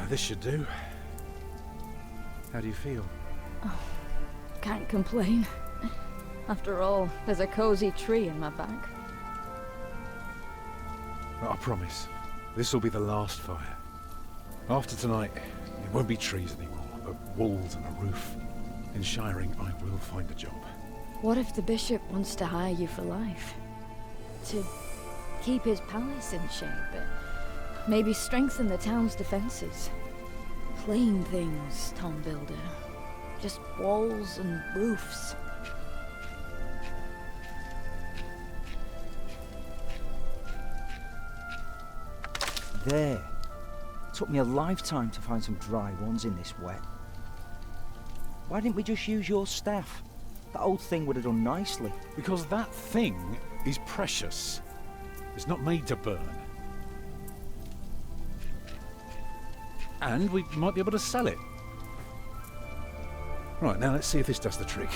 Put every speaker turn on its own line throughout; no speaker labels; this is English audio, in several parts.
This should do. How do you feel?
Can't complain. After all, there's a cozy tree in my back.
I promise, this will be the last fire. After tonight, it won't be trees anymore, but walls and a roof. In shiring, I will find a job.
What if the bishop wants to hire you for life? To keep his palace in shape, but maybe strengthen the town's defenses? Plain things, Tom Builder. Just walls and roofs.
There. Took me a lifetime to find some dry ones in this wet. Why didn't we just use your staff? That old thing would have done nicely.
Because that thing is precious. It's not made to burn. And we might be able to sell it. Right, now let's see if this does the trick.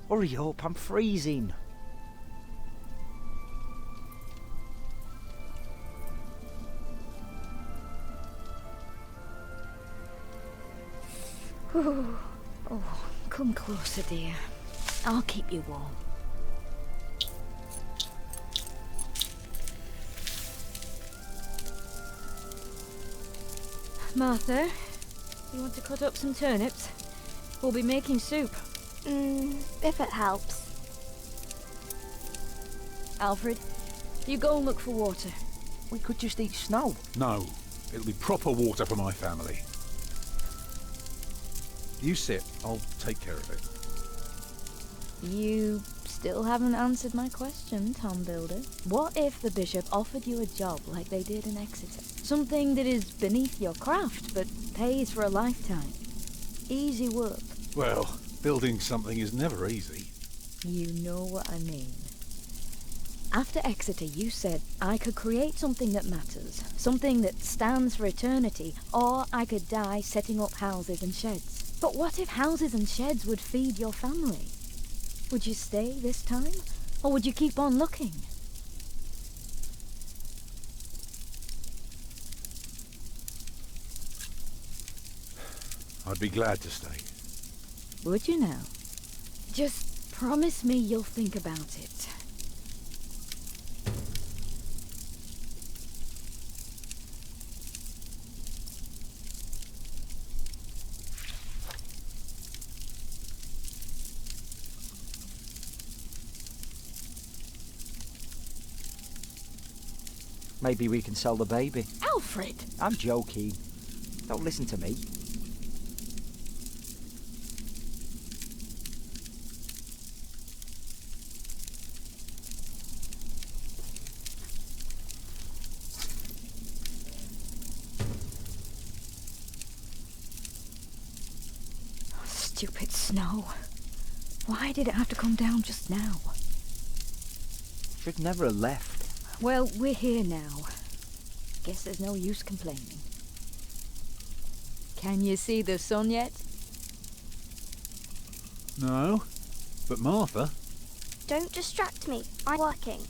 Hurry up, I'm freezing.
Oh, come closer, dear. I'll keep you warm. Martha, you want to cut up some turnips? We'll be making soup.
If it helps.
Alfred, you go and look for water.
We could just eat snow.
No, it'll be proper water for my family. You sit, I'll take care of it.
You still haven't answered my question, Tom Builder. What if the bishop offered you a job like they did in Exeter? Something that is beneath your craft, but pays for a lifetime. Easy work.
Well, building something is never easy.
You know what I mean. After Exeter, you said I could create something that matters, something that stands for eternity, or I could die setting up houses and sheds. But what if houses and sheds would feed your family? Would you stay this time, or would you keep on looking?
I'd be glad to stay.
Would you now? Just promise me you'll think about it.
Maybe we can sell the baby.
Alfred!
I'm joking. Don't listen to me.
Stupid snow. Why did it have to come down just now?
Should never have left.
Well, we're here now. Guess there's no use complaining. Can you see the sun yet?
No. But Martha?
Don't distract me. I'm working.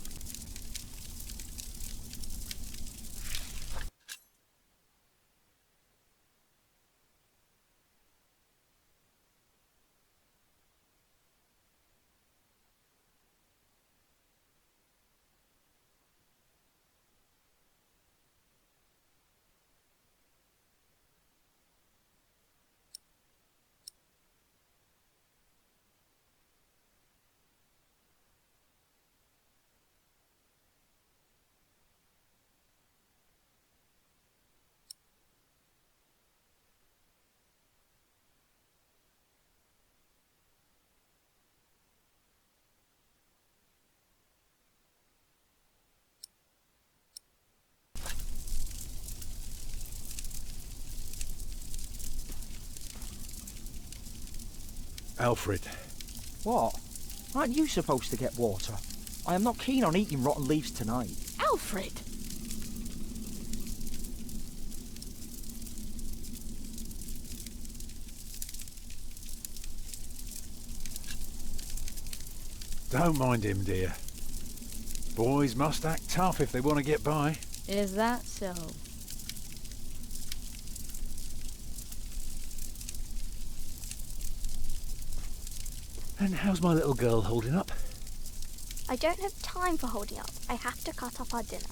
Alfred.
What? Aren't you supposed to get water? I am not keen on eating rotten leaves tonight.
Alfred!
Don't mind him, dear. Boys must act tough if they want to get by.
Is that so?
And how's my little girl holding up?
I don't have time for holding up. I have to cut up our dinner.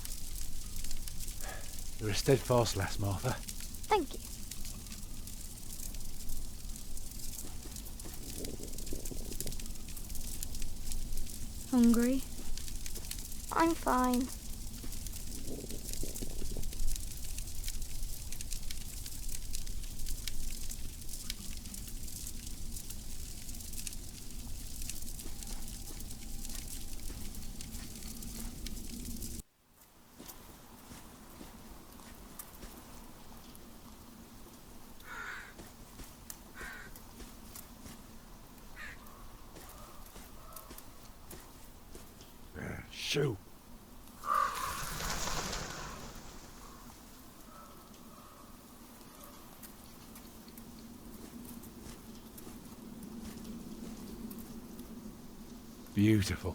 You're a steadfast lass, Martha.
Thank you.
Hungry?
I'm fine.
Shoo. Beautiful.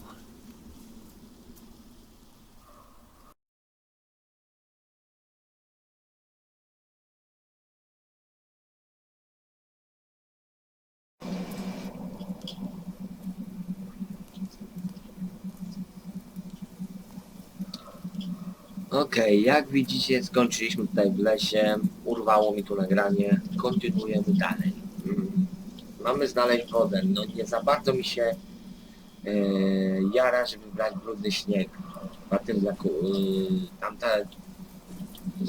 Okej, jak widzicie, skończyliśmy tutaj w lesie, urwało mi tu nagranie, kontynuujemy dalej. Mamy znaleźć wodę, no nie za bardzo mi się jara, żeby brać brudny śnieg. A tym tamta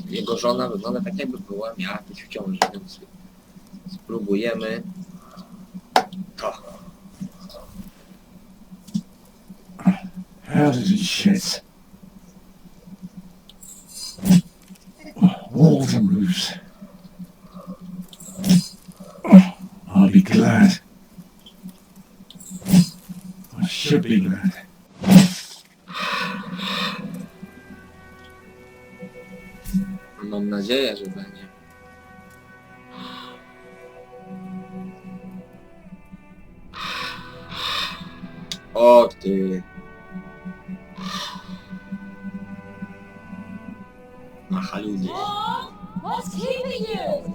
jego żona wygląda tak, jakby była miała być w ciąży, więc spróbujemy to.
How does it shit? Walls and roofs. I'll be glad. I should be glad.
Mam nadzieję, że będzie. O ty. Macha ludzie.
What's keeping you?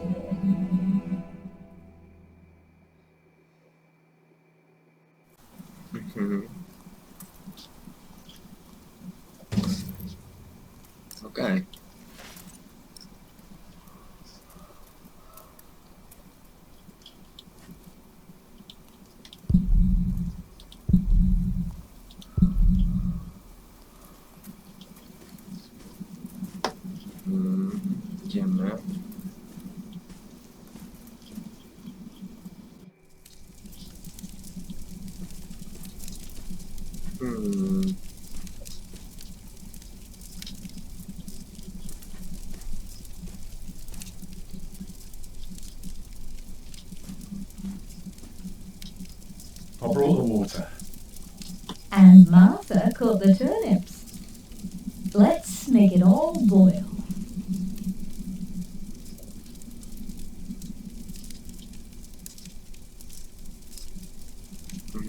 I brought the water.
And Martha cut the turnips. Let's make it all boil.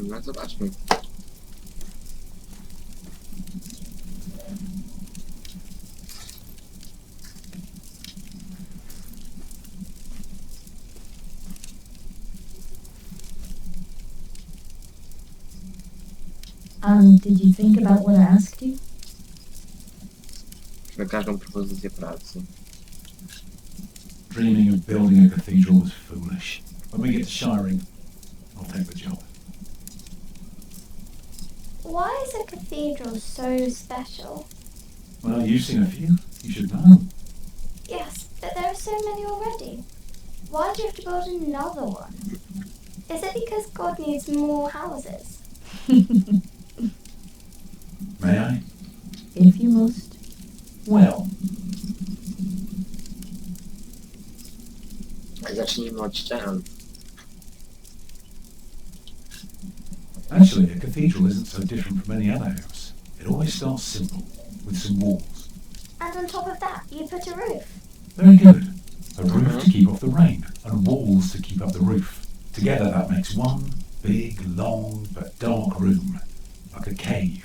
No zobaczmy.
And did you think about what I asked you?
Na każdą propozycję pracy.
Dreaming of building a cathedral was foolish. When we get to Shiring, I'll take the job.
Why is a cathedral so special?
Well, you've seen a few. You should know.
Yes, but there are so many already. Why do you have to build another one? Is it because God needs more houses?
May I?
If you must.
Well,
Zacznijmy od ścian.
actually, a cathedral isn't so different from any other house. It always starts simple, with some walls.
And on top of that, you put a roof.
Very good. A roof to keep off the rain, and walls to keep up the roof. Together that makes one big, long, but dark room, like a cave.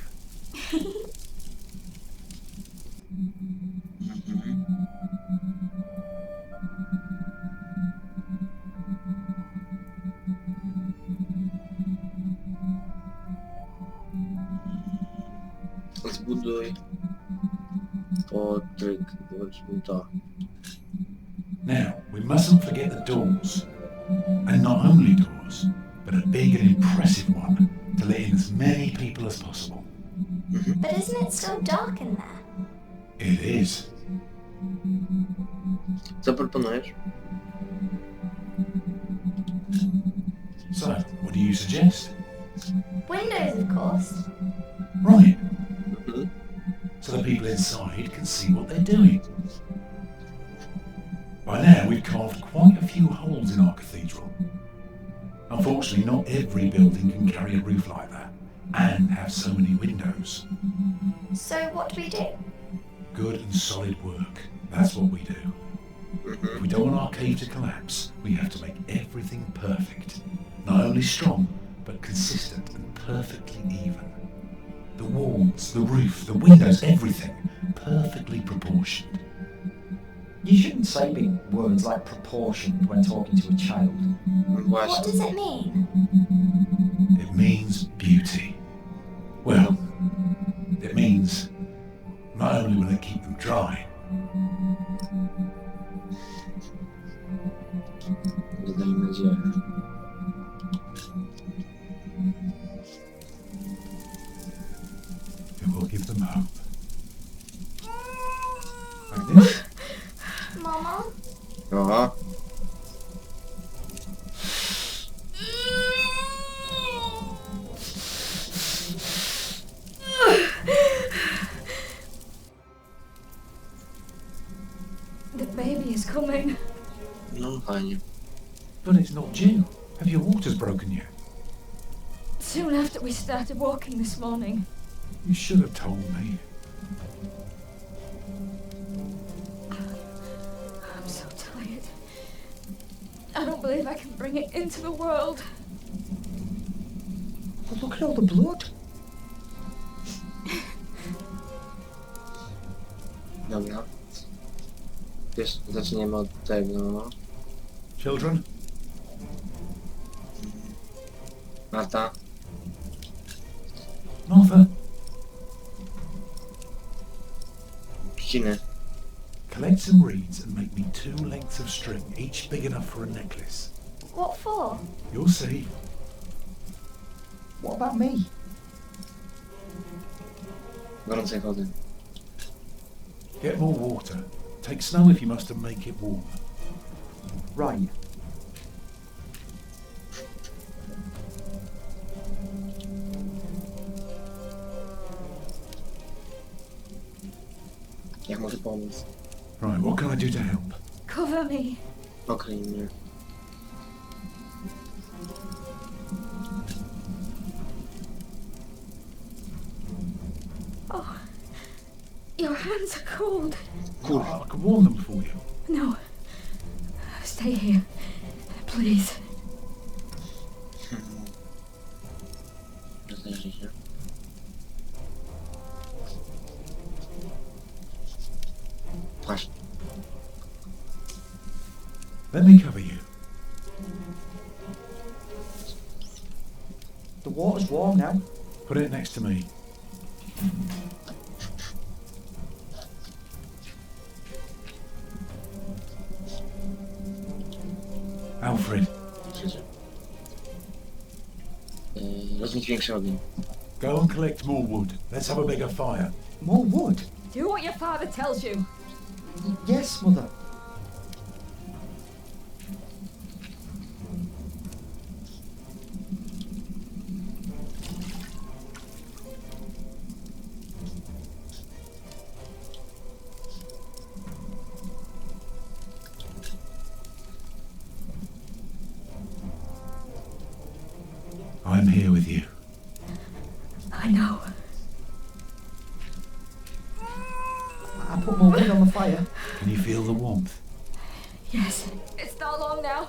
Zbuduj potryk, zobaczmy to.
Now, we mustn't forget the doors. And not only doors, but a big and impressive one to let in as many people as possible.
But isn't it still dark in there?
It is.
Co proponujesz?
So, what do you suggest?
Windows, of course.
Right,
Mhm.
so the people inside can see what they're doing. By now, we've carved quite a few holes in our cathedral. Unfortunately, not every building can carry a roof like that, and have so many windows.
So what do we do?
Good and solid work, that's what we do. If we don't want our cave to collapse, we have to make everything perfect. Not only strong, but consistent and perfectly even. The walls, the roof, the windows, everything perfectly proportioned.
You shouldn't say big words like proportioned when talking to a child.
What
Właśnie.
does it mean?
It means beauty. Well, it means not only will it keep them dry,
Dodajmy nadzieję.
it will give them hope. Like this?
Mama?
Oho.
The baby is coming.
No fajnie.
But it's not due. Have your waters broken yet?
Soon after we started walking this morning.
You should have told me.
I'm so tired. I don't believe I can bring it into the world.
But look at all the blood.
Dobra. Wiesz, zaczniemy od tego.
Children?
Marta.
Martha?
Ściny.
Collect some reeds and make me 2 lengths of string, each big enough for a necklace.
What for?
You'll see.
What about me?
Gorącej wody.
Get more water. Take snow if you must to make it warm.
Right.
Jak może pomóc?
Right, what can I do to help?
Cover me.
Okryj mnie.
Your hands are cold.
I can warm them for you.
No. Stay here. Please.
Rozejrzyj się. Patrz.
Let me cover you.
The water's warm now.
Put it next to me. Alfred,
Rozmieć większy ogień.
go and collect more wood. Let's have a bigger fire.
More wood?
Do what your father tells you.
Yes, Mother.
I'm here with you.
I know.
I put more wood on the fire.
Can you feel the warmth?
Yes. It's not long now.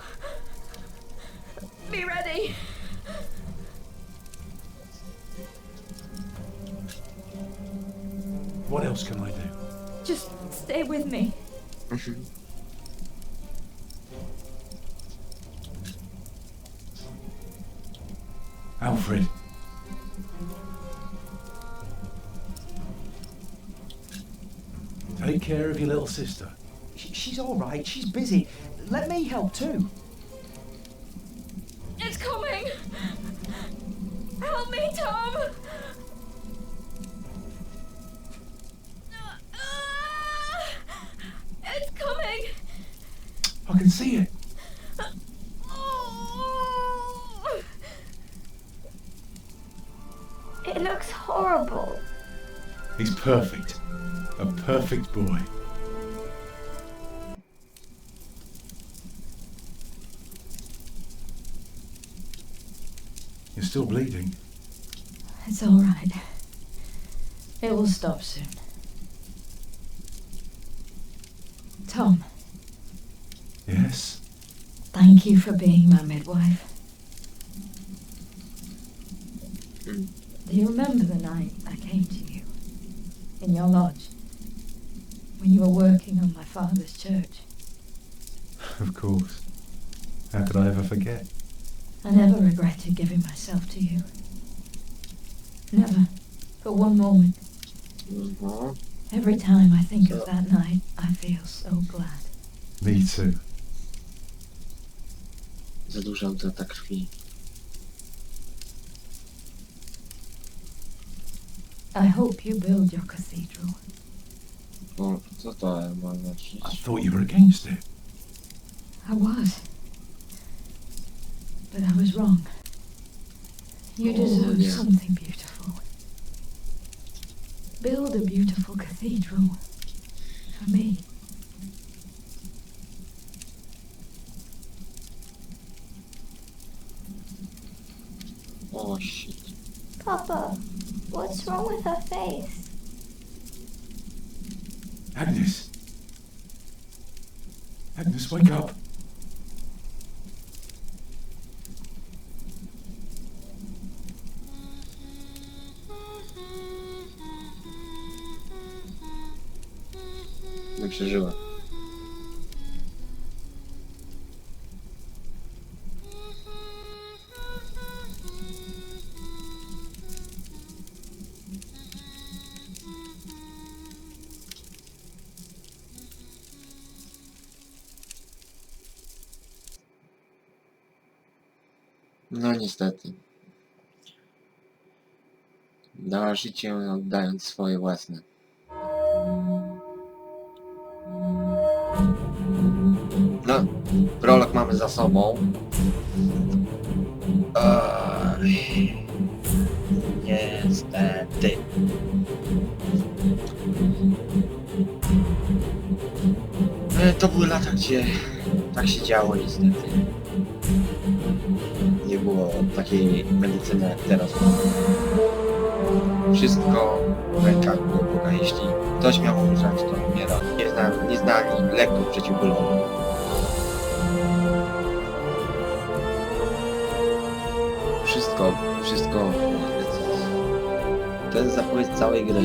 Be ready.
What else can I do?
Just stay with me.
Alfred. Take care of your little sister.
She's all right. She's busy. Let me help too.
It's coming. Help me, Tom. It's coming.
I can see it.
It looks horrible.
He's perfect. A perfect boy. You're still bleeding.
It's all right. It will stop soon. Tom,
Yes?
thank you for being my midwife. Do you remember the night I came to you in your lodge when you were working on my father's church?
Of course. How could I ever forget?
I never regretted giving myself to you. Never, for one moment. Every time I think of that night, I feel so glad.
Me too.
Za duża utrata krwi.
I hope you build your cathedral.
O, co to ma znaczyć?
I thought you were against it.
I was. But I was wrong. You deserve
yeah.
something beautiful. Build a beautiful cathedral. For me.
O, shit.
Papa, what's wrong with her face?
Agnes. Agnes, wake up.
Nie przeżyła. No niestety. Dała życie, oddając swoje własne. No, prolog mamy za sobą. Niestety. To były lata, gdzie tak się działo niestety. Nie było takiej medycyny jak teraz. Wszystko w rękach Boga. Jeśli ktoś miał umrzeć, to umiera. Nie znali leków przeciwbólowych. Wszystko. To jest zapowiedź całej gry.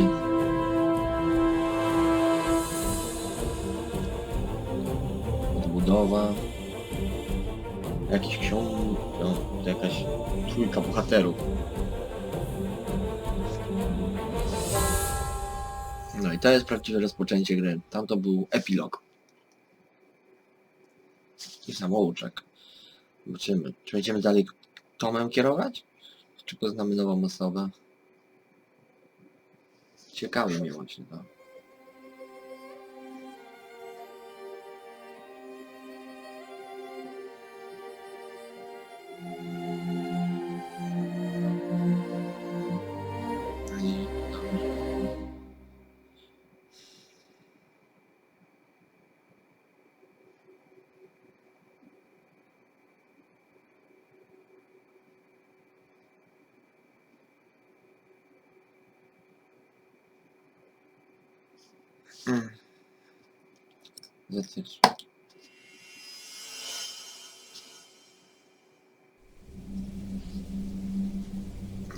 Odbudowa. Jakiś ksiąg, to jakaś trójka bohaterów. No i to jest prawdziwe rozpoczęcie gry. Tam to był epilog. I samouczek. Zobaczymy. Czy będziemy dalej Tomem kierować? Czy poznamy nową osobę? Ciekawe mnie właśnie to. Zatyć.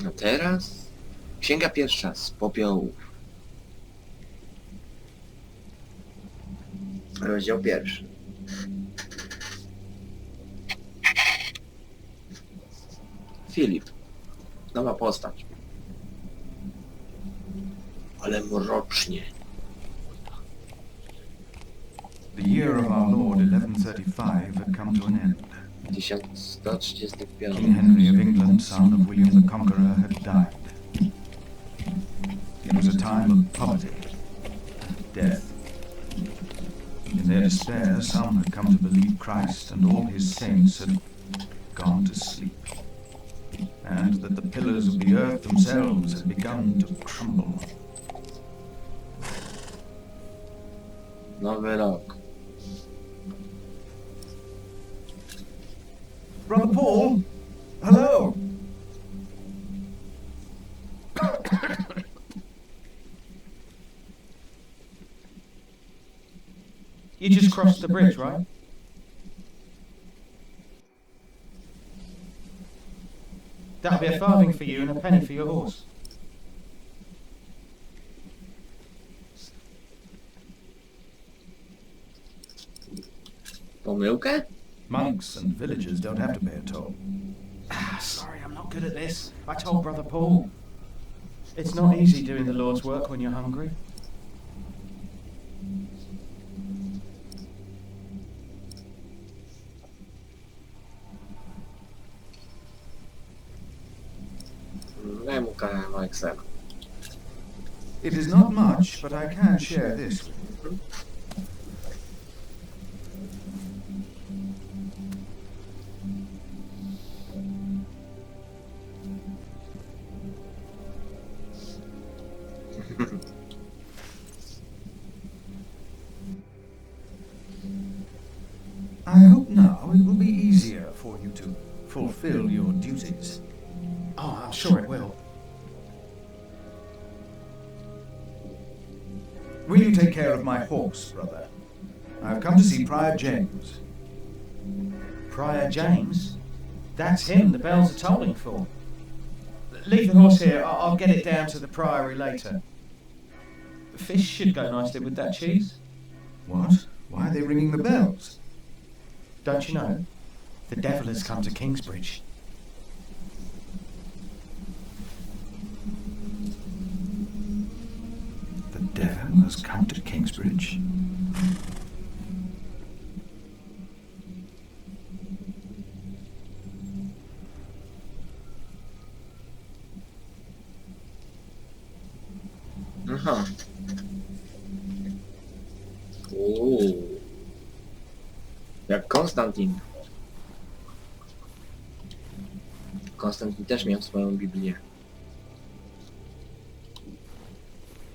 A teraz Księga pierwsza z Popiołów. Rozdział pierwszy. Filip. Nowa postać. Ale mrocznie.
The year of our Lord 1135 had come to an end.
1935.
King Henry of England, son of William the Conqueror, had died. It was a time of poverty and death. In their despair, some had come to believe Christ and all his saints had gone to sleep, and that the pillars of the earth themselves had begun to crumble.
Nowy rok.
Brother Paul, hello. You just crossed the bridge, right? That'll be a farthing for you and a penny for your horse.
Pomyłkę?
Monks and villagers don't have to pay a toll. Sorry, I'm not good at this. I told Brother Paul. It's not easy doing the Lord's work when you're hungry.
Daj mu kawałek sera.
It is not much, but I can share this with you. I hope now it will be easier for you to fulfill your duties. Oh, I'm sure it will. Will you take care of my horse, brother? I've come to see Prior James. Prior James? That's him the bells are tolling for. Leave the horse here, I'll get it down to the priory later. Fish should go nicely with that cheese. What? Why are they ringing the bells? Don't you know? The devil has come to Kingsbridge. The devil has come to Kingsbridge?
Aha. Jak Konstantin. Konstantin też miał swoją Biblię.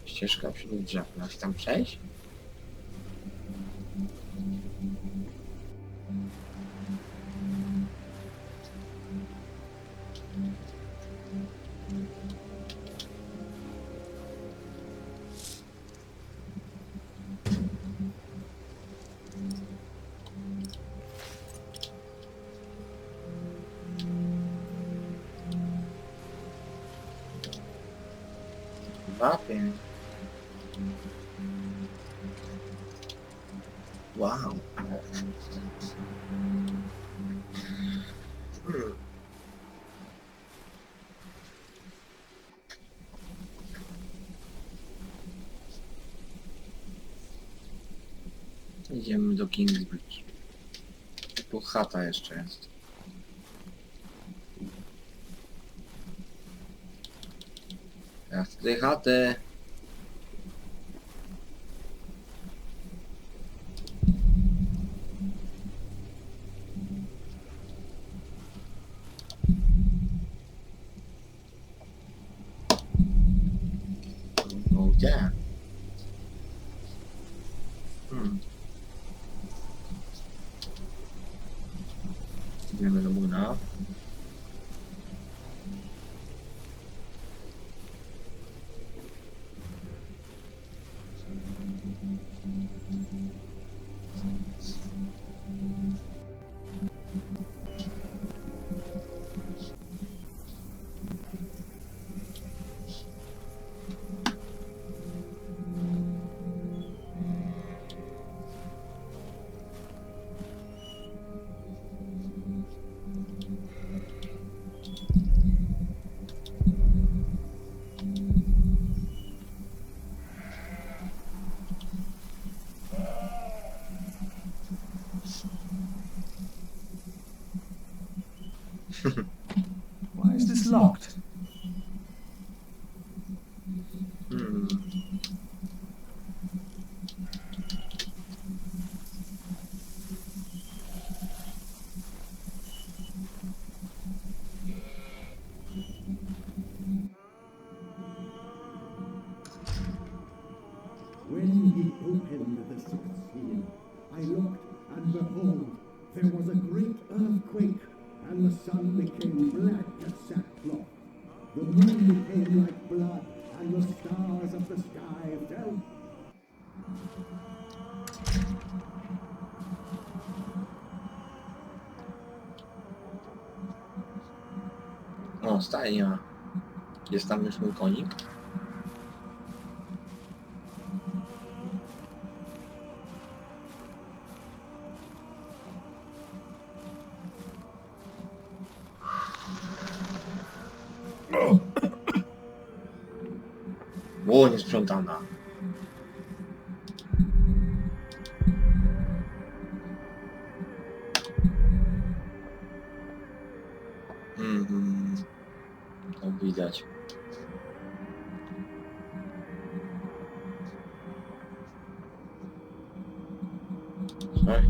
Ścieżka wśród drzew. Da się tam przejść? mapie. Wow. Idziemy do Kingsbridge. Tu chata jeszcze jest. Ja chcę tej chaty. No gdzie? Idziemy do młyna.
Why is this locked?
When he opened the sixth seal, I looked, and behold, there was a great earthquake, and the sun became black as sackcloth. The moon became like blood, and the stars of the sky fell.
O, stajnia. Jest tam już mój konik. O, niesprzątana. To widać. Trzech.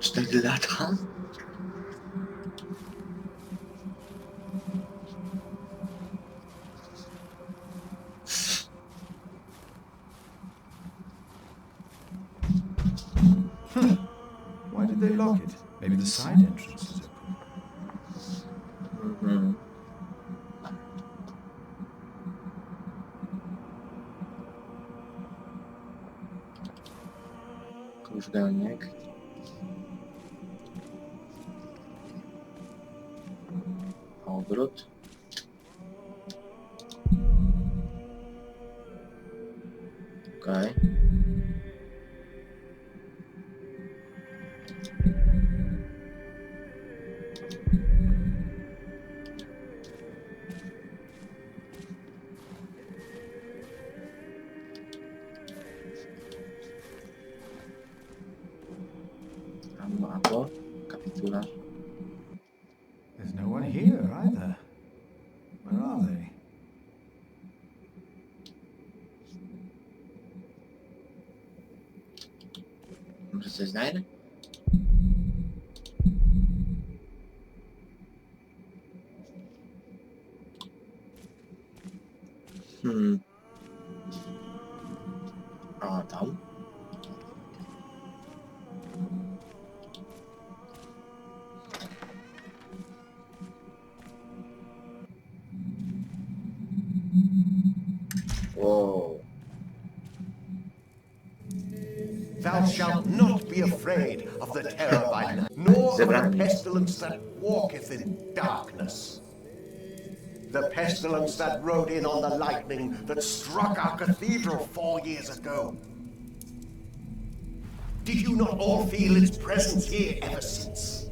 Cztery lata?
Why did they lock it? Maybe the side entrance is open.
Krużgalnik. Obrót. Okej. Amato. Kapitularz.
There's no one here either. Where are they?
Może coś znajdę? A tam?
Thou shalt not be afraid of the terror by night, nor of the pestilence that walketh in darkness. The pestilence that rode in on the lightning that struck our cathedral 4 years ago. Did you not all feel its presence here ever since?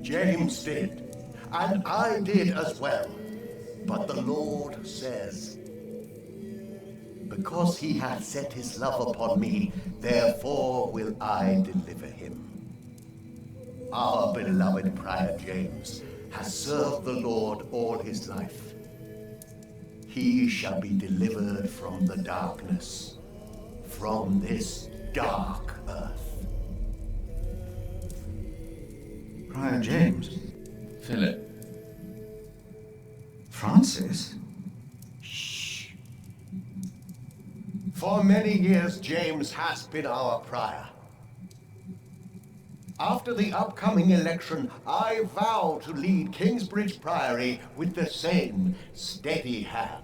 James did, and I did as well. But the Lord says, because he hath set his love upon me, therefore will I deliver him. Our beloved Prior James has served the Lord all his life. He shall be delivered from the darkness, from this dark earth.
Prior James?
Philip.
Francis?
Shh. For many years, James has been our prior. After the upcoming election, I vow to lead Kingsbridge Priory with the same steady hand.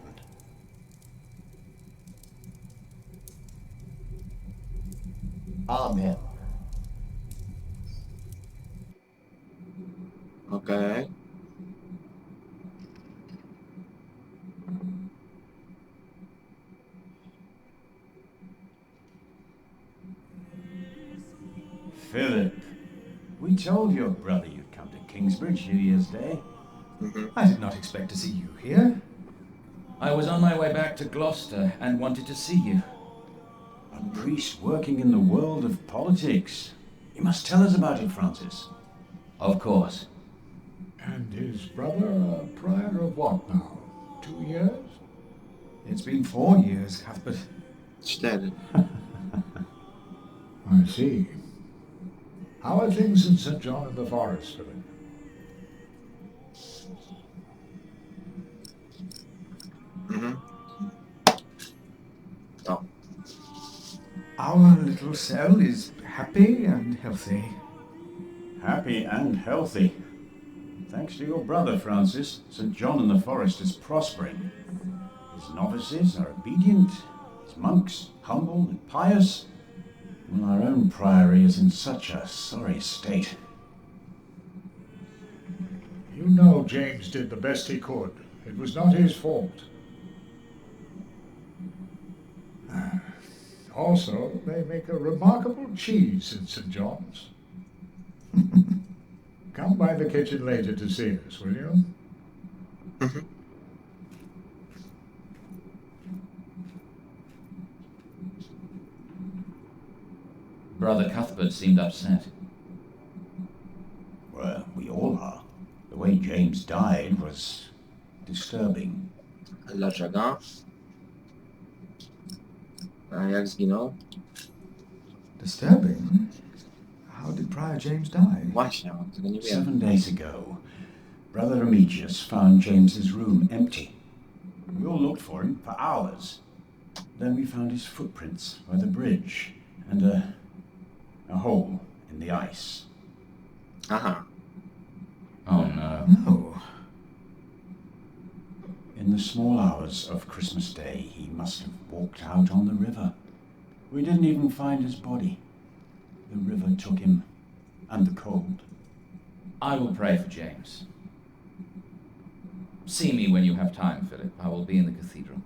Amen.
Okay.
Philip, we told your brother you'd come to Kingsbridge New Year's Day. I did not expect to see you here.
I was on my way back to Gloucester and wanted to see you.
A priest working in the world of politics. You must tell us about it, Francis.
Of course.
And his brother a prior of what now? 2 years?
It's been 4 years, Cuthbert.
4.
I see. How are things in St. John of the Forest, Philip?
Oh.
Our little cell is happy and healthy. Happy and healthy. Thanks to your brother, Francis, St. John in the Forest is prospering. His novices are obedient, his monks humble and pious, while our own priory is in such a sorry state.
You know James did the best he could. It was not his fault. Also, they make a remarkable cheese in St. John's. Come by the kitchen later to see us, will you?
Brother Cuthbert seemed upset.
Well, we all are. The way James died was disturbing.
Dlaczego? A jak zginął?
Disturbing? How did Prior James die?
Właśnie, o tego nie wiem.
7 days ago, Brother Remigius found James's room empty. We all looked for him for hours. Then we found his footprints by the bridge and a hole in the ice.
Aha.
Oh no.
No. In the small hours of Christmas Day, he must have walked out on the river. We didn't even find his body. The river took him, and the cold.
I will pray for James. See me when you have time, Philip. I will be in the cathedral.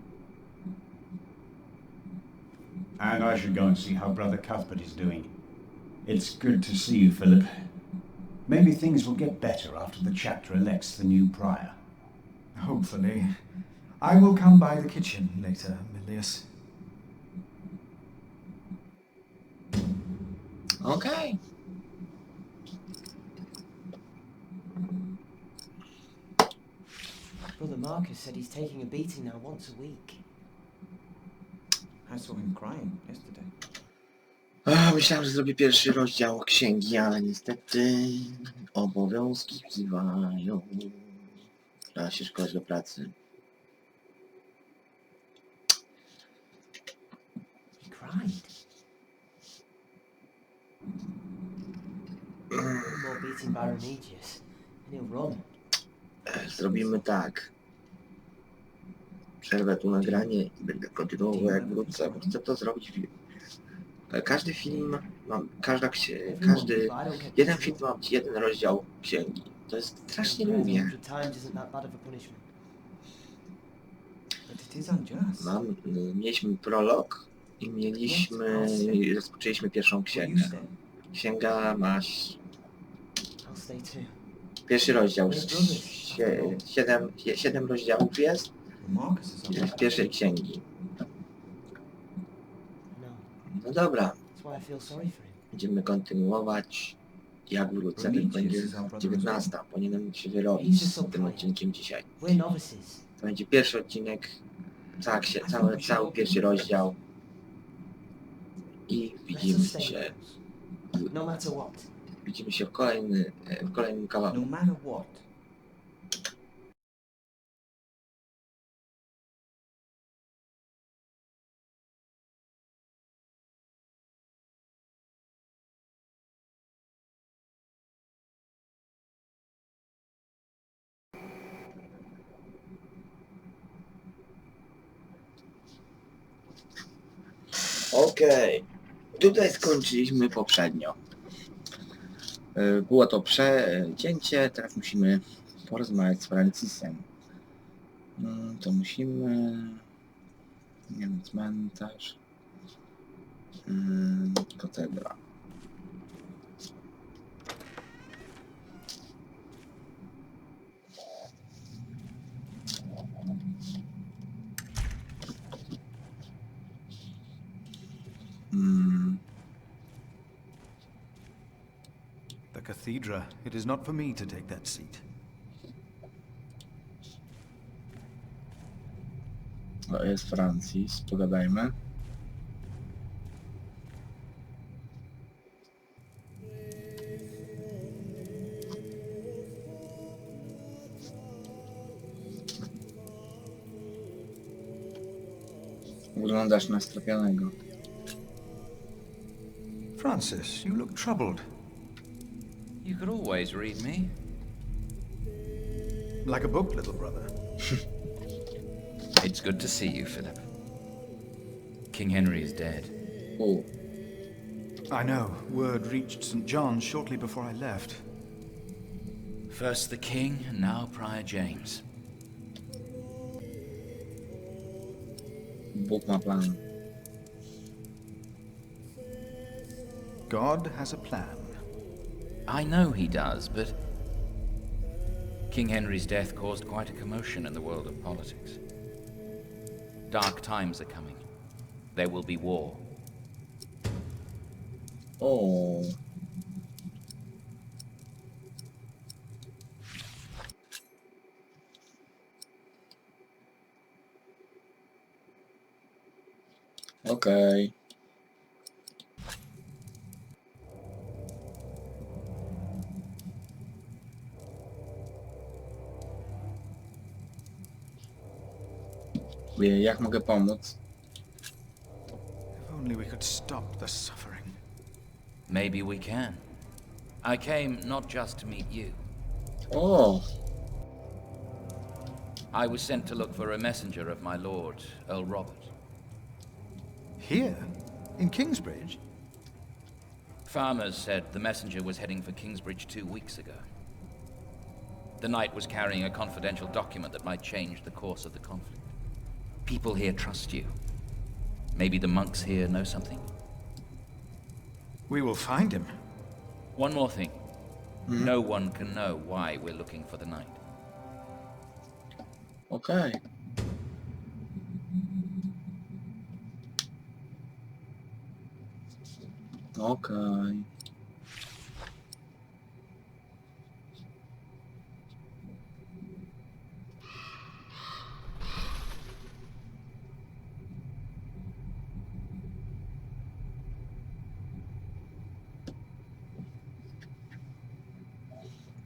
And I should go and see how Brother Cuthbert is doing. It's good to see you, Philip. Maybe things will get better after the chapter elects the new prior. Hopefully. I will come by the kitchen later, Milius.
Okay.
Brother Marcus said he's taking a beating now once a week. I saw him crying yesterday.
Myślałem, że zrobię pierwszy rozdział księgi, ale niestety obowiązki wzywają. Trzeba się szkodzić do pracy.
He cried. More beating by Remigius, and he'll run.
Zrobimy tak. Przerwę tu nagranie i będę kontynuował jak wrócę, bo chcę to zrobić Każdy film, każdy, jeden film ma być jeden rozdział księgi. To jest strasznie długie.
100 times isn't that bad of a punishment. But it is unjust.
Mieliśmy prolog i rozpoczęliśmy pierwszą księgę. Księga ma
I'll stay too.
pierwszy rozdział. 7 rozdziałów jest
Marcus is on
w pierwszej księgi.
No,
No dobra,
that's why I feel sorry for him.
będziemy kontynuować. Jak wrócę, to będzie 19. Powinienem się wyrobić z tym odcinkiem dzisiaj.
We're novices.
To będzie pierwszy odcinek, cały pierwszy rozdział. I
No matter what.
widzimy się w kolejnym kawałku.
No matter what.
Okej. Tutaj skończyliśmy poprzednio. Było to przecięcie, teraz musimy porozmawiać z Francisem. To musimy... Nie wiem, cmentarz. Katedra.
The cathedra. It is not for me to take that seat.
O, jest Francis, pogadajmy. Wyglądasz na strapionego.
Francis, you look troubled.
You could always read me.
Like a book, little brother.
It's good to see you, Philip. King Henry is dead.
U.
I know. Word reached St. John's shortly before I left.
First the king, and now Prior James.
Bóg ma plan.
God has a plan.
I know he does, but King Henry's death caused quite a commotion in the world of politics. Dark times are coming. There will be war.
O. Okej. Jak mogę pomóc?
If only we could stop the suffering.
Maybe we can. I came not just to meet you.
O.
I was sent to look for a messenger of my lord, Earl Robert.
Here? In Kingsbridge?
Farmers said the messenger was heading for Kingsbridge 2 weeks ago. The knight was carrying a confidential document that might change the course of the conflict. People here trust you. Maybe the monks here know something.
We will find him.
One more thing. No one can know why we're looking for the knight.
Okej. Okej.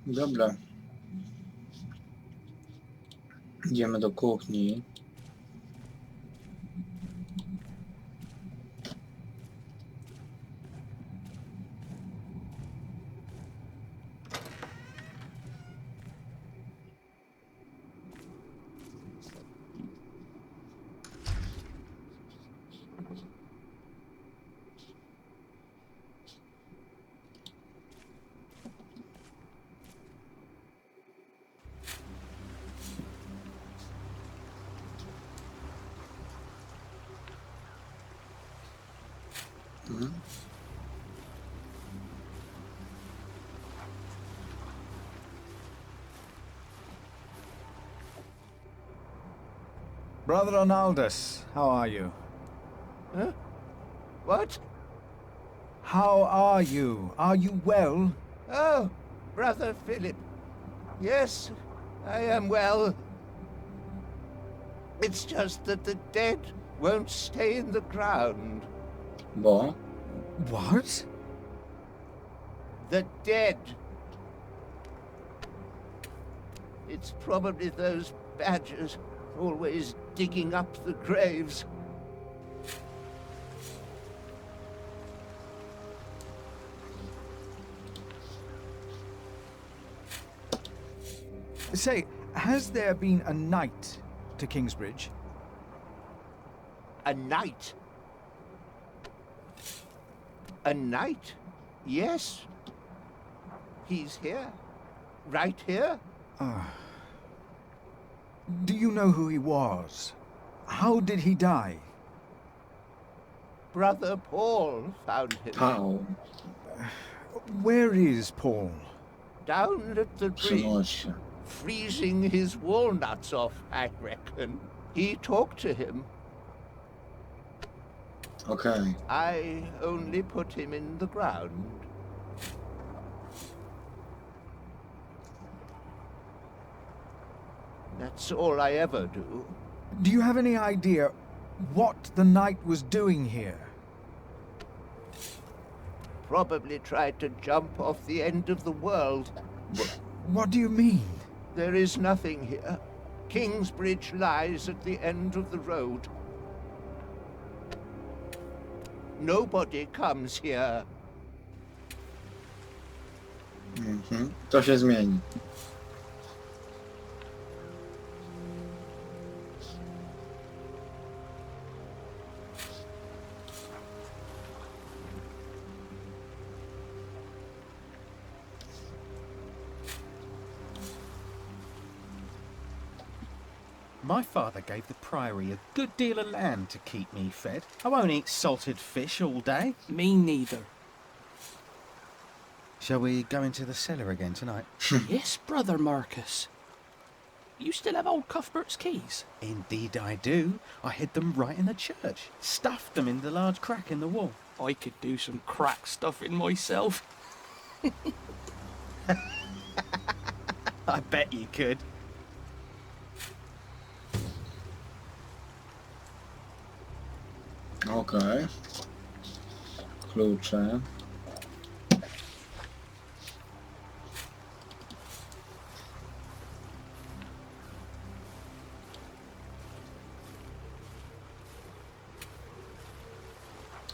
Dobra. Idziemy do kuchni. Mhm.
Brother Arnaldus, how are you?
Huh? What?
How are you? Are you well?
Oh, Brother Philip. Yes, I am well. It's just that the dead won't stay in the ground.
Bo?
What?
The dead. It's probably those badgers always digging up the graves.
Say, has there been a knight to Kingsbridge?
A knight? A knight? Yes. He's here. Right here.
Do you know who he was? How did he die?
Brother Paul found him.
Pał.
Where is Paul?
Down at the bridge.
Przynosi.
Freezing his walnuts off, I reckon. He talked to him.
Okej.
I only put him in the ground. That's all I ever do.
Do you have any idea what the knight was doing here?
Probably tried to jump off the end of the world.
What do you mean?
There is nothing here. Kingsbridge lies at the end of the road. Nobody comes here.
Mhm. To się zmieni.
My father gave the priory a good deal of land to keep me fed. I won't eat salted fish all day.
Me neither.
Shall we go into the cellar again tonight?
Yes, Brother Marcus. You still have old Cuthbert's keys?
Indeed I do. I hid them right in the church. Stuffed them in the large crack in the wall.
I could do some crack stuffing myself.
I bet you could.
Okej. Klucze.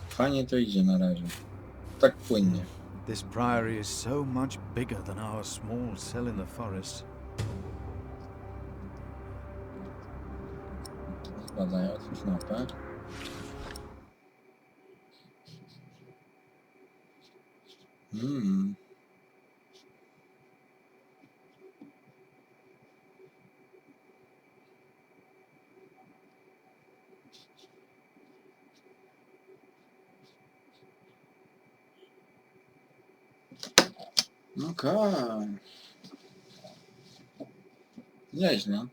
Fajnie to idzie na razie. Tak płynnie.
This priory is so much bigger than our small cell in the forest.
Zbadaję, otwórz mapę. Okej. Nieźle.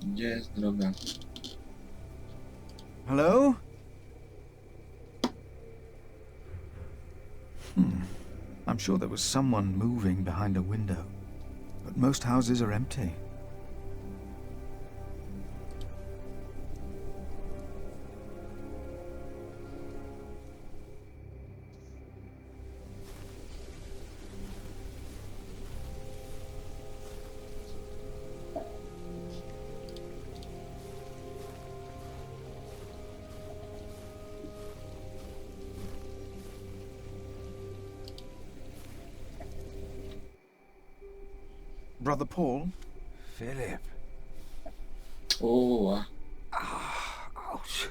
Gdzie jest droga?
Hello? I'm sure there was someone moving behind a window, but most houses are empty. Brother Paul?
Philip.
Uła.
Ouch.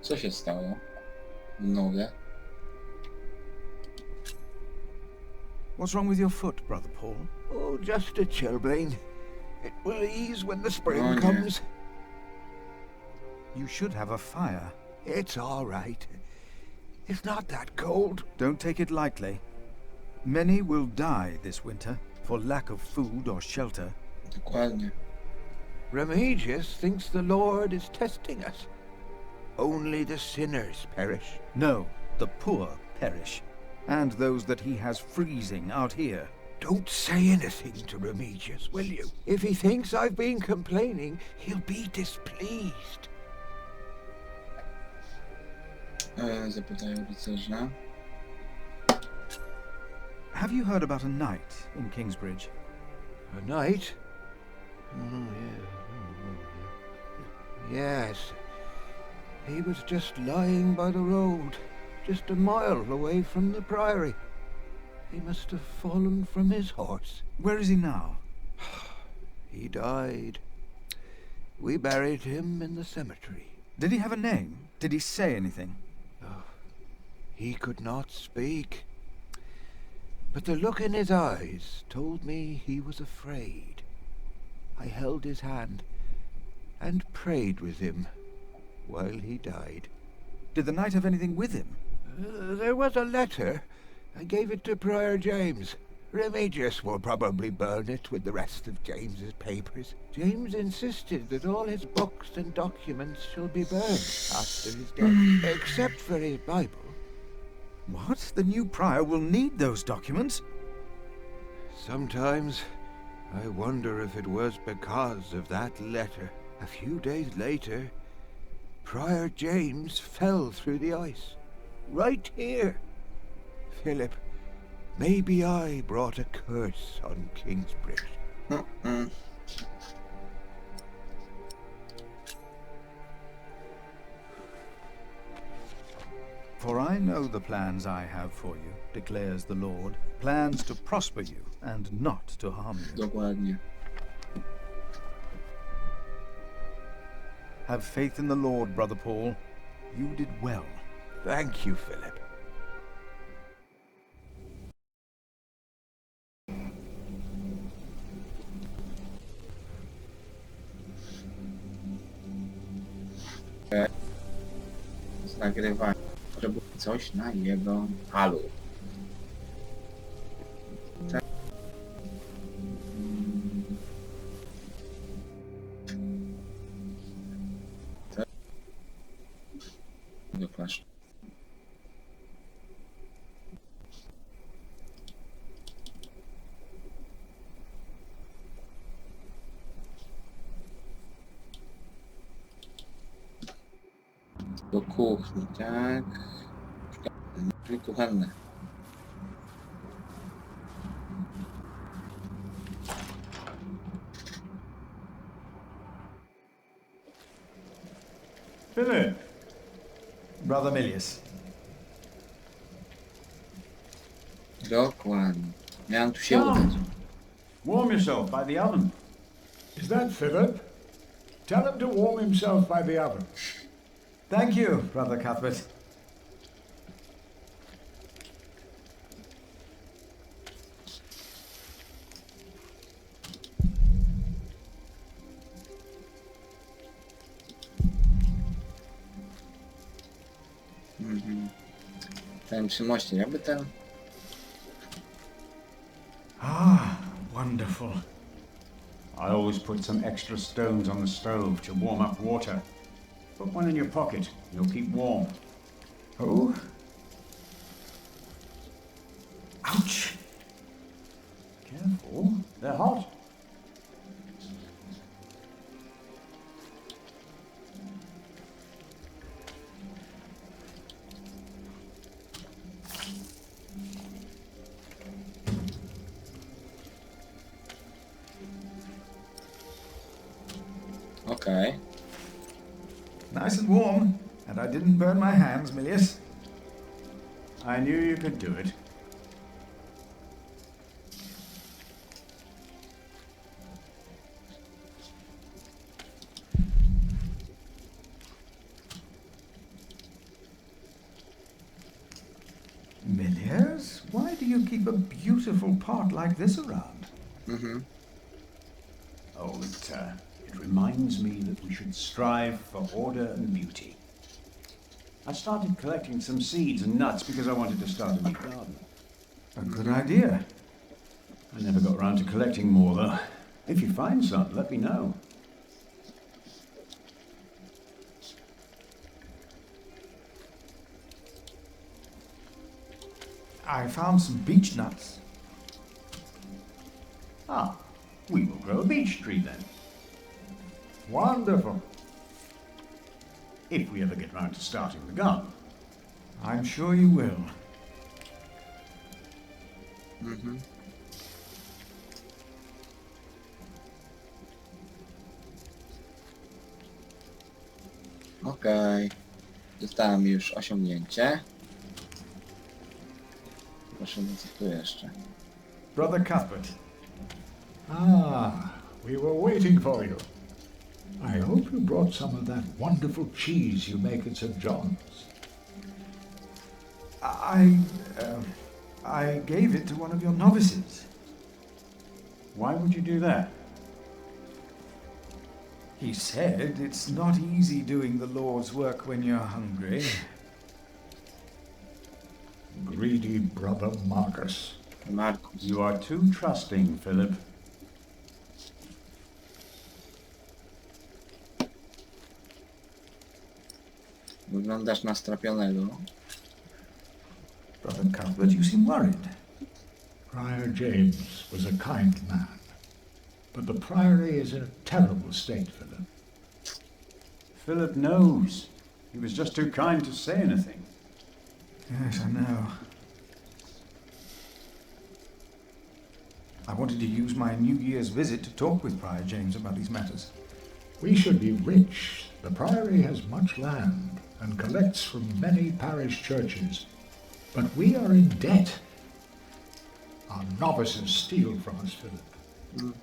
Co się stało? Nogę.
What's wrong with your foot, Brother Paul?
Oh, just a chilblain. It will ease when the spring
Oh, yeah.
comes.
You should have a fire.
It's all right. It's not that cold.
Don't take it lightly. Many will die this winter for lack of food or shelter.
Dokładnie.
Remigius thinks the Lord is testing us. Only the sinners perish.
No, the poor perish, and those that he has freezing out here.
Don't say anything to Remigius, will you? If he thinks I've been complaining, he'll be displeased.
Zapytają rycerza.
Have you heard about a knight in Kingsbridge?
A knight? Oh, yeah. Yes. He was just lying by the road, just a mile away from the priory. He must have fallen from his horse.
Where is he now?
He died. We buried him in the cemetery.
Did he have a name? Did he say anything?
Oh, he could not speak. But the look in his eyes told me he was afraid. I held his hand and prayed with him while he died.
Did the knight have anything with him?
There was a letter. I gave it to Prior James. Remigius will probably burn it with the rest of James's papers. James insisted that all his books and documents shall be burned after his death, except for his Bible.
What? The new prior will need those documents?
Sometimes I wonder if it was because of that letter. A few days later, Prior James fell through the ice. Right here. Philip, maybe I brought a curse on Kingsbridge.
For I know the plans I have for you, declares the Lord. Plans to prosper you and not to harm you.
Dokładnie.
Have faith in the Lord, Brother Paul. You did well.
Thank you, Philip.
Z nagrywania. Żeby coś na jego halu. Do flash. Do kuchni, tak? Drzwi kuchenne.
Philip. Brother Milius.
Dokładnie. Miałem tu się udać.
Warm yourself by the oven.
Is that Philip? Tell him to warm himself by the oven.
Thank you, Brother Cuthbert.
Ten przy moście, jakby ten...
Ah, wonderful. I always put some extra stones on the stove to warm up water. Put one in your pocket. You'll keep warm. Oh? Ouch! Careful. They're hot.
Okay.
Nice and warm, and I didn't burn my hands, Milius. I knew you could do it. Yes, why do you keep a beautiful pot like this around?
Oh, it reminds me that we should strive for order and beauty. I started collecting some seeds and nuts because I wanted to start a new garden.
A good idea.
I never got around to collecting more, though. If you find some, let me know.
I found some beech nuts.
Ah, we will grow a beech tree then.
Wonderful.
If we ever get round to starting the garden.
I'm sure you will.
Okej. Dostałem już osiągnięcie. Proszę, co tu jeszcze?
Brother Cuthbert.
Ah, we were waiting for you. I hope you brought some of that wonderful cheese you make at St. John's.
I gave it to one of your novices.
Why would you do that?
He said it's not easy doing the Lord's work when you're hungry.
Greedy brother Marcus.
Markus.
You are too trusting, Philip.
Wyglądasz na strapionego.
Brother Cuthbert, you seem worried.
Prior James was a kind man, but the priory is in a terrible state, Philip.
Philip knows. He was just too kind to say anything.
Yes, I know. I wanted to use my New Year's visit to talk with Prior James about these matters.
We should be rich. The priory has much land and collects from many parish churches. But we are in debt. Our novices steal from us, Philip.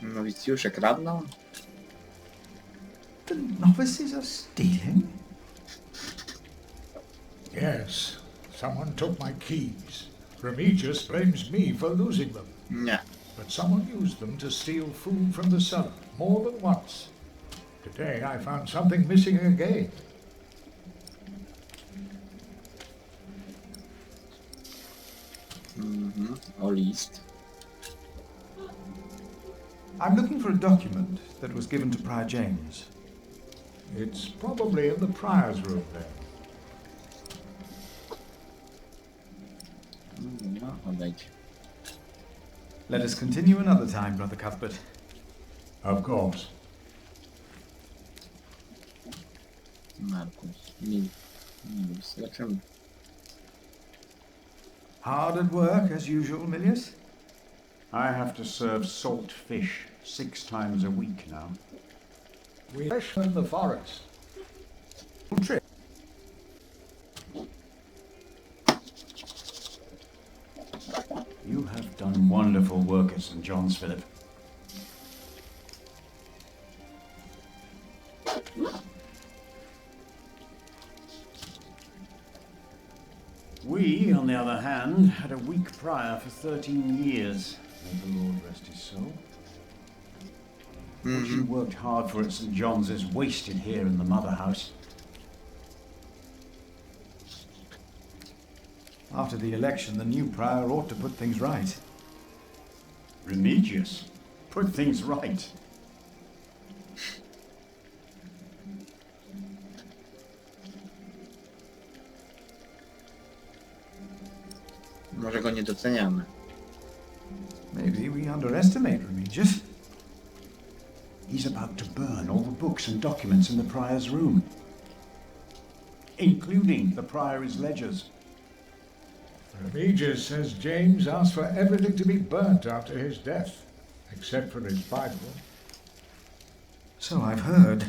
Nowicjusze kradną?
The novices are stealing?
Yes, someone took my keys. Remigius blames me for losing them.
Nie.
But someone used them to steal food from the cellar, more than once. Today I found something missing again.
O list.
I'm looking for a document that was given to Prior James.
It's probably in the prior's room then.
No, odejdź.
Let us continue another time, Brother Cuthbert.
Of course.
Markus. Milius. Zobaczymy.
Hard at work, as usual, Milius?
I have to serve salt fish 6 times a week now.
We fish in the forest.
Trip.
You have done wonderful work at St. John's, Philip. We, on the other hand, had a weak prior for 13 years. May the Lord rest his soul. What you worked hard for at St. John's is wasted here in the mother house.
After the election, the new prior ought to put things right.
Remigius, put things right.
Może go nie doceniamy.
Maybe we underestimate Remigius.
He's about to burn all the books and documents in the prior's room, including the priory's ledgers.
Remigius says James asked for everything to be burnt after his death, except for his Bible.
So I've heard.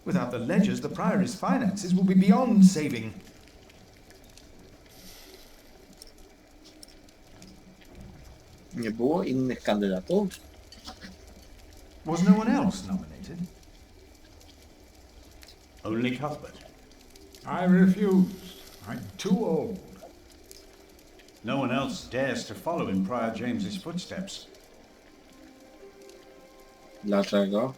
Without the ledgers, the priory's finances will be beyond saving.
Nie było innych kandydatów?
Was no one else nominated? Only Cuthbert.
I refused. I'm too old.
No one else dares to follow in Prior James's footsteps.
Dlaczego?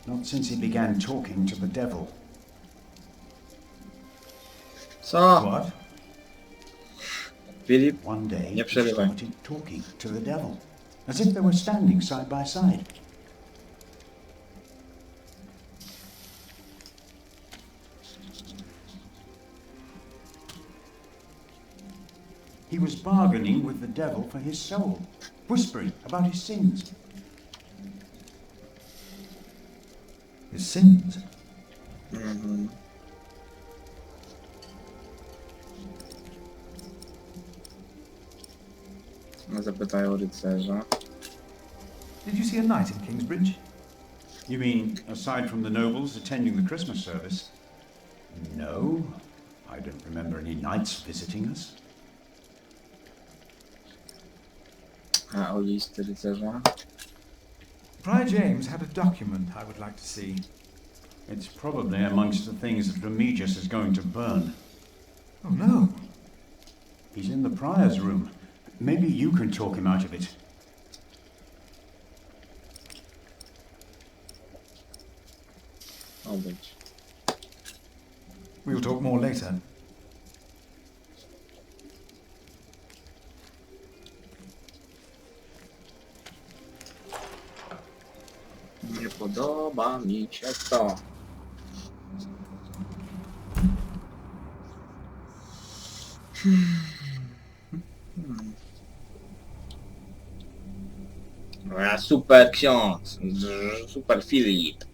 Not since he began talking to the devil.
Co?
What?
Filip,
One day
nie
he
przerywaj.
started talking to the devil, as if they were standing side by side. He was bargaining with the devil for his soul, whispering about his sins. His sins?
Mhm. Zapytają rycerza.
Did you see a knight in Kingsbridge? You mean, aside from the nobles attending the Christmas service? No, I don't remember any knights visiting us.
A o list rycerza?
Prior James had a document I would like to see. It's probably amongst the things that Remigius is going to burn. Oh no! He's in the prior's room. Maybe you can talk him out of it.
Odejdź.
We'll talk more later.
Nie podoba mi się to. A, super ksiądz. Super Filip.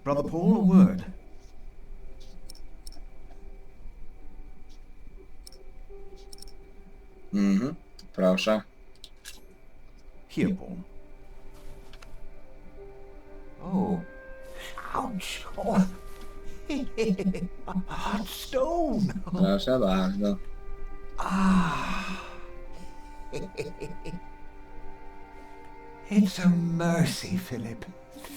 Brother Paul, a word.
Mhm, proszę.
Here, Paul.
Oh, ouch! Oh. A hot stone!
Proszę bardzo.
Ah! It's a mercy, Philip.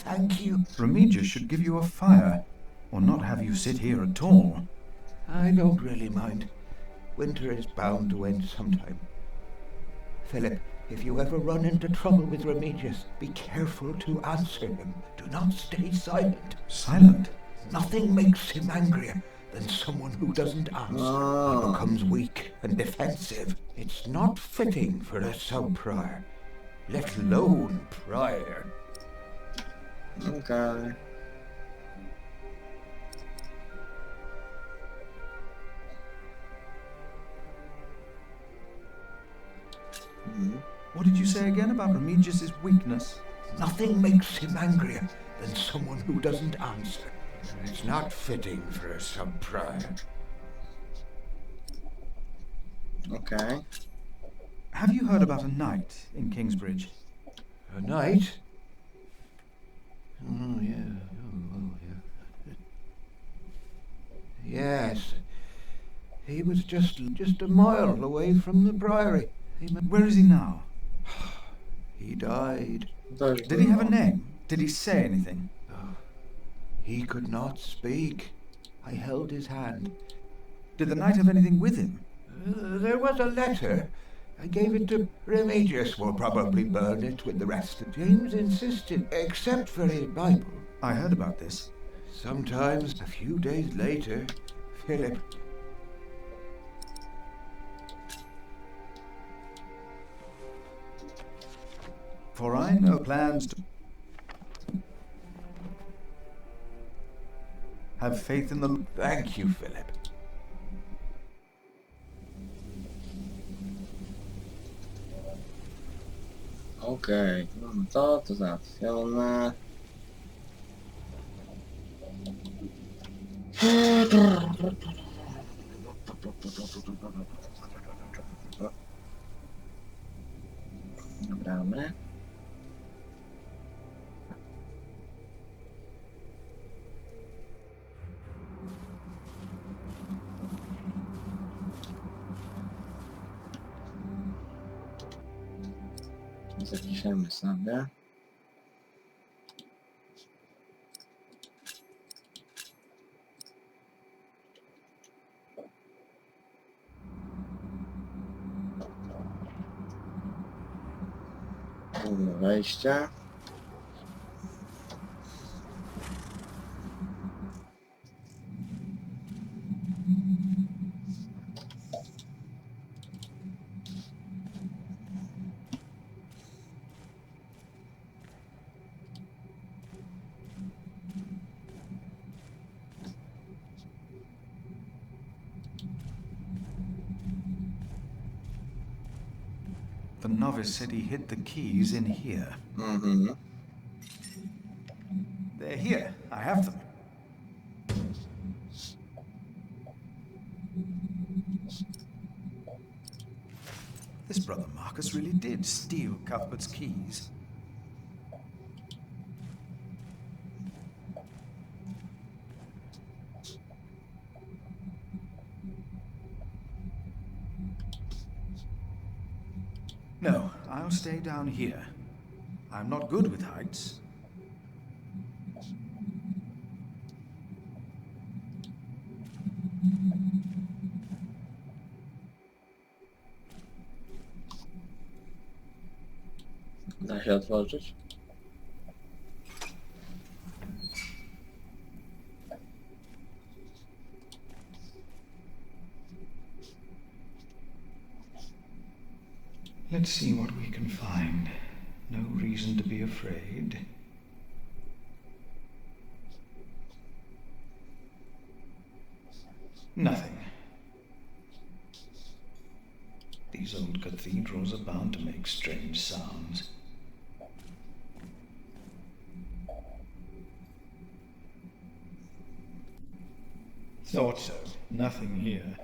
Thank you.
Remigius should give you a fire, or not have you sit here at all.
I don't really mind. Winter is bound to end sometime. Philip, if you ever run into trouble with Remigius, be careful to answer him. Do not stay silent.
Silent?
Nothing makes him angrier than someone who doesn't answer and becomes weak and defensive. It's not fitting for a sub-prior, let alone prior.
Okay.
What did you say again about Remigius's weakness?
Nothing makes him angrier than someone who doesn't answer. It's not fitting for a sub-prior.
Okay.
Have you heard about a knight in Kingsbridge?
A knight? Oh, yeah. Oh, yeah. Yes. He was just a mile away from the priory.
Where is he now?
He died.
Did he have a name? Did he say anything?
He could not speak. I held his hand.
Did the knight have anything with him?
There was a letter. I gave it to Remigius. Will probably burn it with the rest. James insisted, except for his Bible.
I heard about this.
Sometimes, a few days later, Philip...
For I know plans to... Have faith in the...
Thank you, Philip.
Okej, mamy to załatwione. Gramy. Zapiszemy sobie. Wejścia.
The novice said he hid the keys in here.
Mm-hmm.
They're here. I have them. This brother Marcus really did steal Cuthbert's keys. No, I'll stay down here. I'm not good with heights.
Da się otworzyć?
Let's see what we can find. No reason to be afraid. Nothing. These old cathedrals are bound to make strange sounds. Thought so. Nothing here.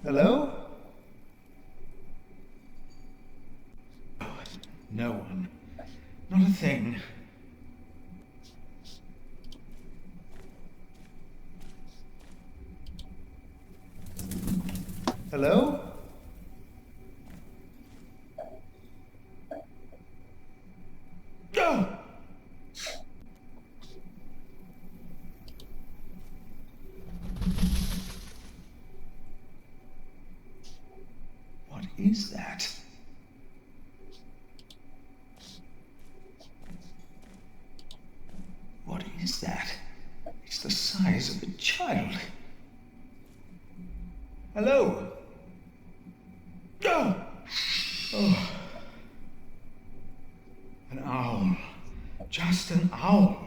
Hello? Oh, no one. Not a thing. Hello? Go! What is that? What is that? It's the size of a child. Hello? Go! Oh. An owl. Just an owl.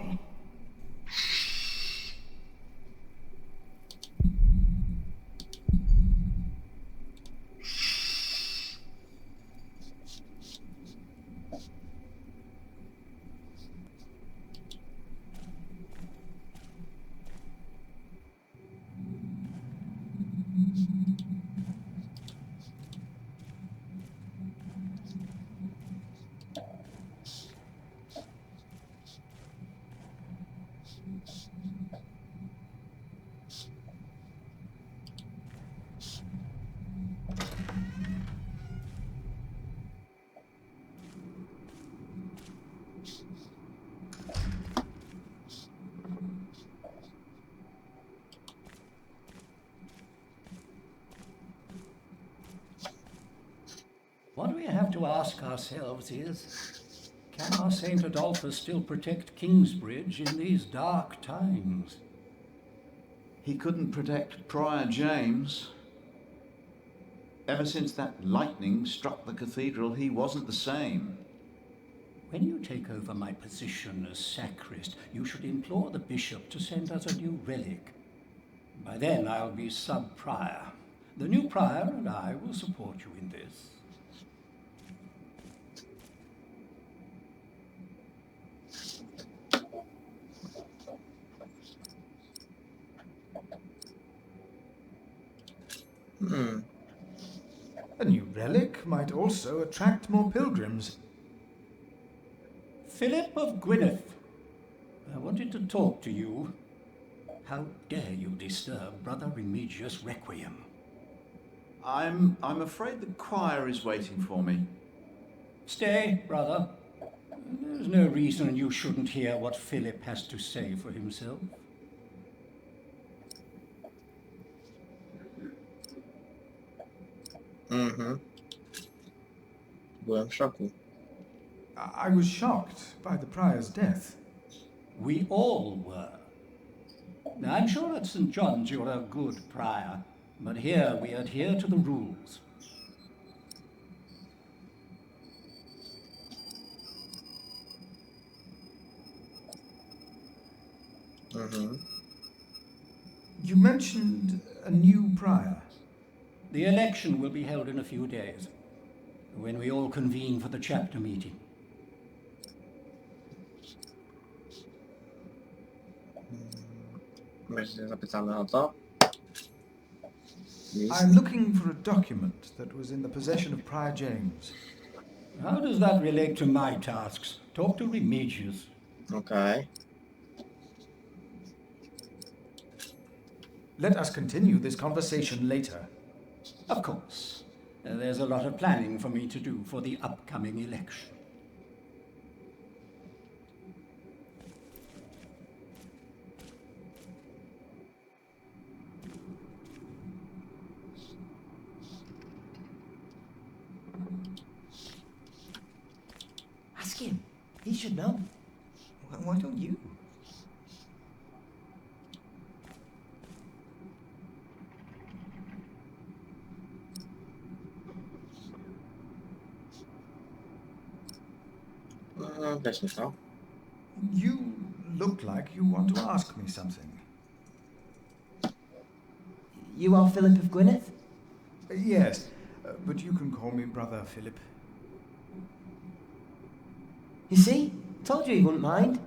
What we have to ask ourselves is, can our St. Adolphus still protect Kingsbridge in these dark times?
He couldn't protect Prior James. Ever since that lightning struck the cathedral, he wasn't the same.
When you take over my position as sacrist, you should implore the bishop to send us a new relic. By then I'll be sub-prior. The new prior and I will support you in this.
A new relic might also attract more pilgrims.
Philip of Gwynedd, I wanted to talk to you. How dare you disturb Brother Remigius' requiem?
I'm afraid the choir is waiting for me.
Stay, brother. There's no reason you shouldn't hear what Philip has to say for himself.
Byłem w szoku.
I was shocked by the prior's death.
We all were. Now, I'm sure at St. John's you're a good prior, but here we adhere to the rules.
You mentioned a new prior.
The election will be held in a few days, when we all convene for the chapter meeting.
Zapytamy o to.
I'm looking for a document that was in the possession of Prior James.
How does that relate to my tasks? Talk to Remigius.
Okay.
Let us continue this conversation later.
Of course. There's a lot of planning for me to do for the upcoming election.
Ask him. He should know. Why don't you?
Weźmy to.
You look like you want to ask me something.
You are Philip of Gwynedd?
Yes, but you can call me Brother Philip.
You see? Told you he wouldn't mind.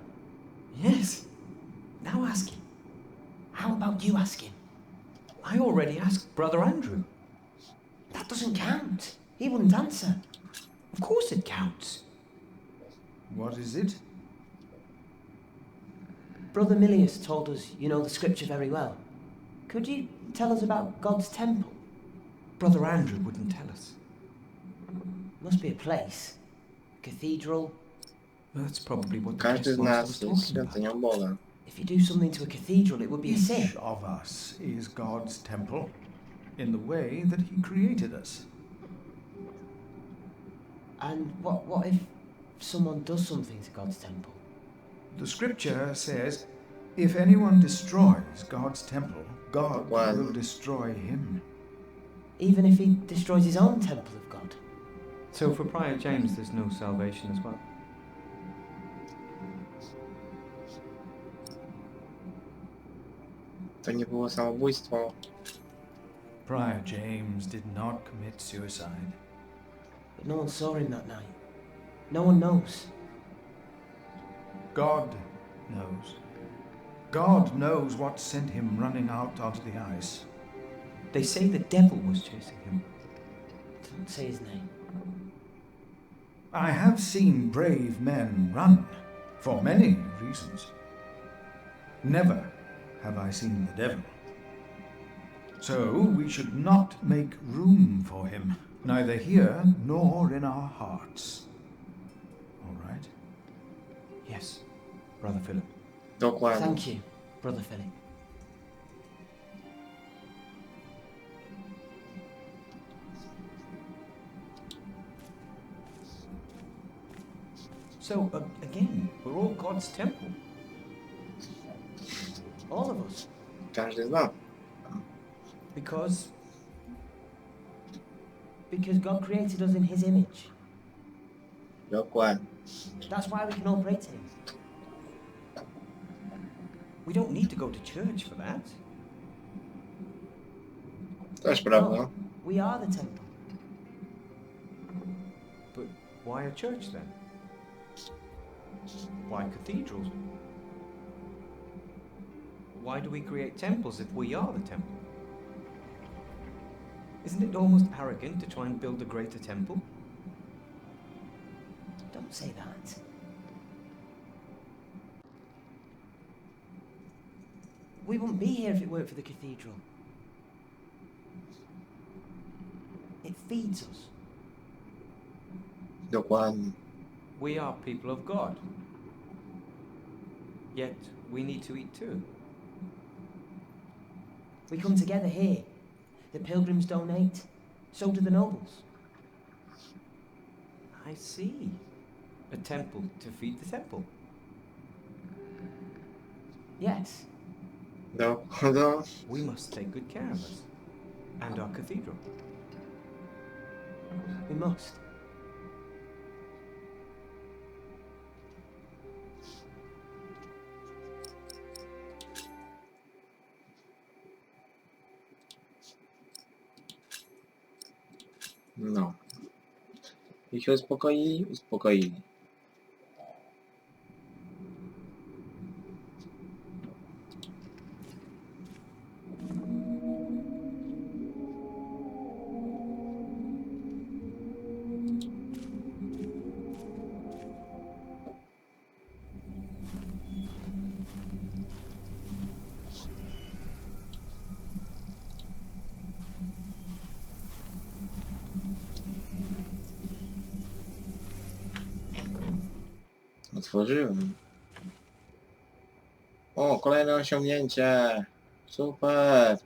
Yes. Now ask him. How about you ask him?
I already asked Brother Andrew.
That doesn't count. He wouldn't answer.
Of course it counts.
What is it?
Brother Milius told us you know the scripture very well. Could you tell us about God's temple?
Brother Andrew wouldn't tell us.
Must be a place. Cathedral.
That's probably what the
Każdy
text
z
master
nas
was
jest
talking about.
świątynią Boga.
If you do something to a cathedral, it would be a sin.
Each of us is God's temple in the way that he created us.
And what if someone does something to God's temple?
The scripture says, if anyone destroys God's temple, God will destroy him.
Even if he destroys his own temple of God?
So for Prior James there's no salvation as well?
To nie było samobójstwo.
Prior James did not commit suicide.
But no one saw him that night. No one knows.
God knows. God knows what sent him running out onto the ice.
They say the devil was chasing him.
Don't say his name.
I have seen brave men run, for many reasons. Never have I seen the devil. So we should not make room for him, neither here nor in our hearts. All right?
Yes, Brother Philip.
Dokładnie.
Thank you, Brother Philip.
So, again, we're all God's temple.
All of us.
Każdy z nas.
Because God created us in his image.
Dokładnie.
That's why we can all pray to him.
We don't need to go to church for that.
Też prawda.
No, we are the temple.
But why a church then? Why cathedrals? Why do we create temples if we are the temple?
Isn't it almost arrogant to try and build a greater temple?
Don't say that. We wouldn't be here if it weren't for the cathedral. It feeds us.
Dokładnie.
We are people of God. Yet we need to eat too.
We come together here. The pilgrims donate. So do the nobles.
I see. A temple to feed the temple.
Yes.
No.
We must take good care of us. And our cathedral.
We must.
No. I się uspokoili? Uspokoili. Otworzyłem. O, kolejne osiągnięcie. Super.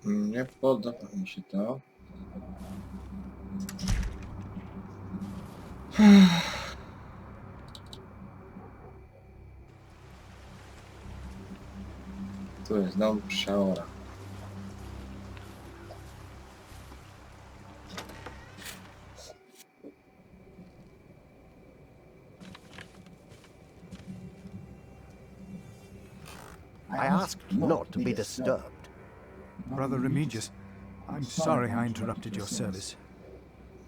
Nie podoba mi się to. Tu jest dom przeora.
I asked not to be disturbed.
Brother Remigius, I'm sorry I interrupted your service.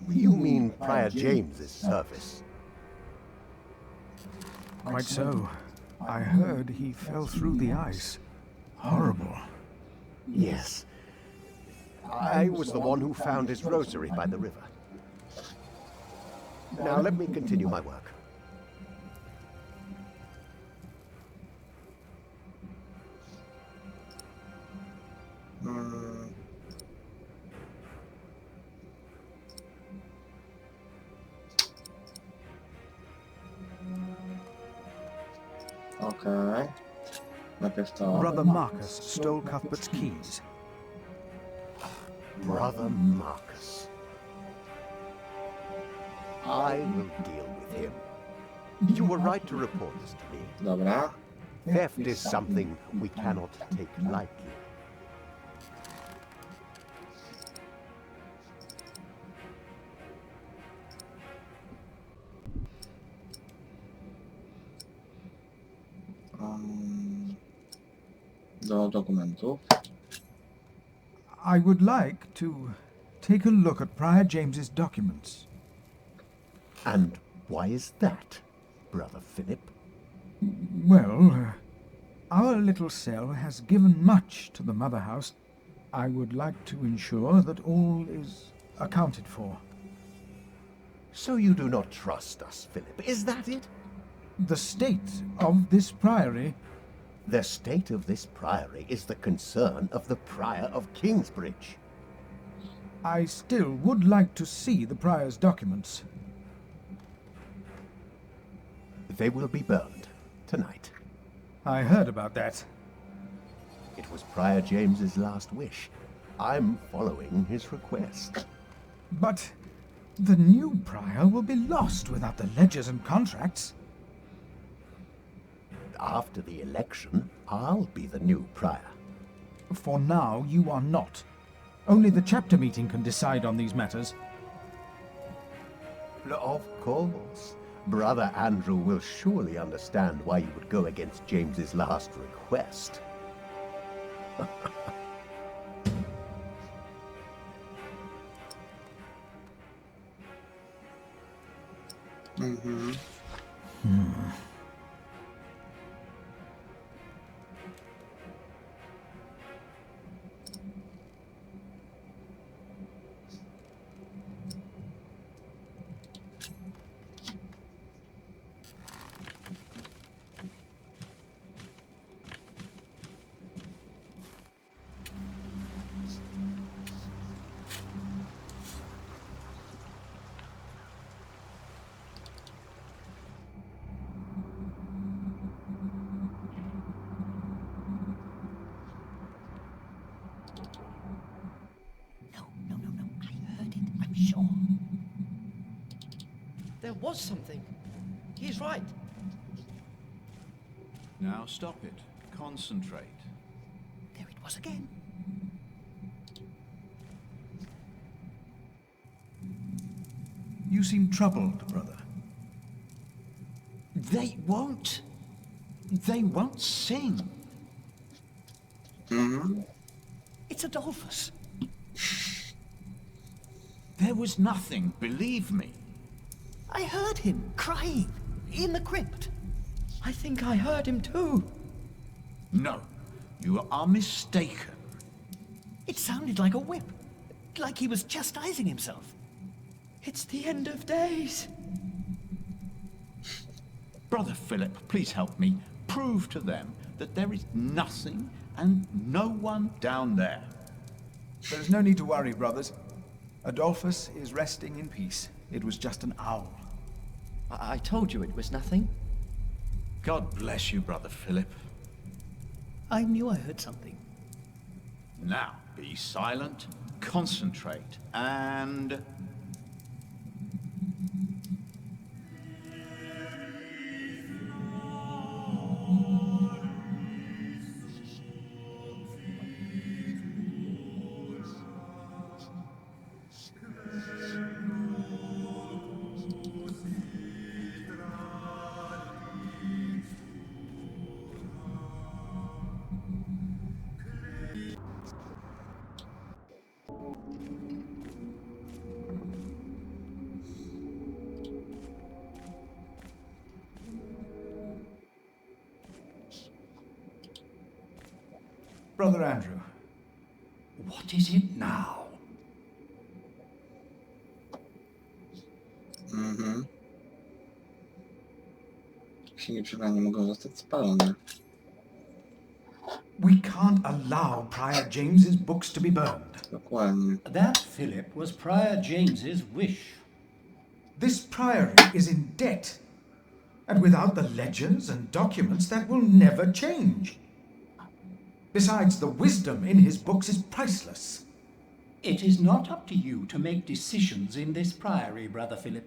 You mean Prior James's service?
Quite so. I heard he fell through the ice. Horrible.
Yes. I was the one who found his rosary by the river. Now let me continue my work.
Okay. Najpierw to.
Brother Marcus stole Cuthbert's keys.
Brother Marcus. I will deal with him. You were right to report this to me.
Dobra.
Theft is something we cannot take lightly.
do dokumentów.
I would like to take a look at Prior James's documents.
And why is that, Brother Philip?
Well, our little cell has given much to the Mother House. I would like to ensure that all is accounted for.
So you do not trust us, Philip, is that it?
The state of this priory...
The state of this priory is the concern of the Prior of Kingsbridge.
I still would like to see the prior's documents.
They will be burned tonight.
I heard about that.
It was Prior James's last wish. I'm following his request.
But the new prior will be lost without the ledgers and contracts.
After the election, I'll be the new prior.
For now, you are not. Only the chapter meeting can decide on these matters.
Of course. Brother Andrew will surely understand why you would go against James's last request.
Sure. There was something. He's right.
Now stop it. Concentrate.
There it was again.
You seem troubled, brother.
They won't sing.
It's Adolphus.
There was nothing, believe me.
I heard him crying in the crypt. I think I heard him too.
No, you are mistaken.
It sounded like a whip, like he was chastising himself. It's the end of days.
Brother Philip, please help me. Prove to them that there is nothing and no one down there.
There's no need to worry, brothers. Adolphus is resting in peace. It was just an owl.
I told you it was nothing.
God bless you, Brother Philip.
I knew I heard something.
Now, be silent, concentrate, and...
Brother Andrew.
What is it now?
Księgi przebrania mogą zostać spalone.
We can't allow Prior James's books to be burned.
Dokładnie.
That, Philip, was Prior James's wish.
This priory is in debt. And without the ledgers and documents, that will never change. Besides, the wisdom in his books is priceless.
It is not up to you to make decisions in this priory, Brother Philip.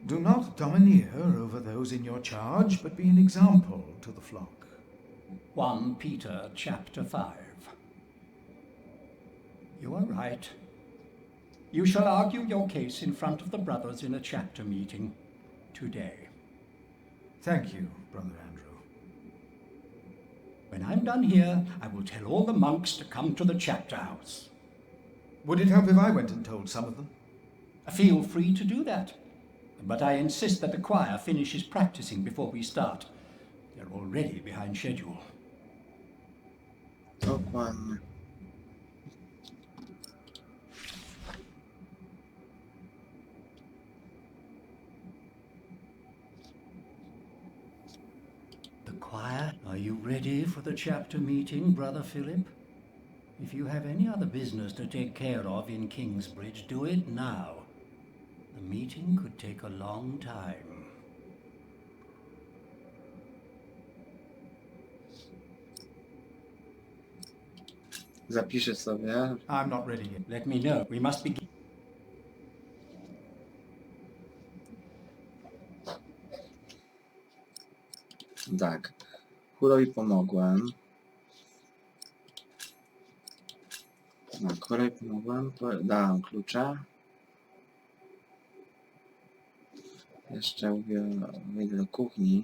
Do not domineer over those in your charge, but be an example to the flock.
1 Peter chapter 5. You are right. You shall argue your case in front of the brothers in a chapter meeting. today.
Thank you, Brother Andrew.
When I'm done here, I will tell all the monks to come to the chapter house.
Would it help if I went and told some of them?
Feel free to do that. But I insist that the choir finishes practicing before we start. They're already behind schedule.
Dokładnie.
The choir, are you ready for the chapter meeting, Brother Philip? If you have any other business to take care of in Kingsbridge, do it now. The meeting could take a long time.
Zapiszę sobie.
I'm not ready yet.
Let me know. We must begin.
Tak. Kurowi pomogłem. No, Kurowi pomogłem. Dałem klucze. Jeszcze wyjdę do kuchni.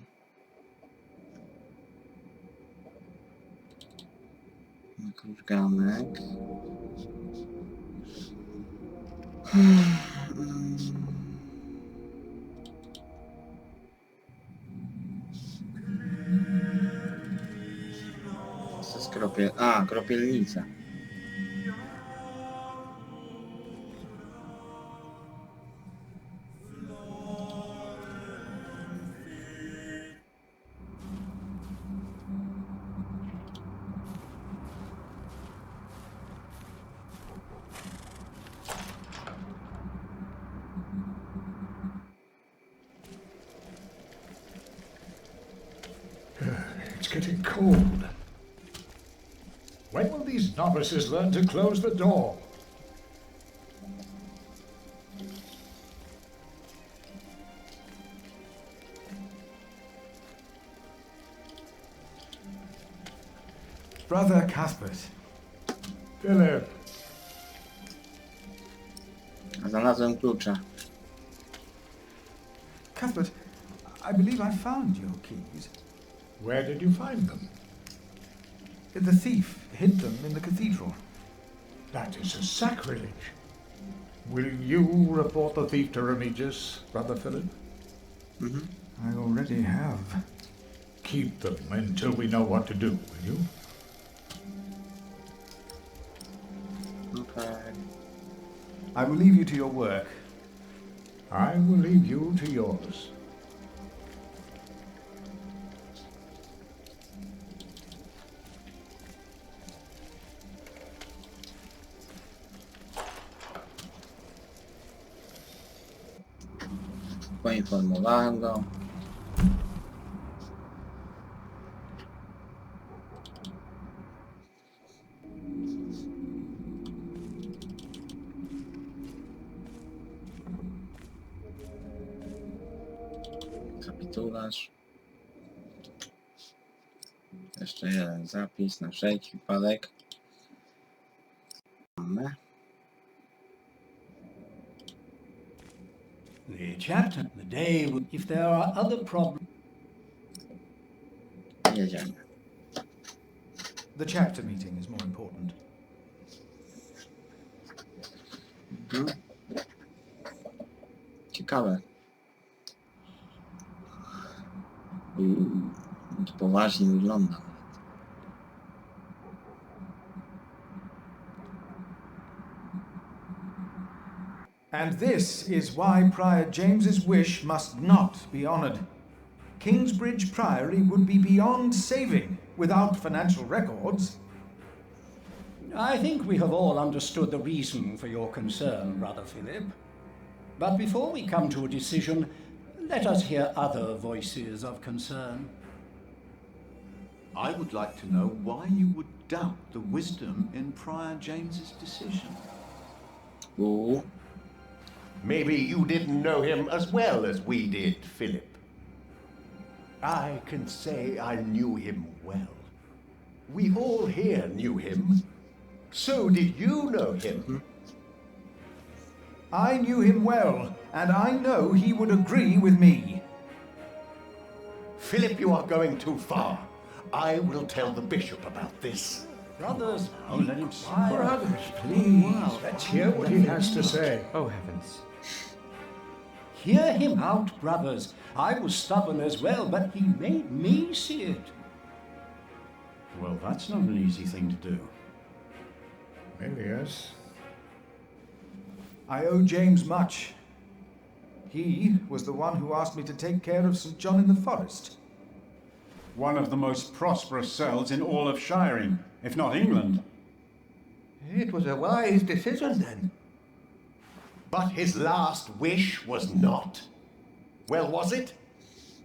Klucz gamek. Co jest kropielnica.
It's getting cold. When will these novices learn to close the door?
Brother Cuthbert.
Philip.
Znalazłem klucze.
Cuthbert, I believe I found your keys.
Where did you find them?
The thief hid them in the cathedral.
That is a sacrilege. Will you report the thief to Remigius, Brother Philip?
I already have.
Keep them until we know what to do, will you?
Okay.
I will leave you to your work.
I will leave you to yours.
Poinformowałem go. Kapitularz. Jeszcze jeden zapis na wszelki wypadek. Mamy.
The chapter, the day, if there are other problems.
Jedziemy.
The chapter meeting is more important.
Ciekawe. To poważnie wygląda.
And this is why Prior James's wish must not be honoured. Kingsbridge Priory would be beyond saving without financial records.
I think we have all understood the reason for your concern, Brother Philip. But before we come to a decision, let us hear other voices of concern.
I would like to know why you would doubt the wisdom in Prior James's decision.
Ooh.
Maybe you didn't know him as well as we did, Philip. I can say I knew him well. We all here knew him. So did you know him?
I knew him well, and I know he would agree with me.
Philip, you are going too far. I will tell the bishop about this.
Brothers,
Oh, let him speak.
Brothers, please, let's hear what he has to say.
Oh, heavens.
hear him out, brothers. I was stubborn as well, but he made me see it.
Well, that's not an easy thing to do.
Yes.
I owe James much. He was the one who asked me to take care of St. John in the forest.
One of the most prosperous cells in all of Shiring, if not England.
It was a wise decision then.
But his last wish was not. Well, was it?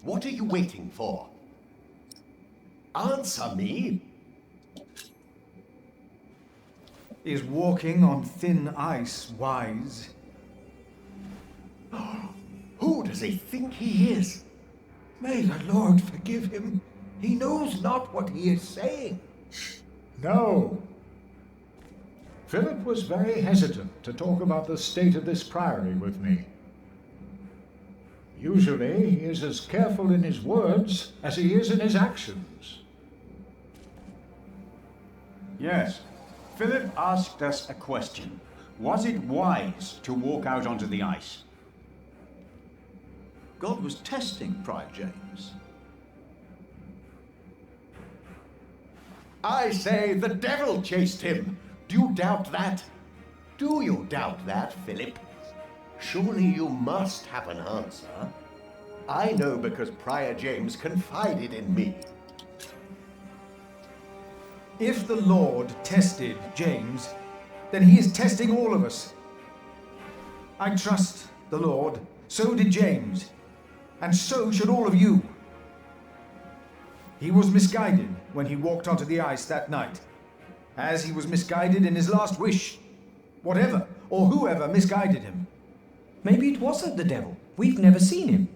What are you waiting for? Answer me.
Is walking on thin ice wise?
Who does he think he is?
May the Lord forgive him. He knows not what he is saying.
No. Philip was very hesitant to talk about the state of this priory with me. Usually, he is as careful in his words as he is in his actions.
Yes. Philip asked us a question. Was it wise to walk out onto the ice?
God was testing Prior James.
I say the devil chased him. Do you doubt that? Do you doubt that, Philip? Surely you must have an answer. I know because Prior James confided in me.
If the Lord tested James, then he is testing all of us. I trust the Lord, so did James, and so should all of you. He was misguided when he walked onto the ice that night, as he was misguided in his last wish. Whatever or whoever misguided him.
Maybe it wasn't the devil. We've never seen him.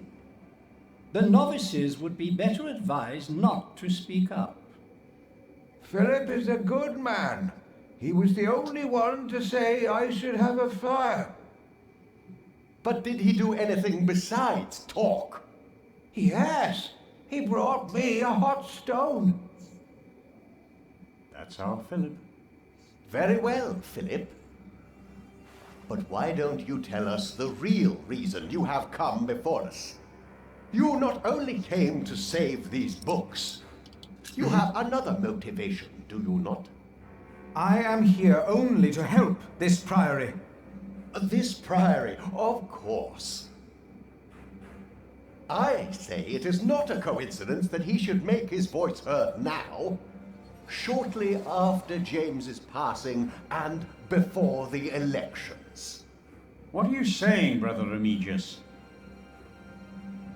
The novices would be better advised not to speak up.
Philip is a good man. He was the only one to say I should have a fire.
But did he do anything besides talk?
Yes, he brought me a hot stone.
That's our Philip.
Very well, Philip. But why don't you tell us the real reason you have come before us? You not only came to save these books, you have another motivation, do you not?
I am here only to help this priory.
This priory, of course. I say it is not a coincidence that he should make his voice heard now, shortly after James's passing and before the elections.
What are you saying, Brother Remigius?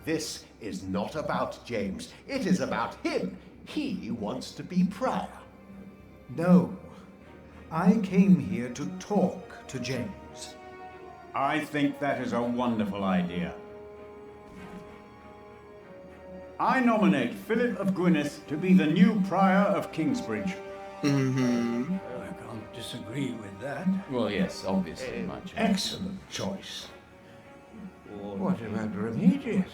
This is not about James. It is about him. He wants to be prior.
No, I came here to talk to James.
I think that is a wonderful idea. I nominate Philip of Gwynedd to be the new prior of Kingsbridge.
Mm-hmm. I can't disagree with that.
Well, yes, obviously, much.
Excellent choice.
Or
What about Remigius?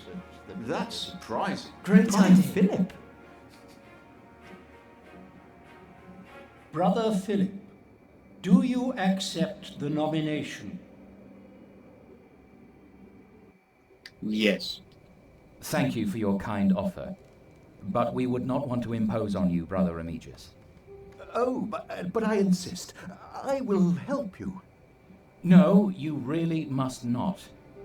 That's surprising.
Great time, Philip.
Brother Philip, do you accept the nomination?
Yes.
Thank you for your kind offer, but we would not want to impose on you, Brother Remigius.
Oh, but I insist. I will help you.
No, you really must not.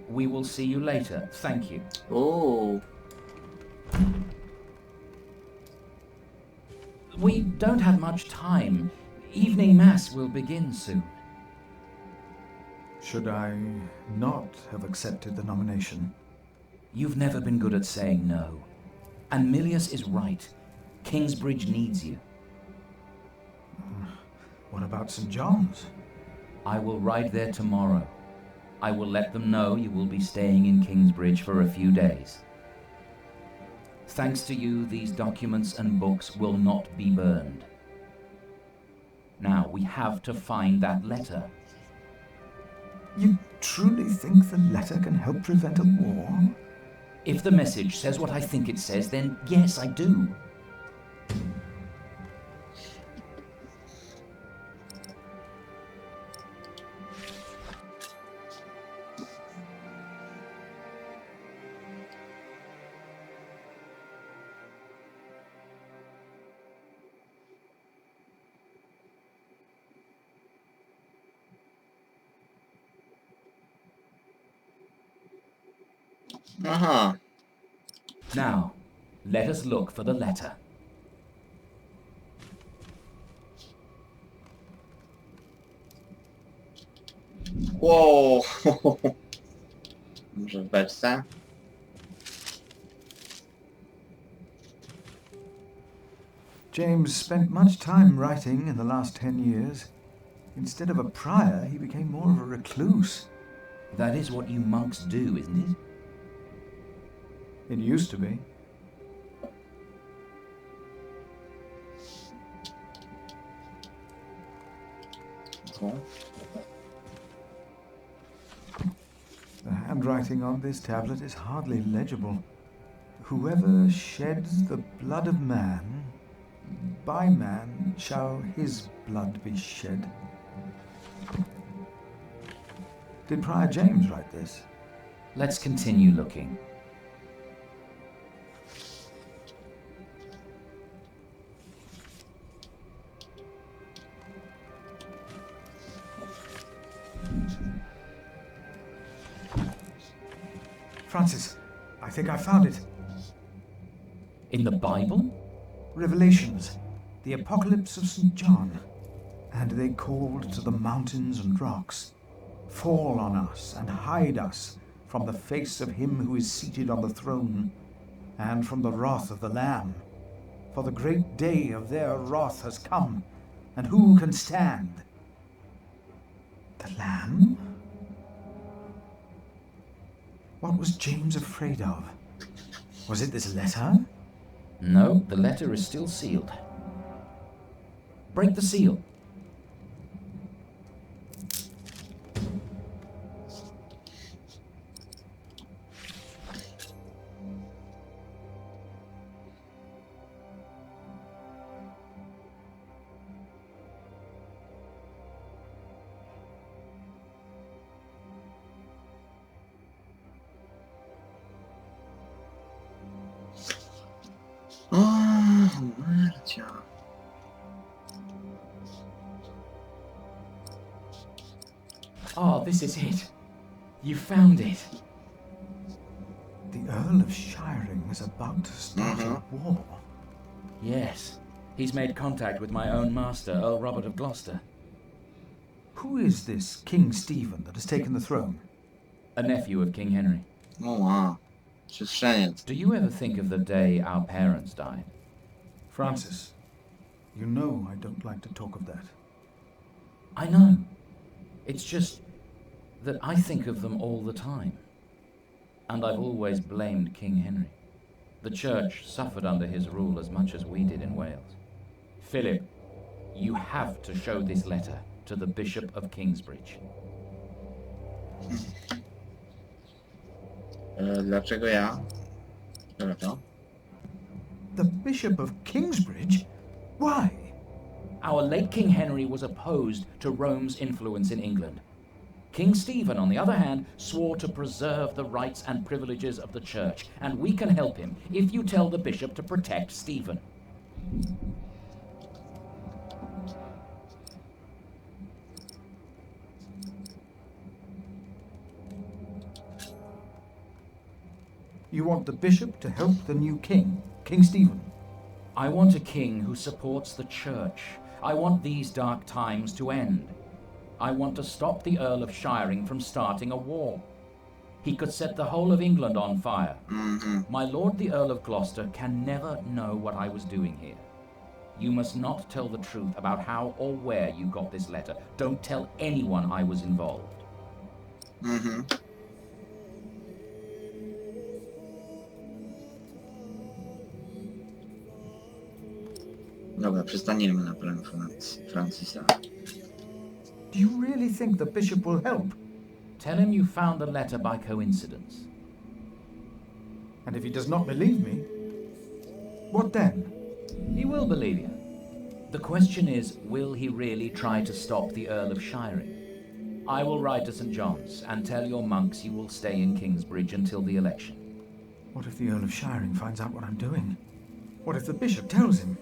We will see you later. Thank you.
Oh.
We don't have much time. Evening Mass will begin soon.
Should I not have accepted the nomination?
You've never been good at saying no. And Milius is right. Kingsbridge needs you.
What about St. John's?
I will ride there tomorrow. I will let them know you will be staying in Kingsbridge for a few days. Thanks to you, these documents and books will not be burned. Now, we have to find that letter.
truly think the letter can help prevent a war?
If the message says what I think it says, then yes, I do.
Aha.
Now, let us look for the letter.
Wow. Może w beczce?
James spent much time writing in the last 10 years. Instead of a prior, he became more of a recluse.
That is what you monks do, isn't it?
It used to be.
Okay.
The handwriting on this tablet is hardly legible. Whoever sheds the blood of man, by man shall his blood be shed. Did Prior James write this?
Let's continue looking.
Francis, I think I found it.
In the Bible?
Revelations, the Apocalypse of St. John. And they called to the mountains and rocks, fall on us and hide us from the face of him who is seated on the throne, and from the wrath of the Lamb. For the great day of their wrath has come, and who can stand? The Lamb? What was James afraid of? Was it this letter?
No, the letter is still sealed. Break the seal.
Marcia.
Oh, this is it. You found it.
The Earl of Shiring is about to start a war.
Yes. He's made contact with my own master, Earl Robert of Gloucester.
Who is this King Stephen that has taken the throne?
A nephew of King Henry.
Oh wow. Siostrzeniec.
Do you ever think of the day our parents died?
Francis, you know I don't like to talk of that.
I know. It's just that I think of them all the time. And I've always blamed King Henry. The church suffered under his rule as much as we did in Wales. Philip, you have to show this letter to the Bishop of Kingsbridge.
Dlaczego ja? Dobra to.
The Bishop of Kingsbridge? Why?
Our late King Henry was opposed to Rome's influence in England. King Stephen, on the other hand, swore to preserve the rights and privileges of the church, and we can help him if you tell the bishop to protect Stephen.
You want the bishop to help the new king, King Stephen?
I want a king who supports the church. I want these dark times to end. I want to stop the Earl of Shiring from starting a war. He could set the whole of England on fire. My lord the Earl of Gloucester can never know what I was doing here. You must not tell the truth about how or where you got this letter. Don't tell anyone I was involved.
Dobra, przestaniemy na plan Francisa.
Do you really think the bishop will help?
Tell him you found the letter by coincidence.
And if he does not believe me, what then?
He will believe you. The question is, will he really try to stop the Earl of Shiring? I will ride to St. John's and tell your monks you will stay in Kingsbridge until the election.
What if the Earl of Shiring finds out what I'm doing? What if the bishop tells him?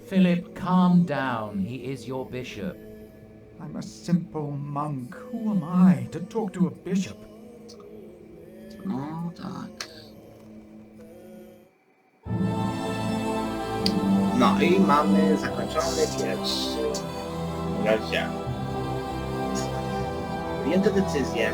Philip, calm down. He is your bishop.
I'm a simple monk. Who am I to talk to a bishop?
No tak. No i mamy zakończony pierwszy rozdział. Podjęte decyzje.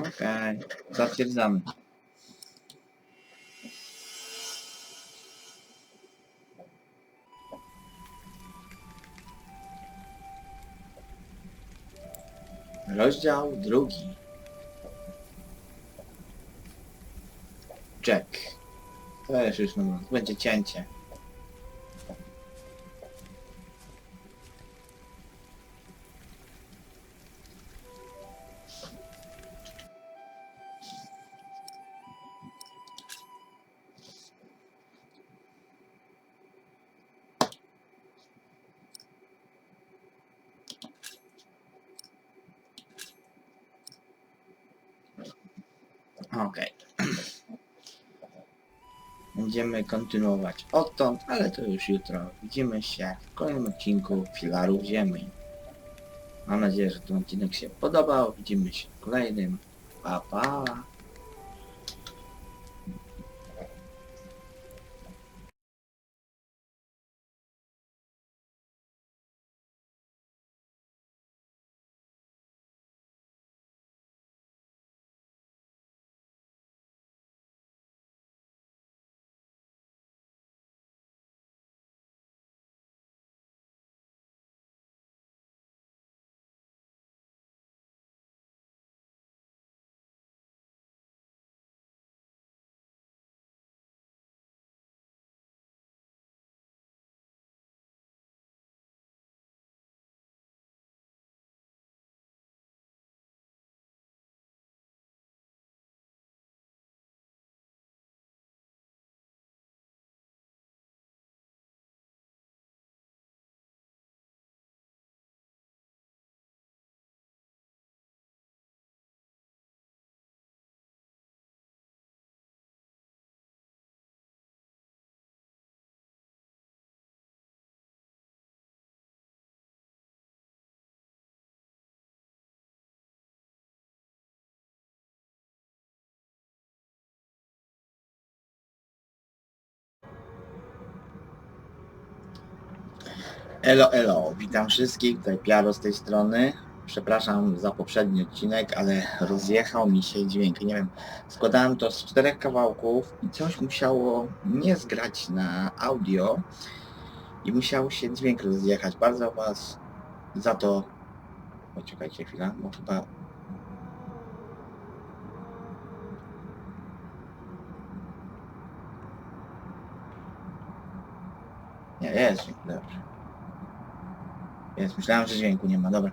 Okej, zatwierdzamy. Rozdział drugi. Jack. To jest już numer. Będzie cięcie. Okej. Będziemy kontynuować odtąd, ale to już jutro. Widzimy się w kolejnym odcinku Filarów Ziemi. Mam nadzieję, że ten odcinek się podobał. Widzimy się w kolejnym. Pa, pa. Elo, elo, witam wszystkich, tutaj Piaro z tej strony. Przepraszam za poprzedni odcinek, ale rozjechał mi się dźwięk. Nie wiem, składałem to z 4 kawałków i coś musiało nie zgrać na audio i musiał się dźwięk rozjechać. Bardzo was za to... Poczekajcie chwilę, bo chyba... Nie, jest dźwięk, dobrze. Jest, myślałem, że dźwięku nie ma, dobra.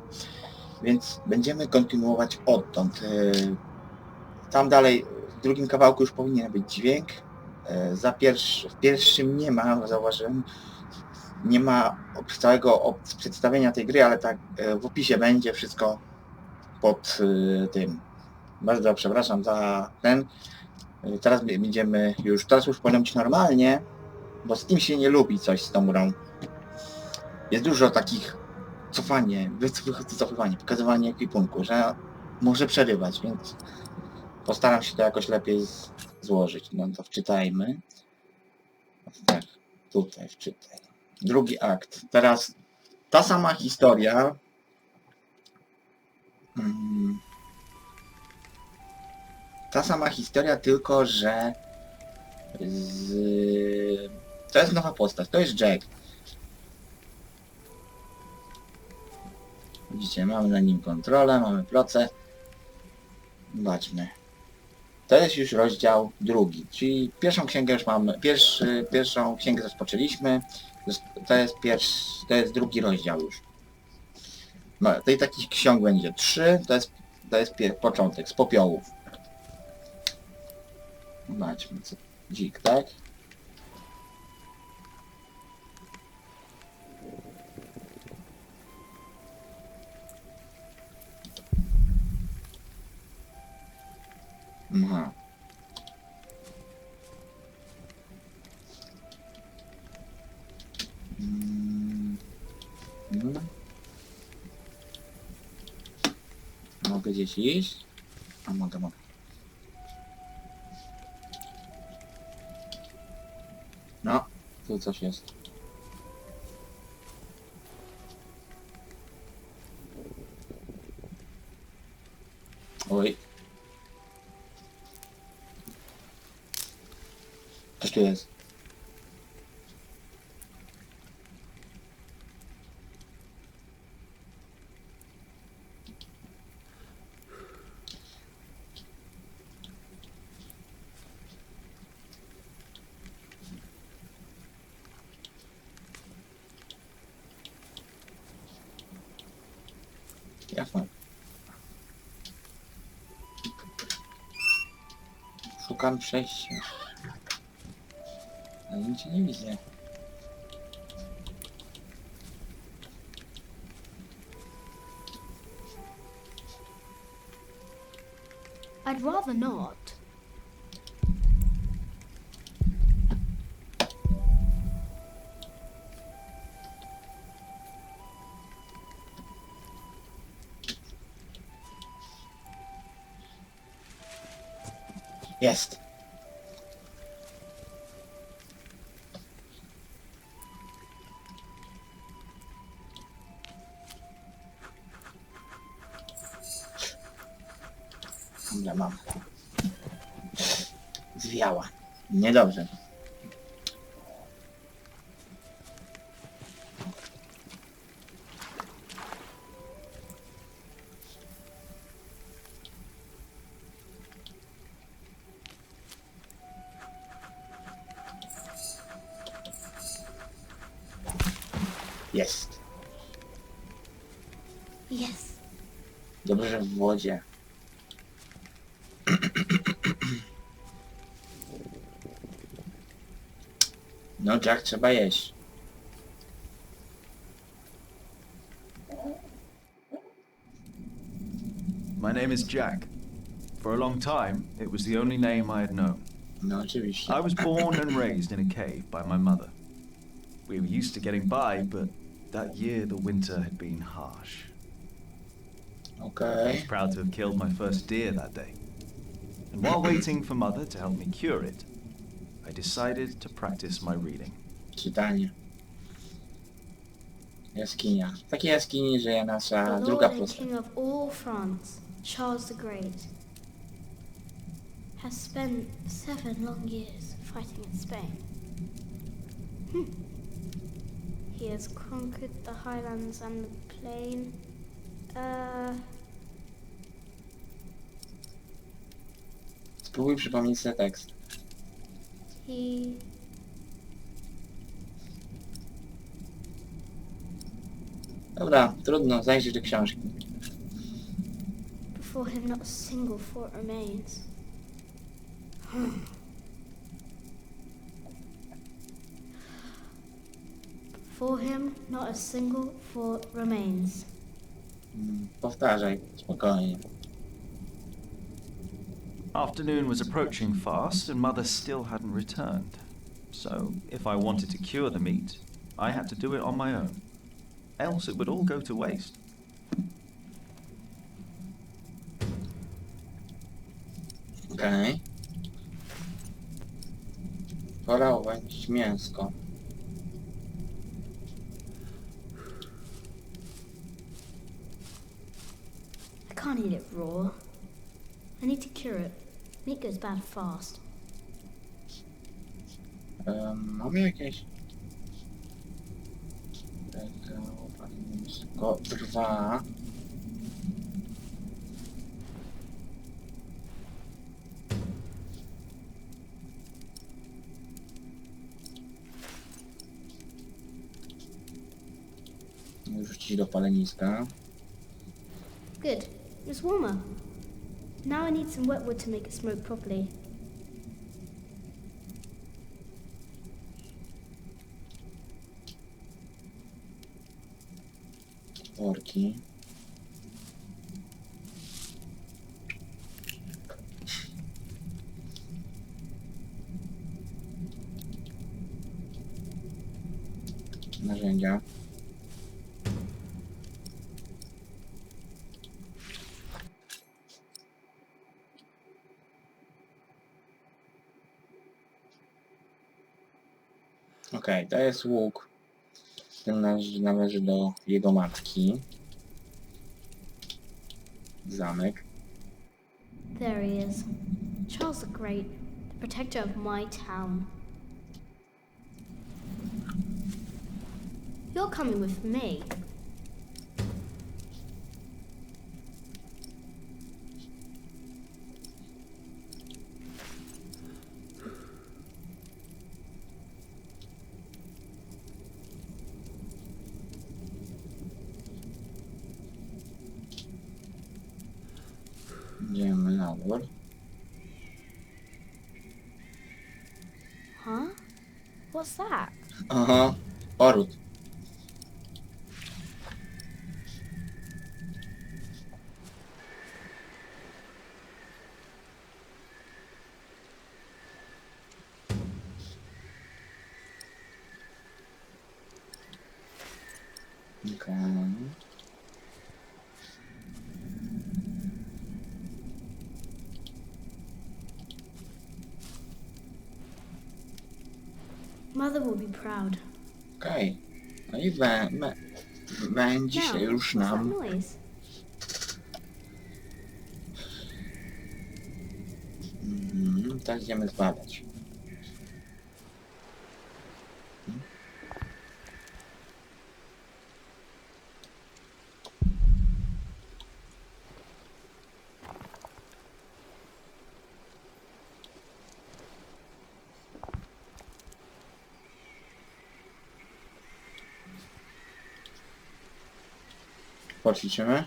Więc będziemy kontynuować odtąd. Tam dalej, w drugim kawałku już powinien być dźwięk. W pierwszym nie ma, zauważyłem, nie ma całego przedstawienia tej gry, ale tak w opisie będzie wszystko pod tym. Bardzo przepraszam za ten. Teraz już powinno być normalnie, bo z tym się nie lubi coś z tą grą. Jest dużo takich wycofywanie, pokazywanie ekwipunku, że może przerywać, więc postaram się to jakoś lepiej złożyć. No to wczytajmy. Tak, tutaj wczytaj. Drugi akt. Teraz ta sama historia. Ta sama historia, tylko że to jest nowa postać. To jest Jack. Widzicie, mamy na nim kontrolę, mamy proces. Zobaczmy. To jest już rozdział drugi, czyli pierwszą księgę już mamy, pierwszą księgę rozpoczęliśmy, to jest drugi rozdział już. No, tej takich ksiąg będzie 3, to jest początek, z Popiołów. Zobaczmy, co dzik, tak? Aha. Mogę gdzieś iść? A mogę. No, tu coś jest. Oj. Coś tu jest. Jasne. Szukam przejścia. Ale nic nie widzę.
I'd rather not.
Jest. Dobra, mam. Zwiała. Niedobrze. Jest.
Yes.
Dobrze, że w wodzie. No, Jack, trzeba jeść.
My name is Jack. For a long time, it was the only name I had known.
No, oczywiście.
I was born and raised in a cave by my mother. We were used to getting by, but that year the winter had been harsh.
Okay.
I was proud to have killed my first deer that day. And while waiting for Mother to help me cure it, I decided to practice my reading.
Czytanie. Jaskinia. W takiej jaskini żyje nasza
The
druga
Lord and
postać.
King of all France, Charles the Great, has spent 7 long years fighting in Spain. He has conquered the highlands and the plain.
Spróbuj przypomnieć sobie tekst.
He
Dobra, trudno, zajrzyj do książki.
Before him not a single fort remains. Before him not a single fort remains.
Powtarzaj, spokojnie.
Afternoon was approaching fast and Mother still hadn't returned. So, if I wanted to cure the meat, I had to do it on my own. Else it would all go to waste.
Okej. Wolał wędzić mięsko.
I can't eat it raw. I need to cure it. Meat goes bad fast.
Mamy jakieś... Mięsko 2. Rzucić do paleniska.
Good. It's warmer. Now I need some wet wood to make it smoke properly.
Worki. Narzędzia. Okej, to jest łuk. Ten należy do jego matki. Zamek.
There he is. Charles the Great, the protector of my town. You're coming with me.
Idziemy na dwór.
Huh? What's that?
Aha, poród. Okay.
Mother will be proud.
Okej. No i będzie się już
What's that
nam...
noise?
Teraz idziemy zbadać. Poćwiczymy.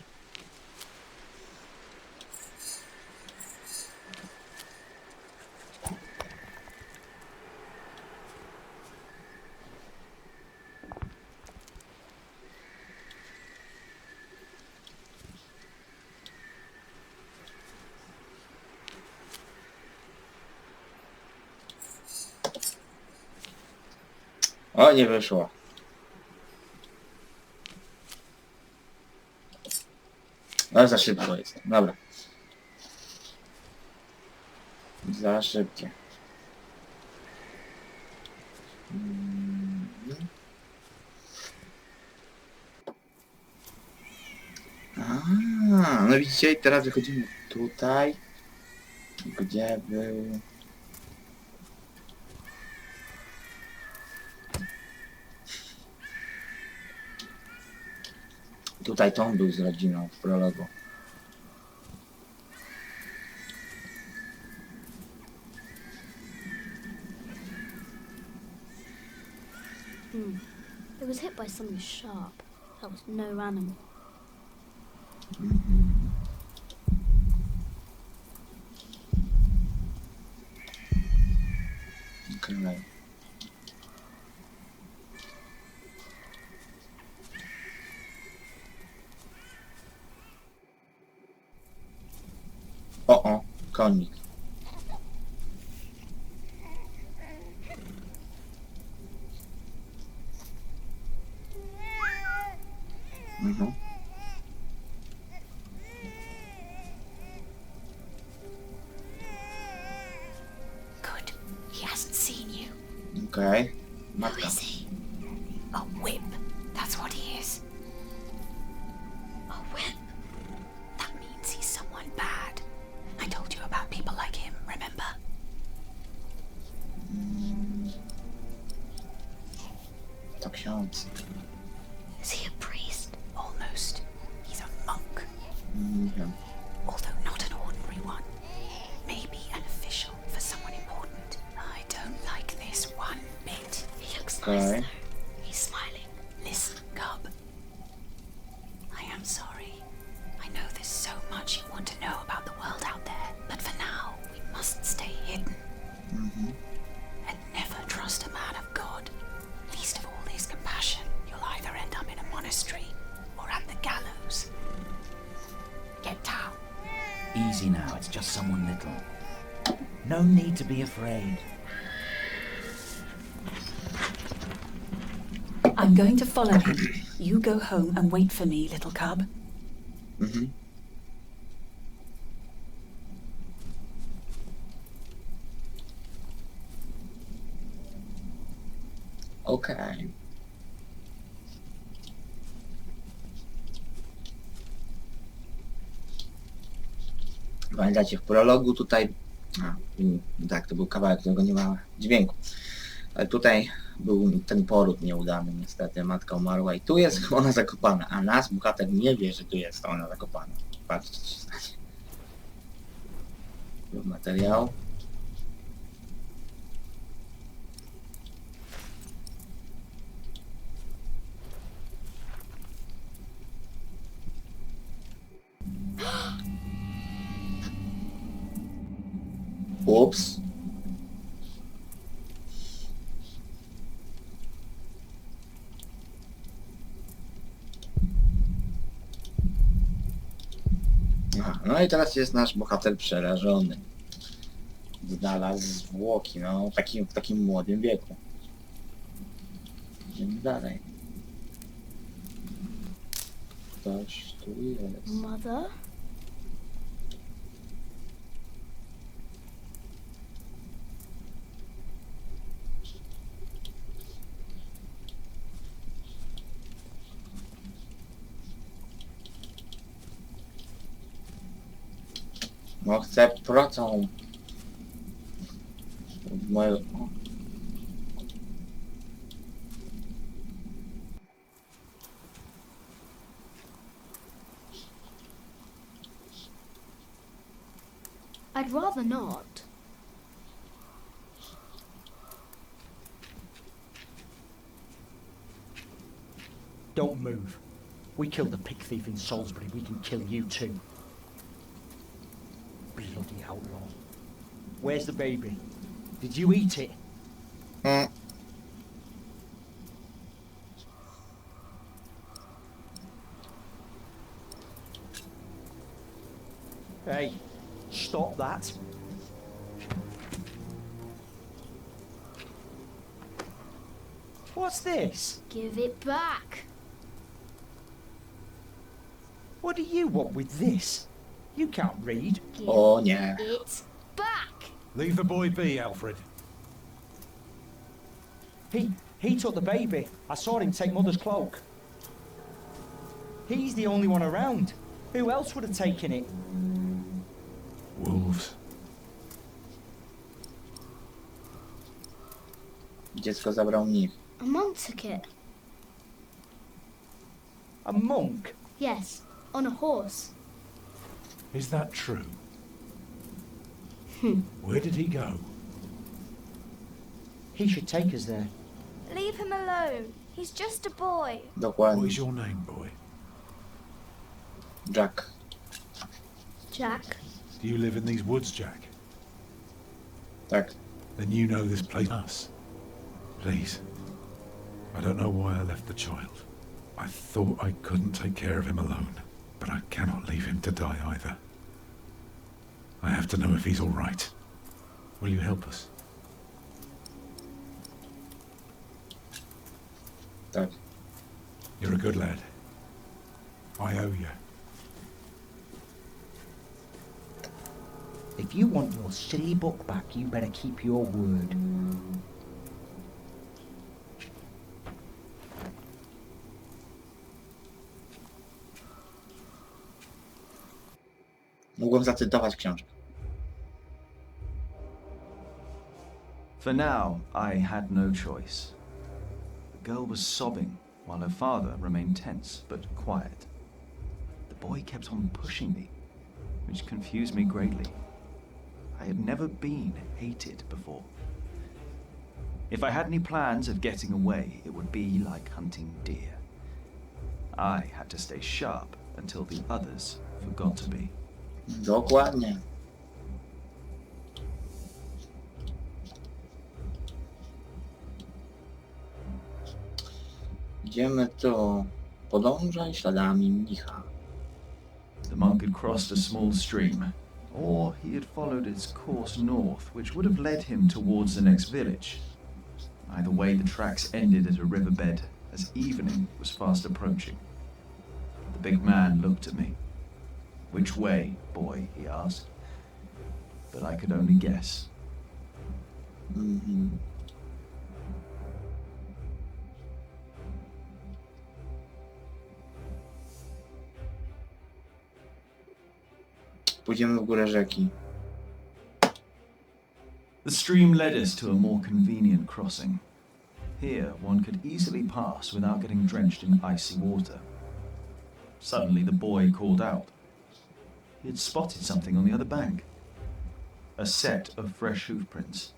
O, nie wyszło. No za szybko jest. Dobra. Za szybkie. No widzicie, teraz wychodzimy tutaj, gdzie był... Tutaj Tom był z rodziną w prologu.
It was hit by something sharp. That was no animal.
Okay. O, konik.
Good. He hasn't seen you.
Okej. Matka.
A whip. That's what he is. A whip. That means he's someone bad. I told you about people like him, remember?
To ksiądz.
Is he a priest? Almost. He's a monk.
Nie.
Although not an ordinary one. Maybe an official for someone important. I don't like this one bit. He looks nice
Okay.
though. He's smiling. Listen, Cub. I am sorry. I know there's so much you want to know about the world out there, but for now, we must stay hidden. And never trust a man of God. Least of all his compassion. You'll either end up in a monastery or at the gallows. Get down.
Easy now, it's just someone little. No need to be afraid.
I'm going to follow him. You go home and wait for me, little cub.
Okej. Pamiętacie, w prologu tutaj... tak, to był kawałek, którego nie ma dźwięku. Ale tutaj był ten poród nieudany niestety, matka umarła i tu jest ona zakopana, a nas bohater nie wie, że tu jest ona zakopana. Patrzcie, co się stanie. Był materiał. Ups. Aha, no i teraz jest nasz bohater przerażony. Znalazł zwłoki, no w takim młodym wieku. Idziemy dalej. Ktoś tu jest.
Mother?
No chcę procą. Moje...
I'd rather not.
Don't move. We killed the pig thief in Salisbury, we can kill you too. Bloody outlaw. Where's the baby? Did you eat it? Hey, stop that. What's this?
Give it back.
What do you want with this? You can't read.
Give
Oh, yeah.
it back.
Leave the boy be, Alfred.
He took the baby. I saw him take Mother's cloak. He's the only one around. Who else would have taken it?
Wolves.
Dziecko zabrał mnich.
A monk took it.
A monk?
Yes, on a horse.
Is that true? Where did he go?
He should take us there.
Leave him alone. He's just a boy.
Dokładnie.
What is your name, boy?
Jack.
Jack?
Do you live in these woods, Jack?
Tak.
Then you know this place. Us. Please. I don't know why I left the child. I thought I couldn't take care of him alone, but I cannot leave him to die either. I have to know if he's all right. Will you help us?
Tak.
You're a good lad. I owe you.
If you want your silly book back, you better keep your word.
Mogłem zacytować książkę.
For now, I had no choice. The girl was sobbing, while her father remained tense but quiet. The boy kept on pushing me, which confused me greatly. I had never been hated before. If I had any plans of getting away, it would be like hunting deer. I had to stay sharp until the others forgot to be.
Dokładnie. Idziemy tu. Podążaj śladami mnicha.
The monk had crossed a small stream, or he had followed its course north, which would have led him towards the next village. Either way, the tracks ended at a riverbed as evening was fast approaching. The big man looked at me. "Which way, boy?" he asked. But I could only guess.
Pójdziemy w górę rzeki.
The stream led us to a more convenient crossing. Here, one could easily pass without getting drenched in icy water. Suddenly, the boy called out. He had spotted something on the other bank. A set of fresh hoof prints.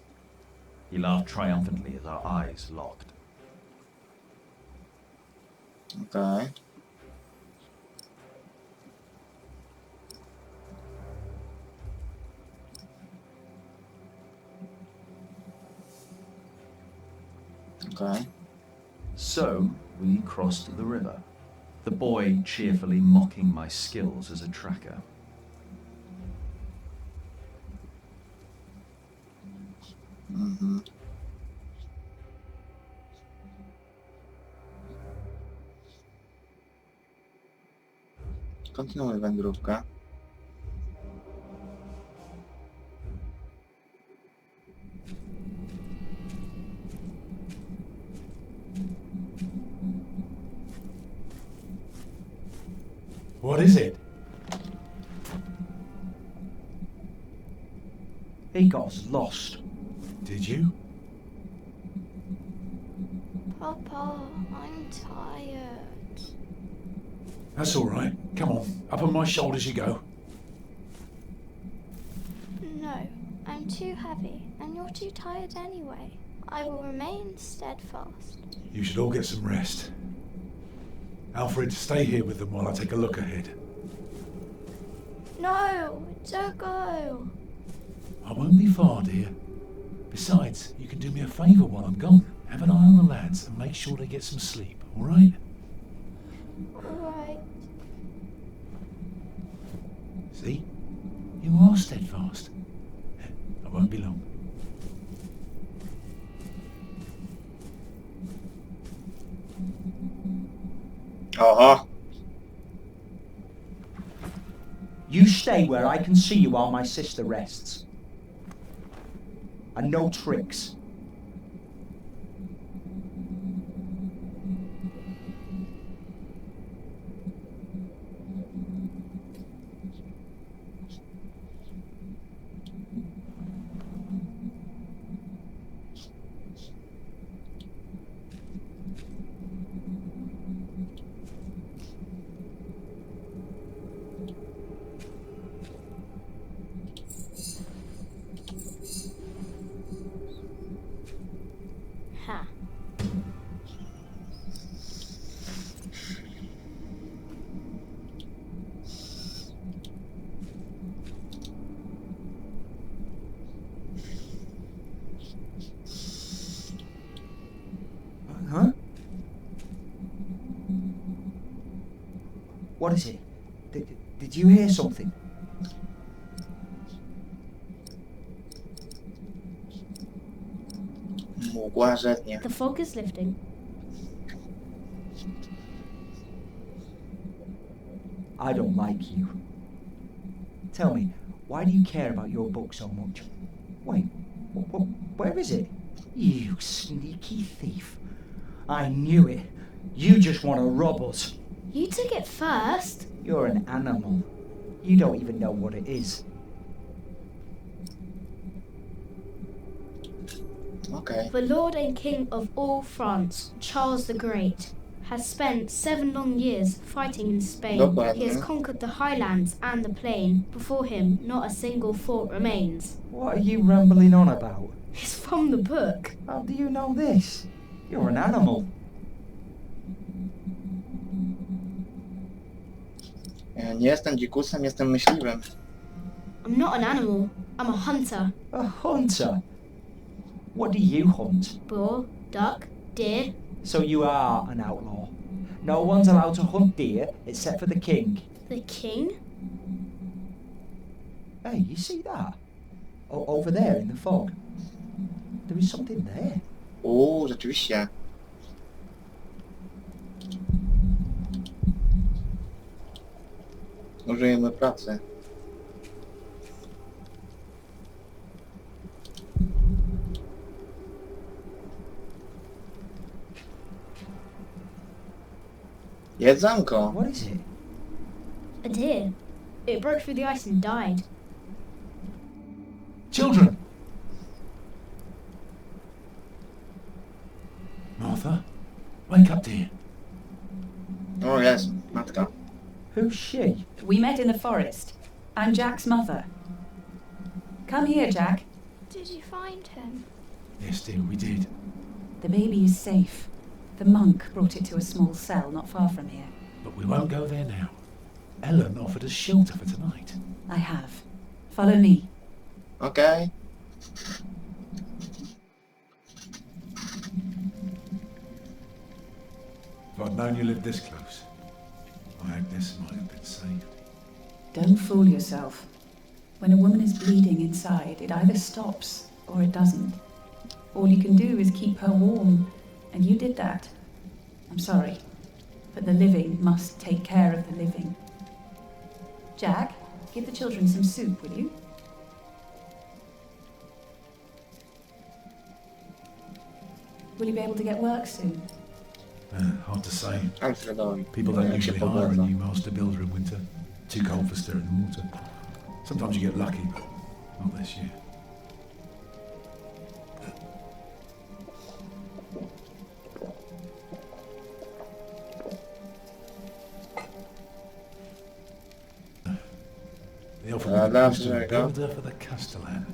He laughed triumphantly as our eyes locked.
Okay. Okay.
So, we crossed the river, the boy cheerfully mocking my skills as a tracker.
Kontynuuj wędrówkę.
What is it?
He got us lost.
Did you?
Papa, I'm tired.
That's all right. Come on, up on my shoulders you go.
No, I'm too heavy, and you're too tired anyway. I will remain steadfast.
You should all get some rest. Alfred, stay here with them while I take a look ahead.
No, don't go.
I won't be far, dear. Besides, you can do me a favour while I'm gone. Have an eye on the lads and make sure they get some sleep, all right?
All right.
See? You are steadfast. I won't be long.
Aha.
You stay where I can see you while my sister rests. And no tricks.
Ha.
Huh? What is it? Did you hear something?
Mgła rzetnie.
The fog is lifting.
I don't like you. Tell me, why do you care about your book so much? Wait, where is it? You sneaky thief. I knew it. You just want to rob us.
You took it first.
You're an animal.
You don't even know what it is.
Okay.
The Lord and King of all France, Charles the Great, has spent 7 long years fighting in Spain. He has conquered the highlands and the plain. Before him, not a single fort remains.
What are you rambling on about?
It's from the book.
How do you know this? You're an animal.
Ja nie jestem dzikusem, jestem myśliwym.
I'm not an animal. I'm a hunter.
A hunter? What do you hunt?
Boar, duck, deer.
So you are an outlaw. No one's allowed to hunt deer except for the king.
The king?
Hey, you see that? Over there in the fog. There is something there.
O, rzeczywiście. Użyjemy pracy. Jedzonko.
What is it?
A deer. It broke through the ice and died.
Children! Martha, wake up, dear.
O jest, matka.
Who's she?
We met in the forest. I'm Jack's mother. Come here, Jack.
Did you find him?
Yes, dear, we did.
The baby is safe. The monk brought it to a small cell not far from here.
But we won't go there now. Ellen offered us shelter for tonight.
I have. Follow me.
Okay.
If I'd known you lived this close, Agnes might have been saved.
Don't fool yourself. When a woman is bleeding inside, it either stops or it doesn't. All you can do is keep her warm, and you did that. I'm sorry, but the living must take care of the living. Jack, give the children some soup, will you? Will you be able to get work soon?
Hard to say.
Alfredowi.
People don't
Jak się
usually hire a
pogoda.
new master builder in winter. Too cold for stirring water. Sometimes you get lucky, but not this year. They offer me the post of builder for the Castellan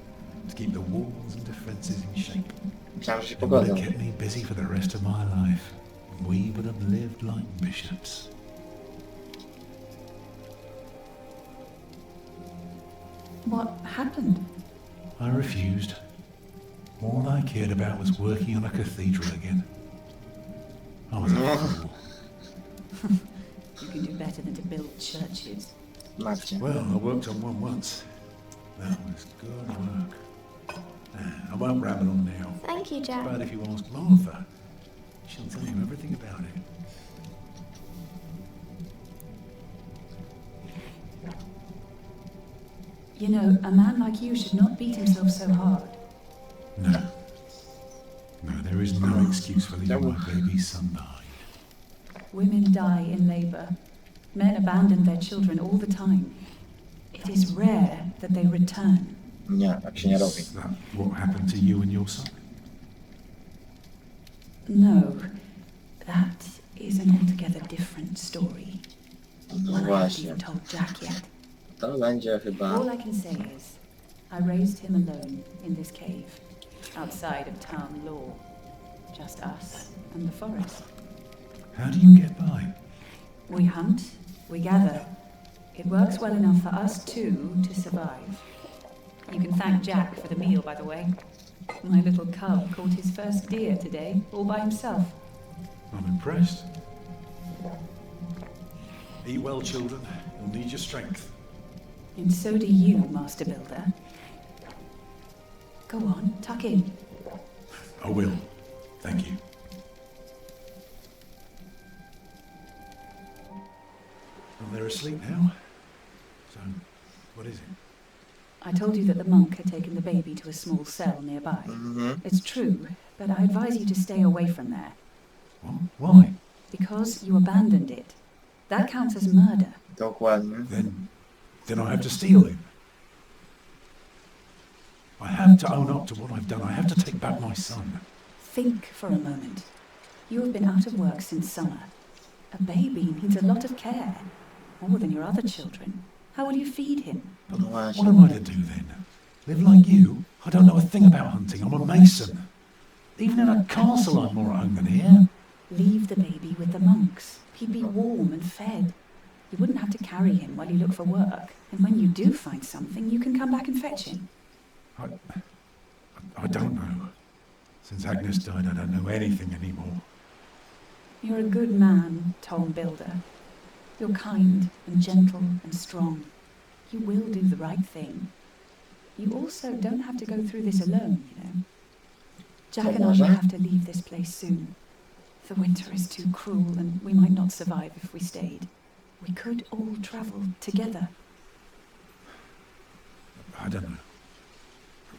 to keep the walls and defences in shape.
Myślałem, że się
It would have
pogoda.
kept me busy for the rest of my life. We would have lived like bishops.
What happened?
I refused. All I cared about was working on a cathedral again. I was a fool.
You can do better than to build churches.
Macie.
Well, I worked on one once. That was good work. I won't ramble on now.
Thank you, Jack.
But if you ask Martha, she'll tell you everything about it.
You know, a man like you should not beat himself so hard.
No. No, there is no excuse for leaving my baby's son behind.
Women die in labour. Men abandon their children all the time. It is rare that they return.
Nie, tak się nie robi.
Is that what happened to you and your son?
No, that is an altogether different story.
No
One I haven't
właśnie.
even told Jack yet.
To będzie chyba...
All I can say is, I raised him alone in this cave, outside of town law. Just us and the forest.
How do you get by?
We hunt, we gather. It works well enough for us two to survive. You can thank Jack for the meal, by the way. My little cub caught his first deer today, all by himself.
I'm impressed. Eat well, children. You'll need your strength.
And so do you, Master Builder. Go on, tuck in.
I will. Thank you. Well, they're asleep now. So, what is it?
I told you that the monk had taken the baby to a small cell nearby. It's true, but I advise you to stay away from there.
What? Why?
Because you abandoned it. That counts as murder.
Dokładnie.
Then then I have to steal him. I have to own up to what I've done. I have to take back my son.
Think for a moment. You have been out of work since summer. A baby needs a lot of care, more than your other children. How will you feed him?
But what am I to do then? Live like you? I don't know a thing about hunting. I'm a mason. Even in a castle I'm more at home than here.
Leave the baby with the monks. He'd be warm and fed. You wouldn't have to carry him while you look for work. And when you do find something, you can come back and fetch him.
I don't know. Since Agnes died, I don't know anything anymore.
You're a good man, Tom Builder. You're kind and gentle and strong. You will do the right thing. You also don't have to go through this alone, you know. Jack and I will have to leave this place soon. The winter is too cruel and we might not survive if we stayed. We could all travel together.
I don't know.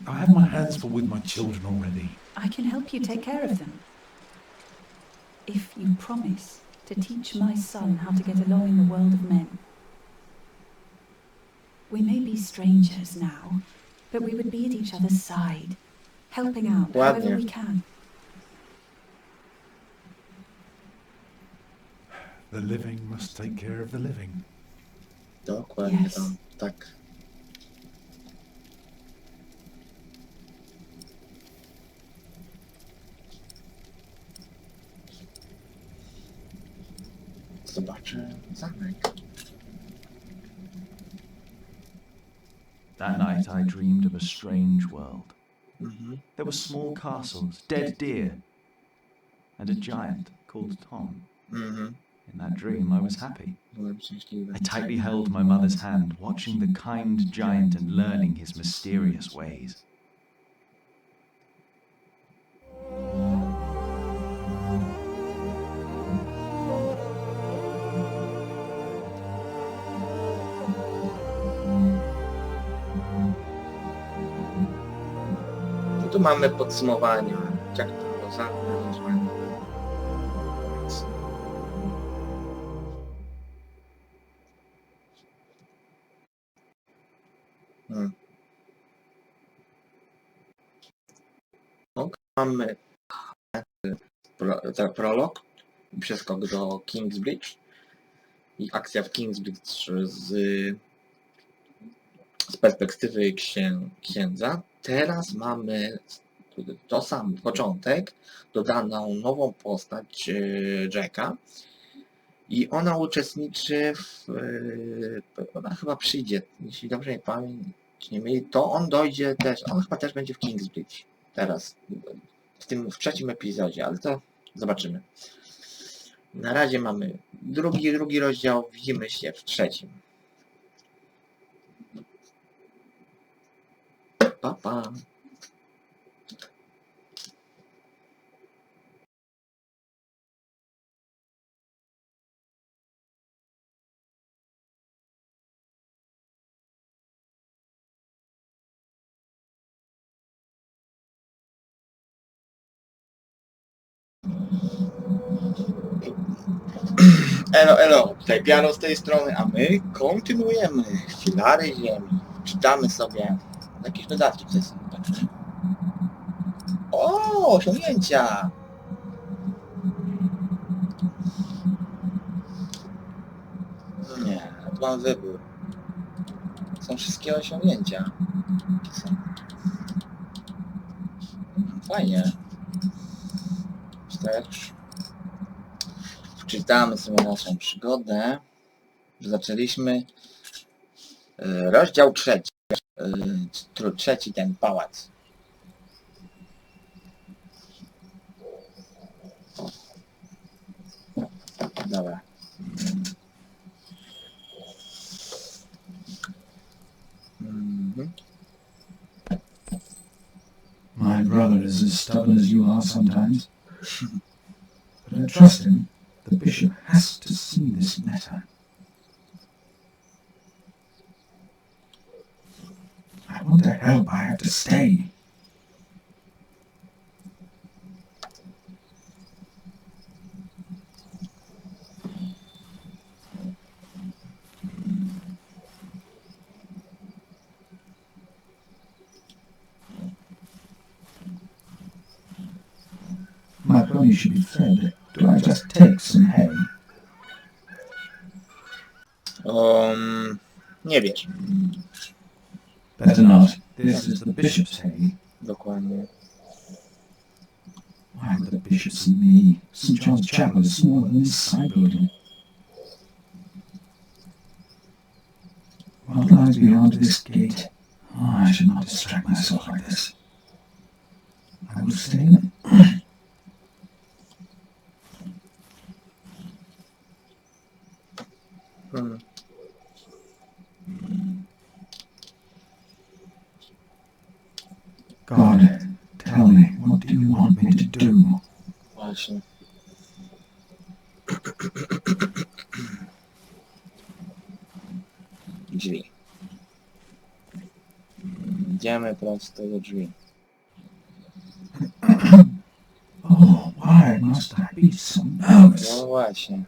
I have my hands full with my children already.
I can help you take care of them. If you promise to teach my son how to get along in the world of men. We may be strangers now, but we would be at each other's side, helping out however we can.
The living must take care of the living.
Dokładnie, yes. Tak. Zobaczę zamek.
That night I dreamed of a strange world. There were small castles, dead deer, and a giant called Tom. In that dream I was happy. I tightly held my mother's hand, watching the kind giant and learning his mysterious ways.
Tu mamy podsumowanie, jak to było zamknąć. Mamy prolog, przeskok do Kingsbridge i akcja w Kingsbridge z perspektywy księdza. Teraz mamy to sam początek, dodaną nową postać Jacka i ona uczestniczy ona chyba przyjdzie, jeśli dobrze nie pamięć nie myli, to on dojdzie też, on chyba też będzie w Kingsbridge teraz, w trzecim epizodzie, ale to zobaczymy. Na razie mamy drugi rozdział, widzimy się w trzecim. Pa, pa. Elo, tutaj Piano z tej strony, a my kontynuujemy Filary Ziemi. Czytamy sobie jakieś dodatki tutaj są. O, osiągnięcia! Nie, tu mam wybór. Są wszystkie osiągnięcia. Fajnie. Też wczytamy sobie naszą przygodę. Zaczęliśmy rozdział trzeci, ten pałac. Dobra.
My brother is as stubborn as you are sometimes. But I trust him. The bishop has to see this letter. I want to help. I have to stay.
pony should be fed, do I just take some hay?
Nie wiesz.
Better not. This is the bishop's hay.
Dokładnie.
Why would the bishop see me? St. John's Chapel is smaller than this side building. What lies beyond this gate? Oh, I should not distract myself like this. I will stay. God, tell me, what do you want me to do?
Właśnie. Drzwi. Idziemy prosto do drzwi.
Oh, why must I be so nervous?
No właśnie.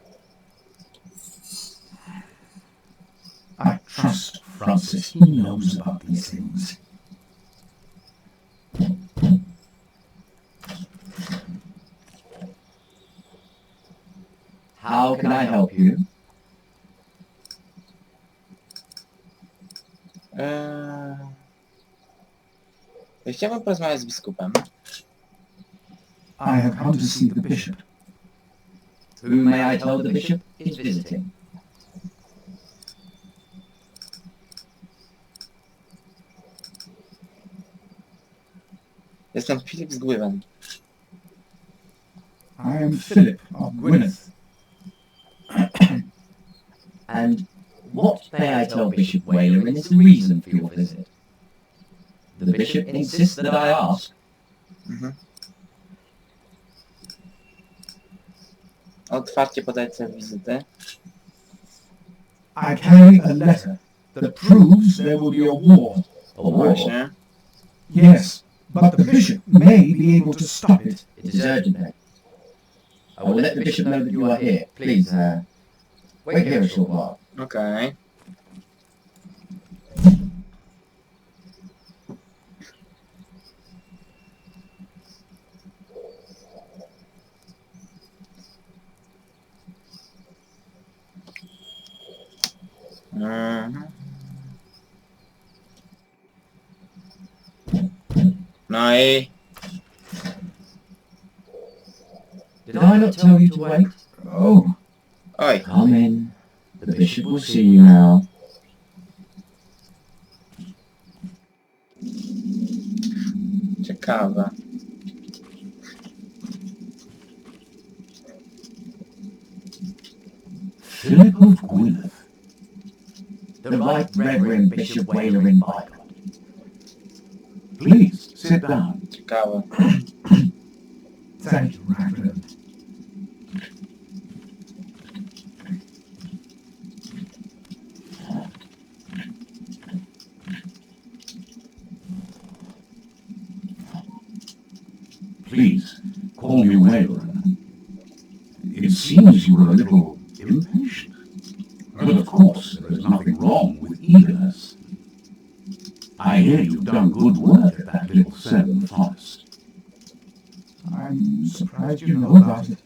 I trust Francis. He knows about these things.
How can I help you?
Chciałbym porozmawiać z biskupem.
I have come to see the bishop.
Whom may I tell the bishop is visiting?
Jestem Filip z Gływen.
I am Philip of Gwynedd.
And what may I tell Bishop Whaler is the reason for your visit? The bishop insists that I ask.
Otwarcie podaj cel wizyty.
I carry a letter that proves there will be a war.
A war?
Yes, but the bishop may be able to stop it.
It is urgent then. I will let the bishop know that you are here. Please, wait here a short while.
Okay. No i...
Did I not tell you to wait?
Oh.
Oj.
Come in. The bishop will see you now.
Ciekawe.
Philip of Gwynedd.
The Right Reverend Bishop Whaler in Bible.
Please, sit down.
Ciekawe.
Thank you, Reverend.
Please, call me Whaler. It seems you were a little impatient. But of course, there is nothing wrong with eagerness. I hear you've done good work at that little cell in the forest.
I'm surprised you know about it.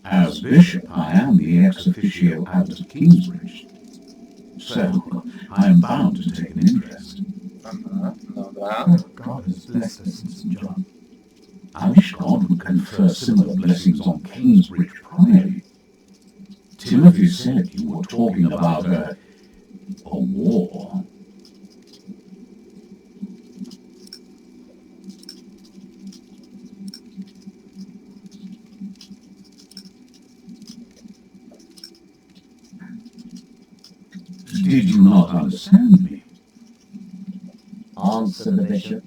As bishop, I am the ex officio abbot of Kingsbridge. So, I am bound to take an interest.
Dobra.
God has blessed us in St. John.
I wish God would confer similar blessings on Kingsbridge Priory. Timothy said you were talking about a war. Did you not understand me?
Answer the bishop.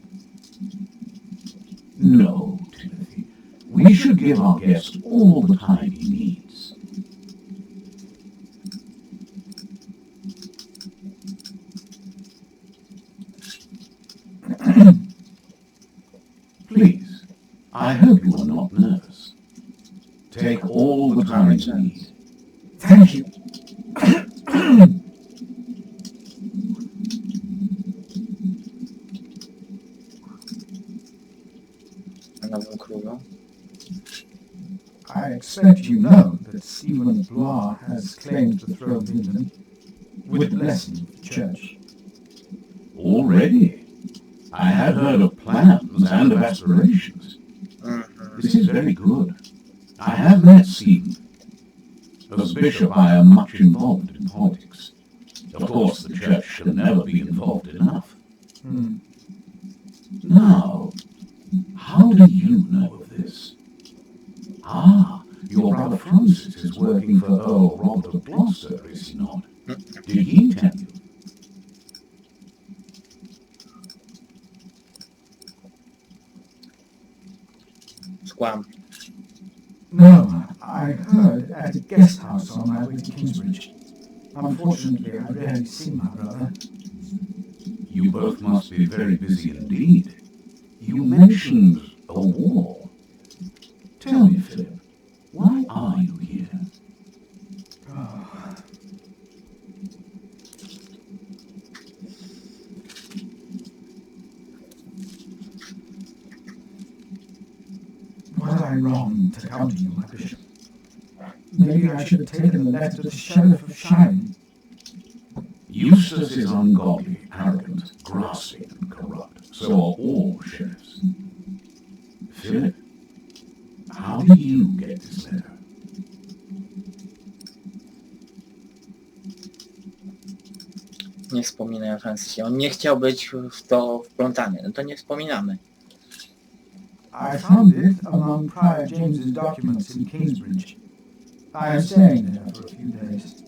No, Timothy. We should give our guest all the time he needs. Please, I hope you are not nervous. Take all the time you need.
Thank you. expect you know that Stephen Blois has claimed the throne of England with the blessing of the Church.
Already? I had heard of plans and of aspirations. This is very good. I have met Stephen. As bishop, I am much involved in politics. Of course, the Church can never be involved enough. Now, how do you know of this? Ah, your brother Francis is working for Earl Robert of Gloucester, is he not? Did he tell you?
Skłam.
No, I heard at a guest house on my way to Kingsbridge. Unfortunately, I rarely see my brother.
You both must be very busy indeed. You mentioned a war. Tell me, Philip, why are you here?
Was I wrong to come to you, my bishop? Maybe I should have taken the letter to the Sheriff of Shine.
Eustace is ungodly, arrogant, grasping, and corrupt. So are all sheriffs. Philip, how did you get this letter?
Nie wspominaj o Francisie. On nie chciał być w to wplątany. No to nie wspominamy.
I found it among Prior James's documents in Kingsbridge. I am staying there for a few days.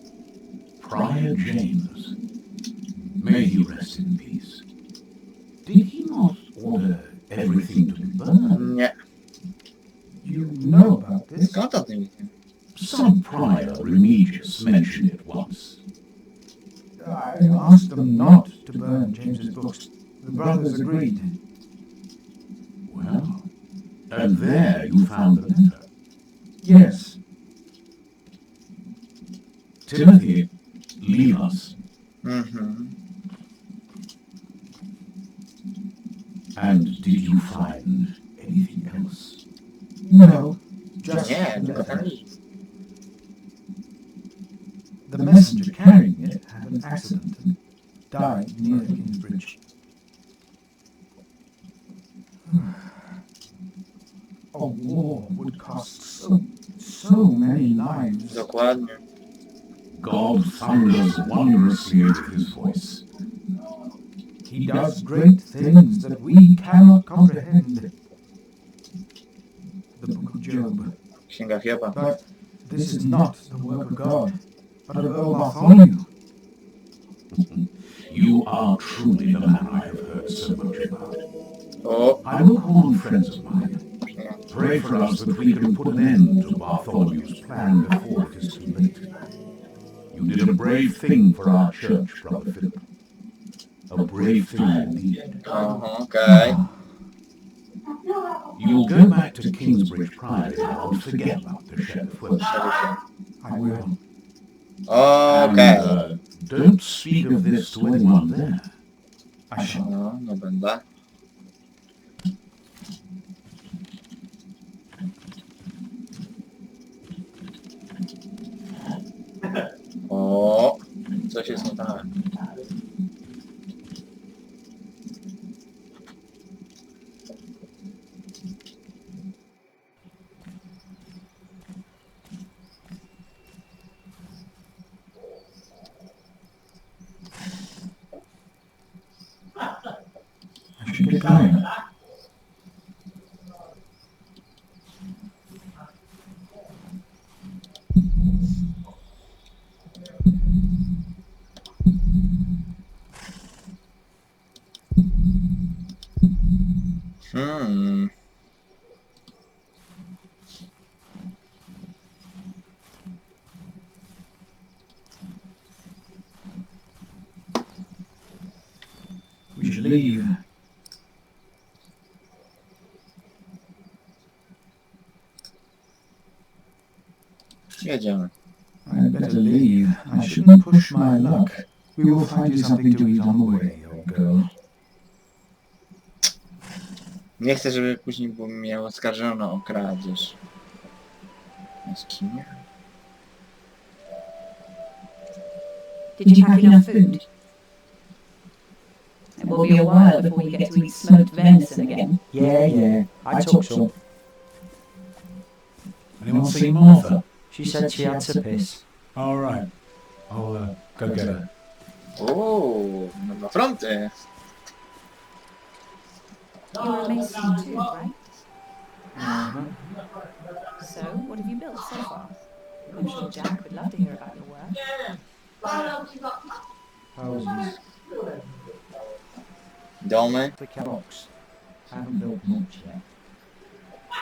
Prior James. May he rest in peace. Did he not order everything to be burned?
Nie.
You know about this?
Skąd o tym wiem?
Some prior Remigius mentioned it once.
I asked them not to burn James's books. The brothers agreed.
Well, and there you found the letter.
Yes.
Timothy, leave us. And did you find anything else?
No, just
Nie, tylko ten list.
The messenger carrying it had an accident and died near Kingsbridge. A war would cost so many lives.
Dokładnie.
God thunders wondrously with his voice.
He does great things that we cannot comprehend. The book of Job.
Księga Hioba.
But this is not the work of God, but of Earl Bartholomew.
You are truly the man I have heard so much about.
Oh.
I will call on friends of mine. Pray for us that we can put an end to Bartholomew's plan before it is too late. You did a brave thing for our church, Brother Philip. A brave thing indeed.
Okay.
You'll go back to Kingsbridge Priory now and forget about the sheriff, won't you?
I will.
Okay.
And, don't speak of this to anyone there.
I shall.
No, nie będę. O, coś jest nie tak.
I should get going. We should leave.
Jedziemy.
I'd better leave. I shouldn't push my luck. We will find you something to eat on the way, old girl.
Nie chcę, żeby później mnie oskarżono o kradzież. Jaskinia.
Did you pack enough food? It will be a while before you get to eat smoked venison again.
Yeah, I took some.
Anyone seen Martha?
She said she had to piss.
All right. I'll go get her.
Oh, na fronty.
You're a mason too, right?
Mm-hmm.
So, what have you built so far? I'm sure Jack would love to hear about your work.
Houses.
Domy.
The blocks. Haven't built much yet.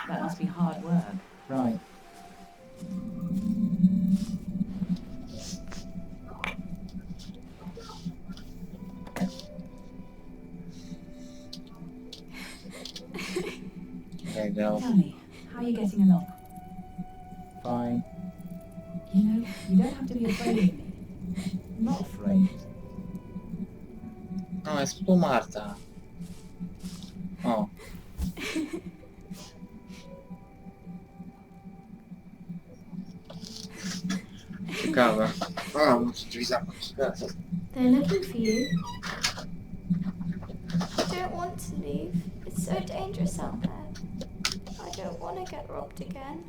That must be hard work.
Right.
There you go.
Tell me, how are you getting along?
Fine.
You know, you don't have to be afraid of me.
I'm not afraid.
No, jest tu Marta. O. Ciekawe. O, muszę drzwi zamknąć.
They're looking for you.
I don't want to leave. It's so dangerous out there. I don't want to get robbed again.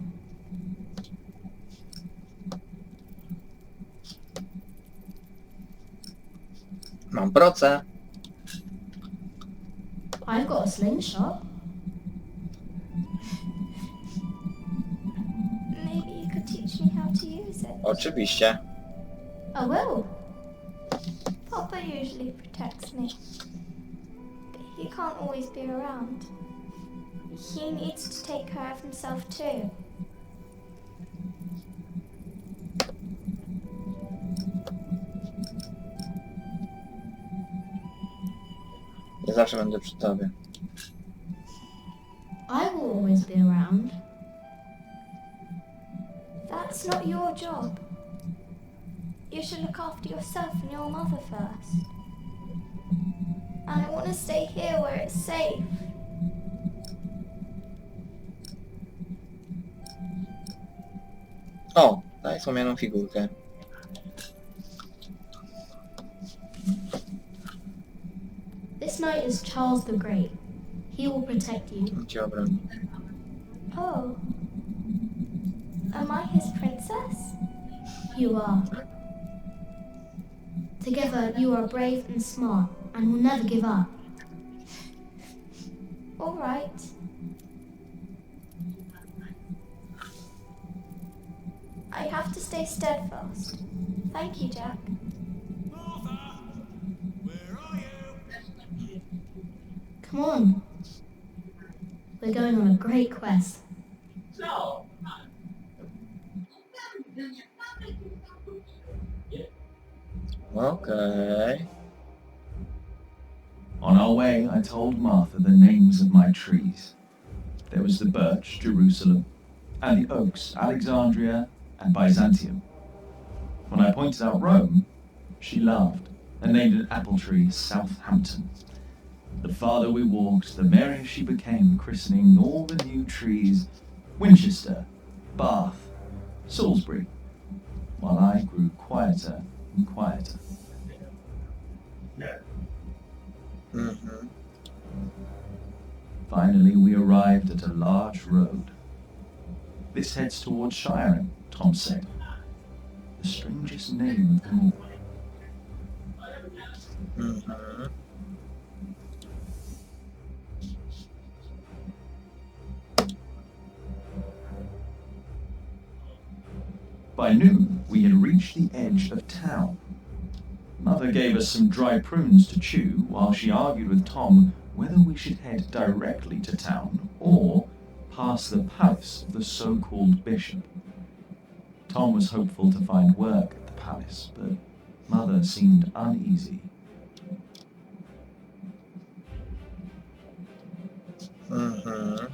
Mam proce.
I've got a slingshot.
Maybe you could teach me how to use it.
Oczywiście.
I will. Papa usually protects me. But he can't always be around. He needs to take care of himself too.
Ja zawsze będę przy tobie.
I will always be around.
That's not your job. You should look after yourself and your mother first. And I want to stay here where it's safe.
O, daj słomianą figurkę.
This knight is Charles the Great. He will protect you.
Cię obroni.
Oh. Am I his princess?
You are. Together, you are brave and smart, and will never give up.
All right. I have to stay steadfast. Thank you, Jack.
Come on. We're going on a great quest.
Okay.
On our way, I told Martha the names of my trees. There was the birch, Jerusalem, and the oaks, Alexandria and Byzantium. When I pointed out Rome, she laughed and named an apple tree Southampton. The farther we walked, the merrier she became, christening all the new trees Winchester, Bath, Salisbury, while I grew quieter and quieter.
Mm-hmm.
Finally, we arrived at a large road. This heads towards Shiring, Tom said. The strangest name of them all.
Mm-hmm.
By noon, we had reached the edge of town. Mother gave us some dry prunes to chew while she argued with Tom whether we should head directly to town or past the palace of the so-called bishop. Tom was hopeful to find work at the palace, but Mother seemed uneasy.
Mm-hmm.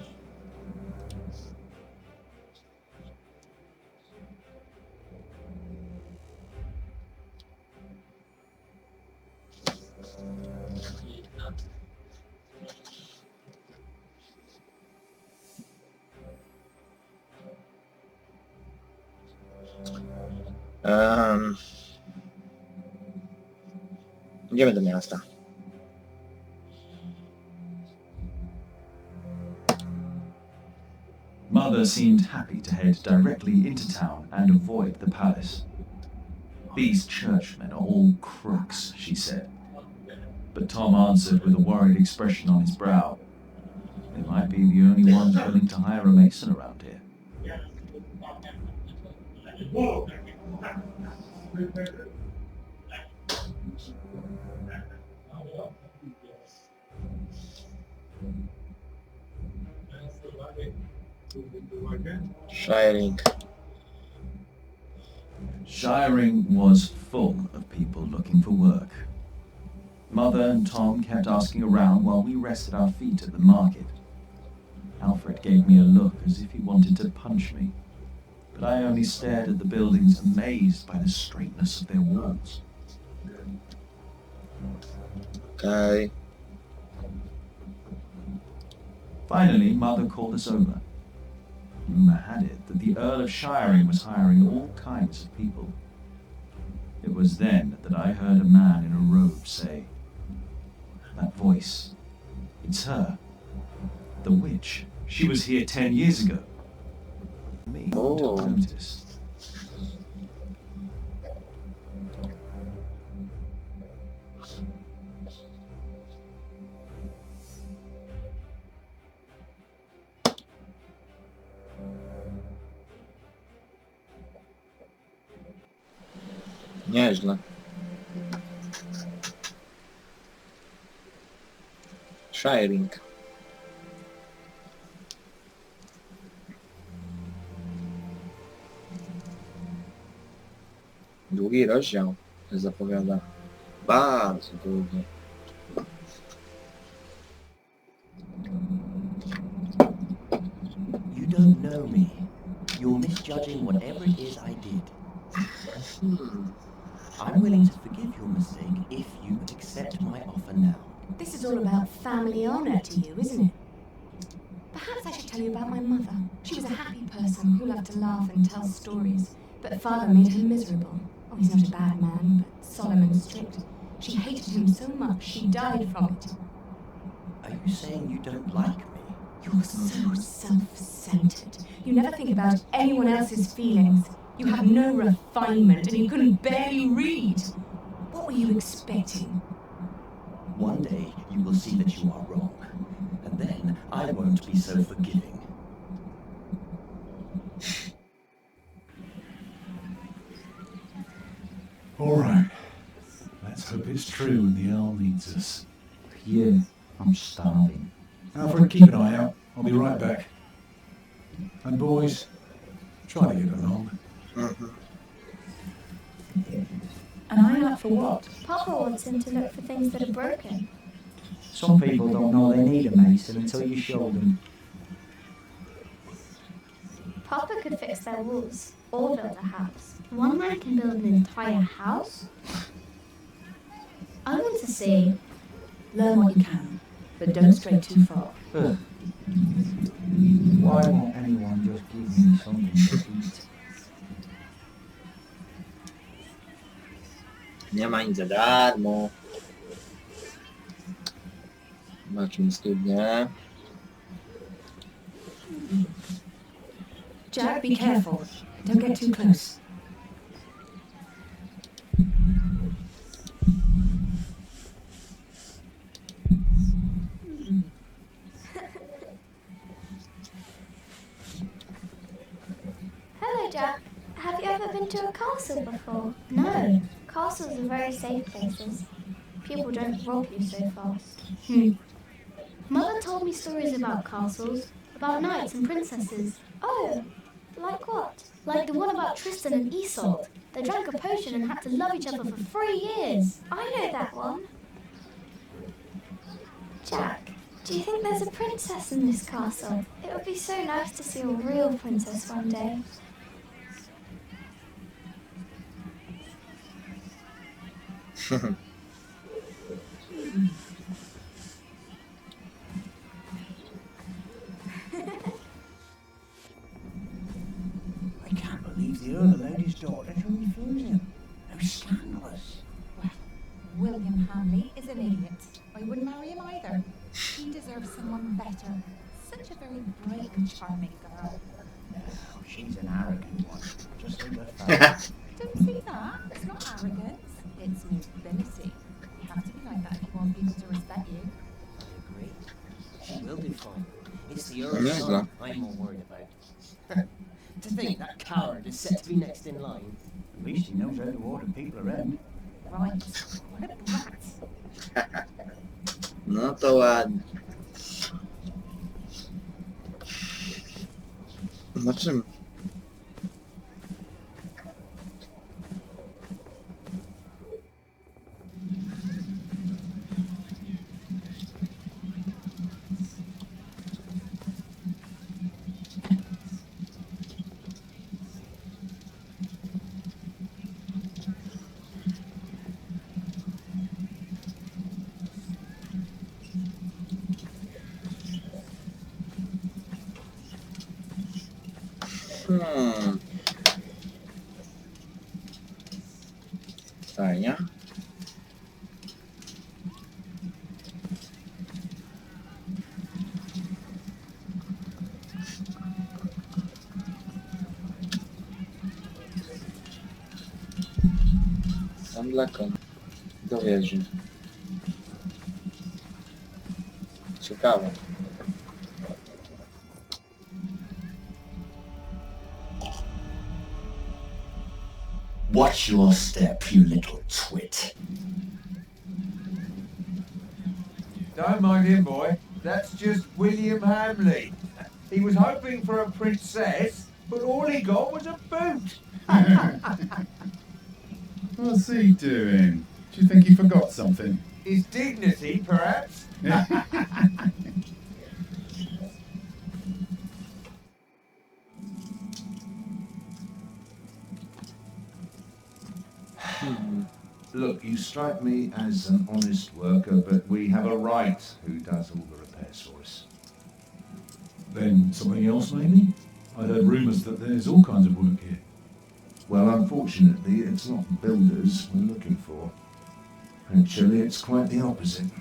Idziemy do miasta.
Mother seemed happy to head directly into town and avoid the palace. These churchmen are all crooks, she said. But Tom answered with a worried expression on his brow. They might be the only ones willing to hire a mason around here.
Shiring.
Shiring was full of people looking for work. Mother and Tom kept asking around while we rested our feet at the market. Alfred gave me a look as if he wanted to punch me, but I only stared at the buildings, amazed by the straightness of their walls.
Okay.
Finally, Mother called us over. Rumour had it that the Earl of Shiring was hiring all kinds of people. It was then that I heard a man in a robe say, "That voice, it's her. The witch. She was here 10 years ago." Me took notice.
Nieźle. Shiring. Długi rozdział zapowiada. Bardzo długi.
You don't know me. You're misjudging whatever it is I did. I'm willing to forgive your mistake if you accept my offer now.
This is all about family honour to you, isn't it? Perhaps I should tell you about my mother. She was a happy person who loved to laugh and tell stories, but father made her miserable. Oh, he's not a bad man, but solemn and strict. She hated him so much she died from it.
Are you saying you don't like me?
You're so self-centered. You never think about anyone else's feelings. You have no refinement and you couldn't barely read. What were you expecting?
One day you will see that you are wrong, and then I won't be so forgiving.
All right. Let's hope it's true and the Earl needs us.
Yeah, I'm starving.
Alfred, keep an eye out. I'll be right back. And boys, try to get along.
An eye out for what?
Papa wants him to look for things that are broken.
Some people don't know they need a mason until you show them.
Papa could fix their walls or build a house. One man can build an entire house? I want to see.
Learn what you can, but don't stray too far.
Why won't anyone just give me something to eat?
Nie ma nic za darmo. Zobaczmy studnię.
Jack, be careful. Don't get too close.
Hello, Jack. Have you ever been to a castle before? No. Castles are very safe places. People don't rob you so fast. Mother told me stories about castles, about knights and princesses. Oh, like what? Like the one about Tristan and Isolde. They drank a potion and had to love each other for 3 years. I know that one. Jack, do you think there's a princess in this castle? It would be so nice to see a real princess one day.
I can't believe the Earl allowed his daughter to
confusion.
How scandalous.
Well, William Hamley is an idiot. I wouldn't marry him either. He deserves someone better. Such a very bright and charming girl.
Oh, she's an arrogant one. Just think of her.
Don't say that. It's not arrogance. It's nobility. You have to be like that if you want people to respect you.
I agree. She will do fine. It's the Earl's son I'm more worried about. To think that coward is set to be next in line.
At least he knows how to order people around.
Right. What a brat.
No to ładnie. Na czym? Fajnie. Tam dla kogo? Do wieży. Ciekawe.
Watch your step, you little twit.
Don't mind him, boy. That's just William Hamley. He was hoping for a princess, but all he got was a boot.
What's he doing? Do you think he forgot something?
His dignity, perhaps?
Look, you strike me as an honest worker, but we have a right who does all the repairs for us.
Then something else, maybe? I heard rumours that there's all kinds of work here.
Well, unfortunately, it's not builders we're looking for. Actually, it's quite the opposite.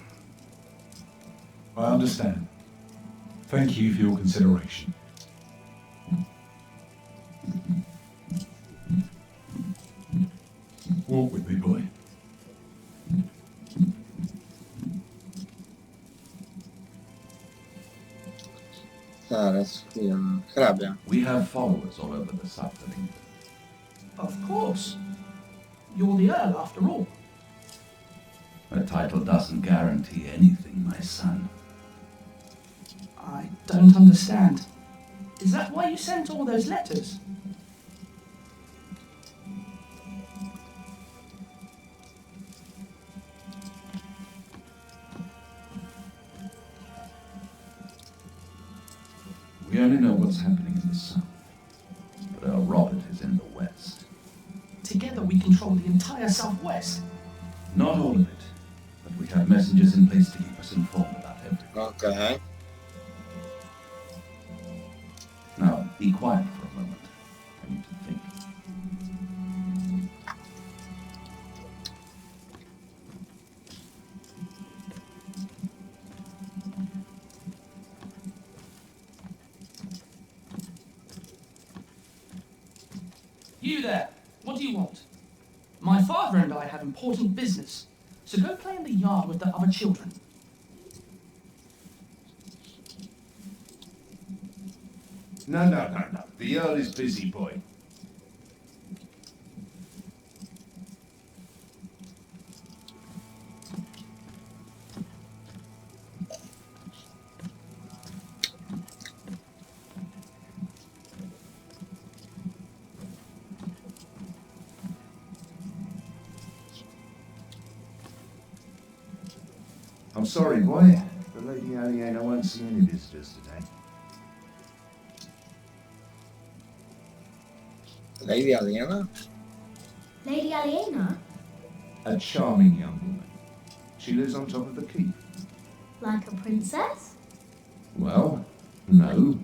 I understand. Thank you for your consideration. Walk with me, boy.
Zaraz, chwilę. Hrabia.
We have followers all over the south of England.
Of course. You're the Earl, after all.
A title doesn't guarantee anything, my son.
I don't understand. Is that why you sent all those letters?
We only know what's happening in the south, but our Robert is in the west.
Together we control the entire southwest.
Not all of it, but we have messengers in place to keep us informed about everything.
Okay.
Now, be quiet for a moment. I need to think.
You there, what do you want? My father and I have important business, so go play in the yard with the other children.
No. The Earl is busy, boy. I'm sorry, boy. The Lady Aliena won't see any visitors today.
Lady Aliena?
Lady Aliena?
A charming young woman. She lives on top of the keep.
Like a princess?
Well, no.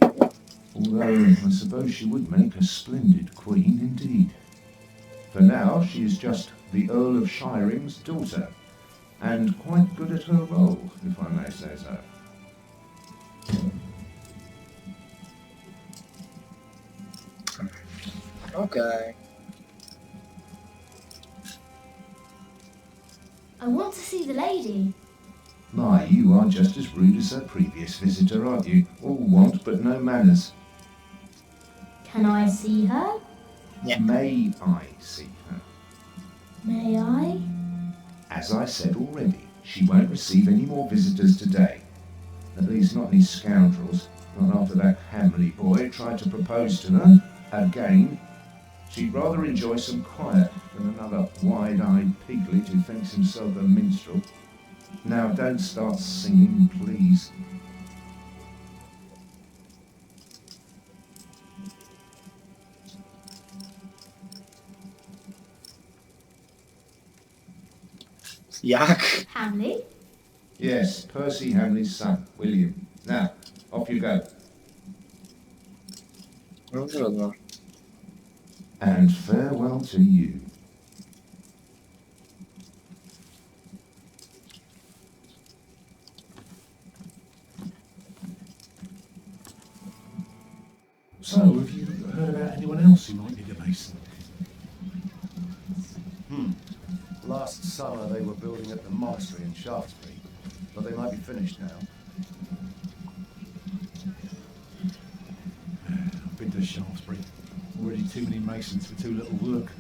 Although I suppose she would make a splendid queen indeed.
For now, she is just the Earl of Shiring's daughter, and quite good at her role, if I may say so.
Okay.
I want to see the lady.
My, you are just as rude as her previous visitor, aren't you? All want but no manners.
Can I see her?
Yeah.
May I see her?
May I?
As I said already, she won't receive any more visitors today. At least not any scoundrels. Not after that Hamley boy tried to propose to her. Again. She'd rather enjoy some quiet than another wide-eyed piglet who thinks himself a minstrel. Now don't start singing, please.
Jak?
Hamley?
Yes, Percy Hamley's son, William. Now, off you go.
No trudno.
And farewell to you.
So, have you heard about anyone else who might need a mason?
Last summer they were building at the monastery in Shaftesbury, but they might be finished now.
I've been to Shaftesbury. Already too many masons for too little work.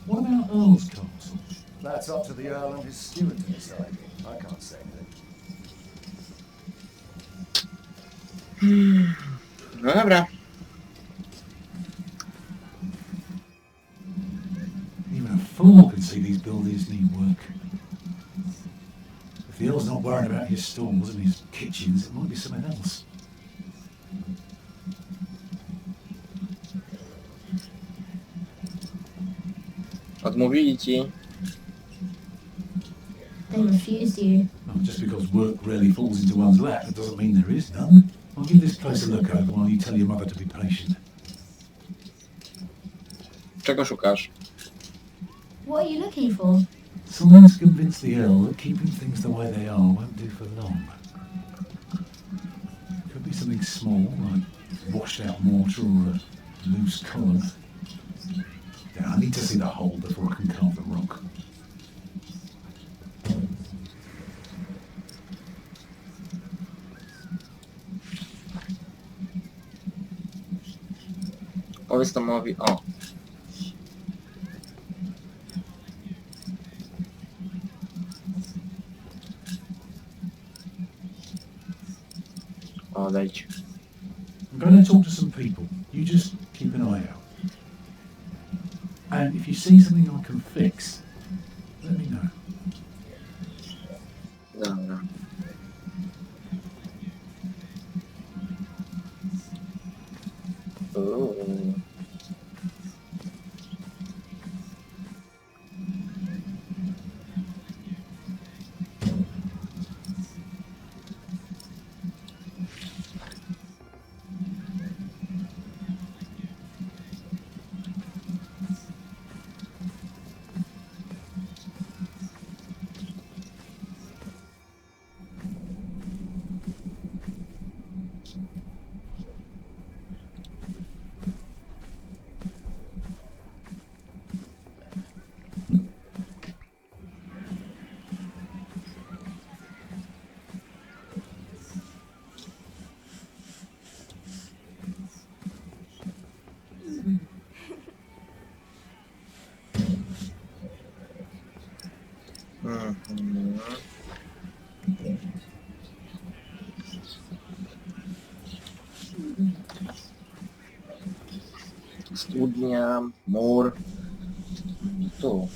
What about Earl's Castle?
That's up to the Earl and his steward to decide. I can't say anything.
No dobra.
Even a fool can see these buildings need work. If the Earl's not worrying about his stalls and his kitchens, it might be something else.
Odmówili ci.
They refused you.
Well, just because work rarely falls into one's lap, it doesn't mean there is none. I'll give this place a look over while you tell your mother to be patient.
Czego szukasz?
What are you looking for?
Someone's convinced the Earl that keeping things the way they are won't do for long. Could be something small, like washed out mortar or a loose column. Yeah, I need to see the hole before I can carve the rock.
Powiedz Tomowi, o. Odejdź.
I'm going to talk to some people. You just keep an eye out. And if you see something I can fix, let me know.
Dobra. Studnia, mur. Tu.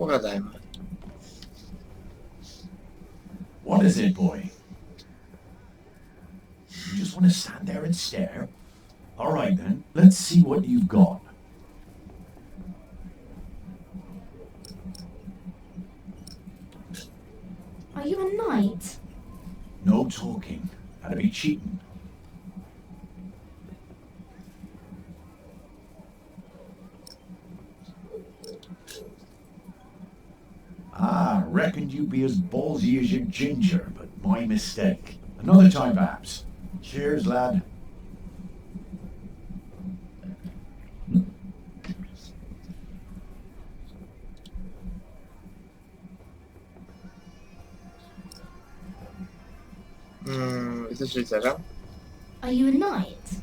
Pogadajmy.
What is it, boy? You just want to stand there and stare? All right then, let's see what you've got.
Are you a knight?
No talking. That'd be cheating. Ah, reckoned you'd be as ballsy as your ginger, but my mistake. Another time, perhaps. Cheers, lad.
Jesteś rycerzem?
Are you a knight?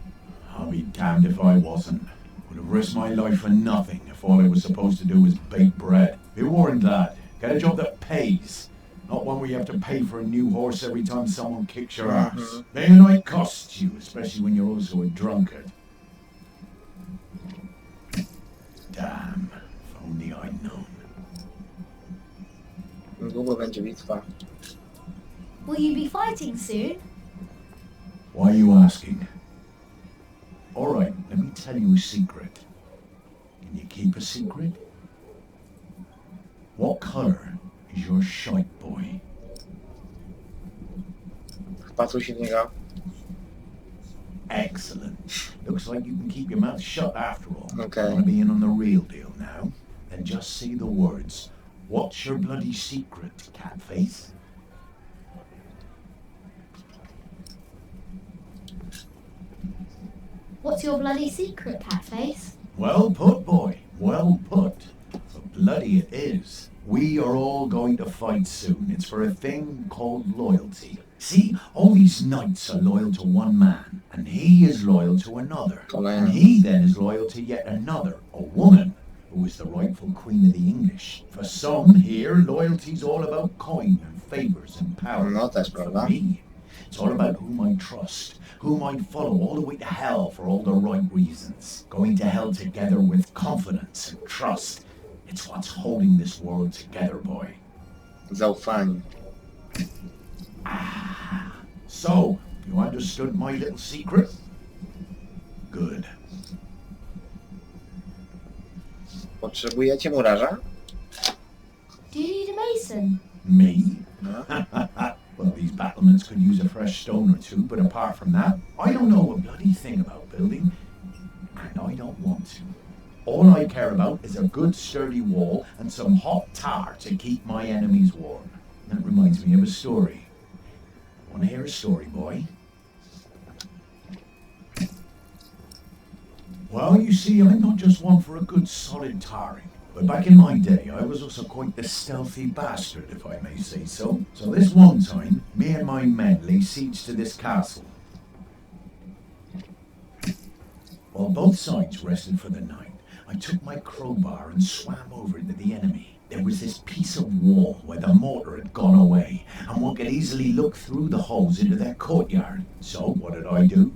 I'll be damned if I wasn't. Would have risked my life for nothing if all I was supposed to do was bake bread. Be warned, lad. Get a job that pays. Not one where you have to pay for a new horse every time someone kicks your ass. Being a knight costs you, especially when you're also a drunkard. Damn, if only I'd known.
Długo będzie bitwa.
Will you be fighting soon?
Why are you asking? All right, let me tell you a secret. Can you keep a secret? What color is your shite, boy?
Wpatruj się w niego.
Excellent. Looks like you can keep your mouth shut after all.
Okay.
Want to be in on the real deal now? Then just say the words. What's your bloody secret, catface?
What's your bloody secret, Catface?
Well put, boy. Well put. But bloody it is. We are all going to fight soon. It's for a thing called loyalty. See, all these knights are loyal to one man, and he is loyal to another. And he then is loyal to yet another, a woman, who is the rightful queen of the English. For some here, loyalty's all about coin and favours and power.
No, that's
For me, it's all about whom I trust, whom I'd follow all the way to hell for all the right reasons. Going to hell together with confidence and trust. It's what's holding this world together, boy.
Zaufanie.
Ah, so, you understood my little secret? Good.
Potrzebujecie murarza?
Do you need a mason?
Me? Well, these battlements could use a fresh stone or two, but apart from that, I don't know a bloody thing about building, and I don't want to. All I care about is a good sturdy wall and some hot tar to keep my enemies warm. That reminds me of a story. Want to hear a story, boy? Well, you see, I'm not just one for a good solid tarring. But back in my day, I was also quite the stealthy bastard, if I may say so. So this one time, me and my men lay siege to this castle. While both sides rested for the night, I took my crowbar and swam over to the enemy. There was this piece of wall where the mortar had gone away, and one could easily look through the holes into their courtyard. So what did I do?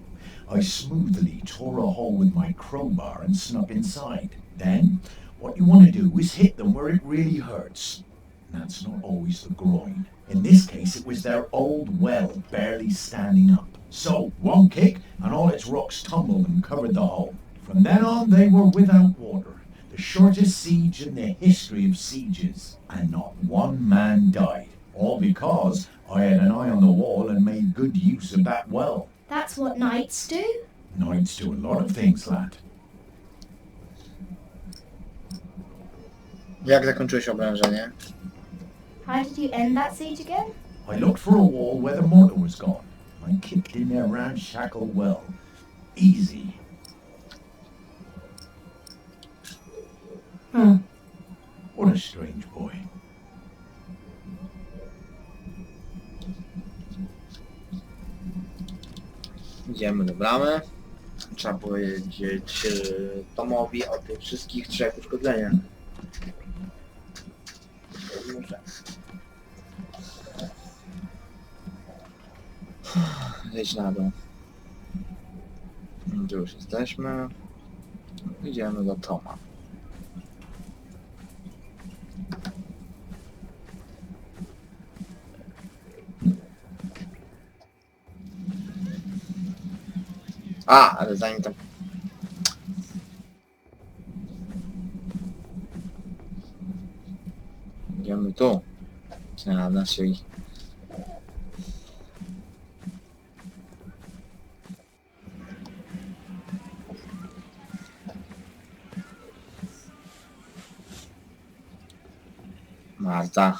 I smoothly tore a hole with my crowbar and snuck inside. Then, what you want to do is hit them where it really hurts. And that's not always the groin. In this case, it was their old well barely standing up. So, one kick, and all its rocks tumbled and covered the hole. From then on, they were without water. The shortest siege in the history of sieges. And not one man died. All because I had an eye on the wall and made good use of that well.
That's what knights do?
Knights do a lot of things, lad.
Jak zakończyłeś oblężenie?
How did you end that siege again?
I looked for a wall where the mortar was gone. I kicked in their ramshackle well. Easy. What a strange boy.
Idziemy do bramy. Trzeba powiedzieć Tomowi o tych wszystkich trzech uszkodzeniach. Leć na dół. Tu już jesteśmy. Idziemy do Toma. A, ale zanim tam... Idziemy tu. Na naszej... Marta.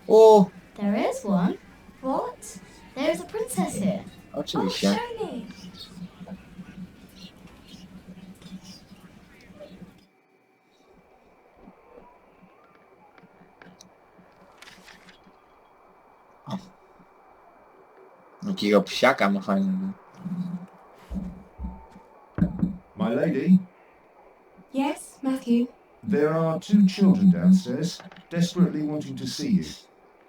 O!
There is one. What? There is a princess here.
Oczywiście.
Oh, show me.
Jakiego psiaka ma fajnego.
My lady,
Yes, Matthew?
there are 2 children downstairs, desperately wanting to see you.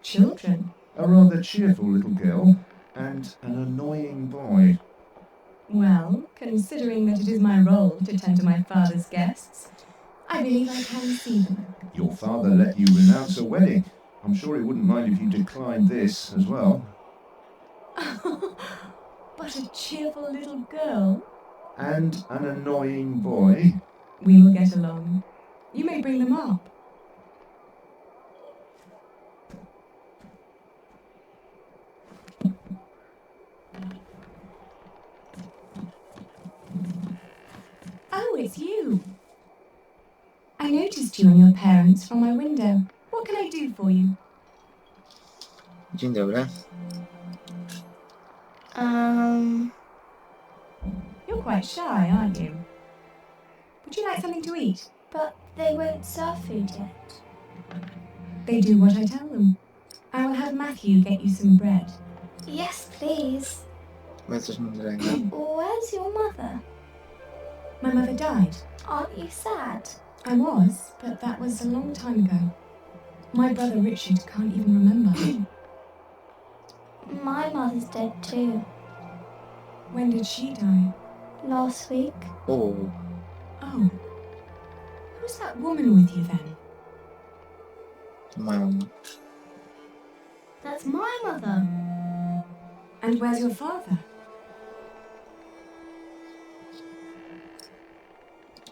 Children?
A rather cheerful little girl and an annoying boy.
Well, considering that it is my role to tend to my father's guests, I believe I can see them.
Your father let you renounce a wedding. I'm sure he wouldn't mind if you declined this as well.
But a cheerful little girl?
And an annoying boy.
We will get along. You may bring them up. Oh, it's you. I noticed you and your parents from my window. What can I do for you?
Dzień dobry.
You're quite shy, aren't you? Would you like something to eat?
But they won't serve food yet.
They do what I tell them. I will have Matthew get you some bread.
Yes, please.
Jest coś mądrego.
Where's your mother?
My mother died.
Aren't you sad?
I was, but that was a long time ago. My brother Richard can't even remember.
My mother's dead too.
When did she die?
Last week.
Oh.
Oh. Who's that woman with you then?
Moja mama.
That's my mother.
And where's your father?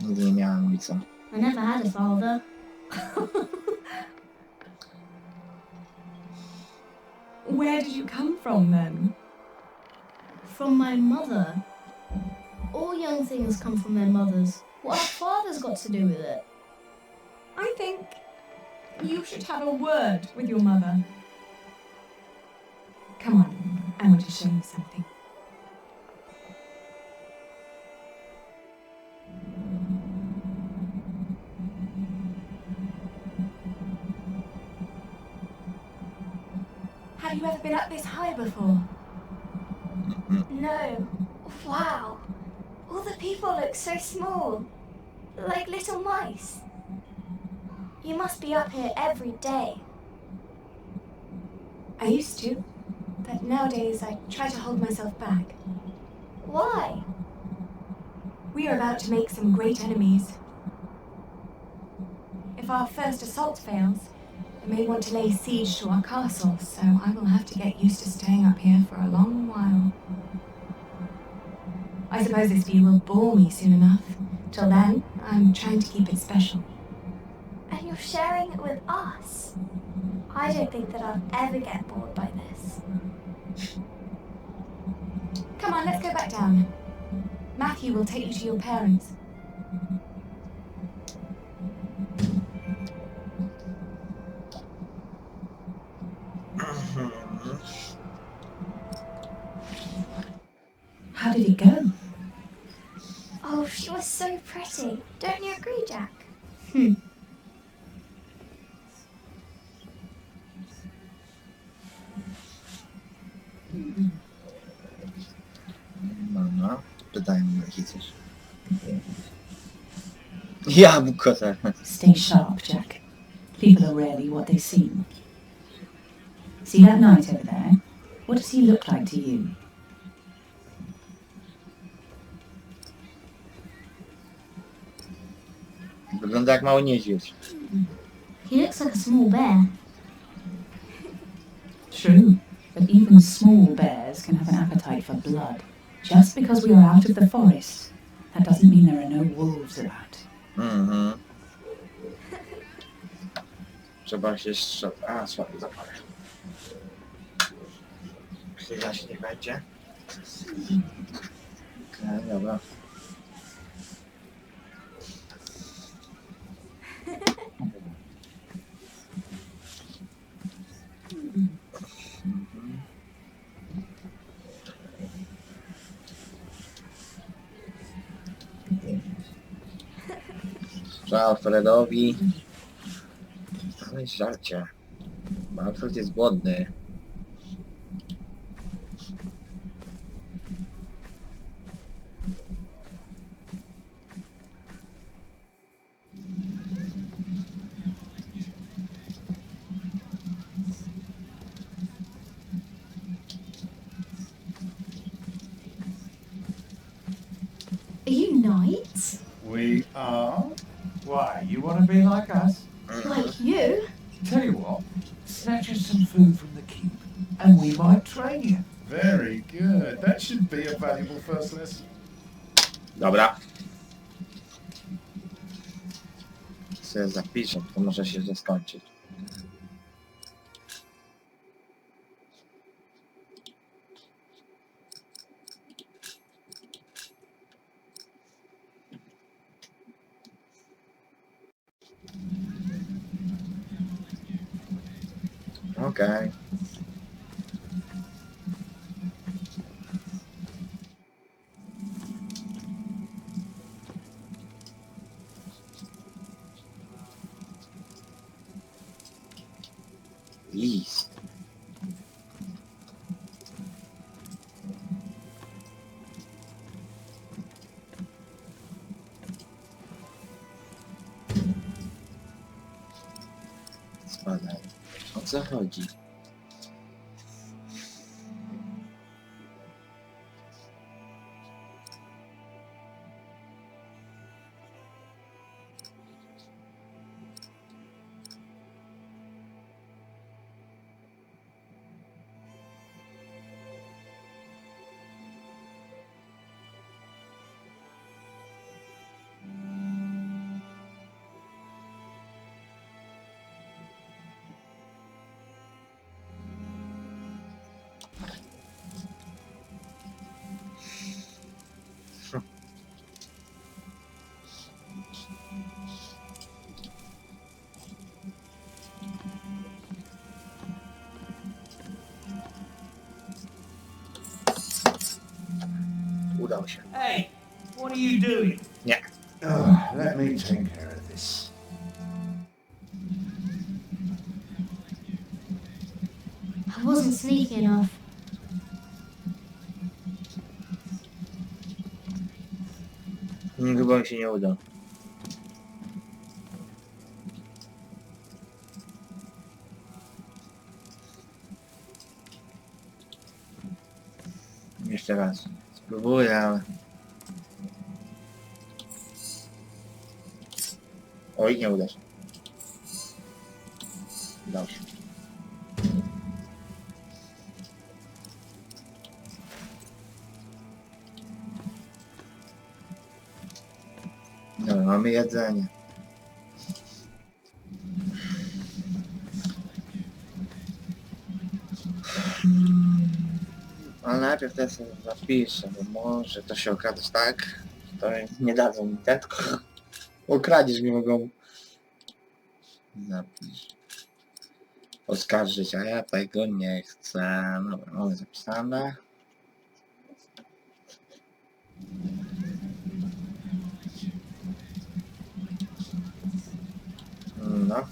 Nigdy nie miałem ojca.
I never had a father.
Where did you come from then?
From my mother. All young things come from their mothers. What have fathers got to do with it?
I think you should have a word with your mother. Come on, I want to show you something. Have you ever been up this high before?
No. Wow. All the people look so small. Like little mice. You must be up here every day.
I used to, but nowadays I try to hold myself back.
Why?
We are about to make some great enemies. If our first assault fails, they may want to lay siege to our castle, so I will have to get used to staying up here for a long while. I suppose this view will bore me soon enough. Till then, I'm trying to keep it special.
And you're sharing it with us. I don't think that I'll ever get bored by this.
Come on, let's go back down. Matthew will take you to your parents. How did it go?
Oh, she was so pretty. Don't you agree, Jack?
Mama, pytają mnie jakie coś. Jabłko teraz.
Stay sharp, Jack. People are rarely what they seem. See that knight over there? What does he look like to you?
Wygląda jak mały niedźwiedź.
He looks like a small bear.
true, but even small bears can have an appetite for blood. Just because we are out of the forest, that doesn't mean there are no wolves about.
Mhm. Trzeba się strzelać. A, słaby zapach. Chwila się nie będzie. Okej, dobra. Żal Fredowi. Ale żarcie. Alfred jest głodny.
Are you knights?
We are? Why, you want to be like us?
Like you?
Tell you what, snatch us some food from the keep, and we might train you.
Very good. That should be a valuable first lesson.
Dobra. Sobie zapiszę, to może się to skończyć. Okej. List. Spadaj. O co chodzi? Udał się.
Hey, what are you doing?
Nie.
Let me take care of this.
I wasn't sneaky enough.
Chyba mi się nie uda. Jeszcze raz. Spróbuję, ale... Oj, nie uda się. Udało się. Dobra, mamy jedzenie. Ale najpierw to sobie zapiszę, bo może to się okazać tak, to nie dadzą mi ten, tylko okradziesz mi mogą. Zapisz. Oskarżyć, a ja tego nie chcę. Dobra, mamy zapisane. No.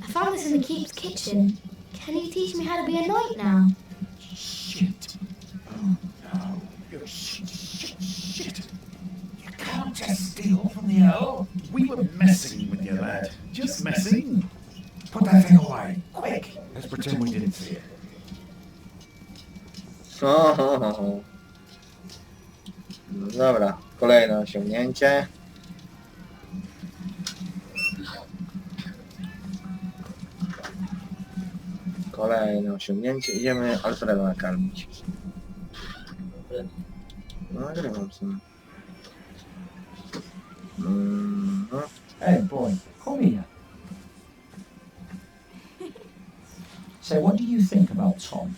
I found this in the keep's kitchen. Can you teach me how to be a knight now?
Shit. Oh no. You shit. You can't just steal from the Earl. We were messing with you, lad. Just messing. Put that thing away. Quick. Let's pretend we didn't see it.
Dobra, kolejne osiągnięcie. Kolejne osiągnięcie. Idziemy Alfreda nakarmić. No, nagrywam sobie.
Hey, boy, come here. So, what do you think about Tom?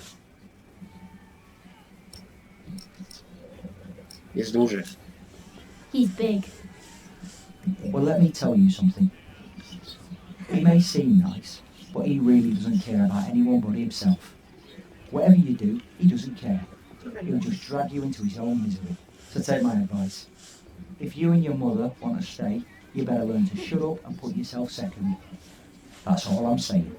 Jest duży.
He's big.
Well, let me tell you something. He may seem nice, but he really doesn't care about anyone but himself. Whatever you do, he doesn't care. He'll just drag you into his own misery. So take my advice. If you and your mother want to stay, you better learn to shut up and put yourself second. That's all I'm saying.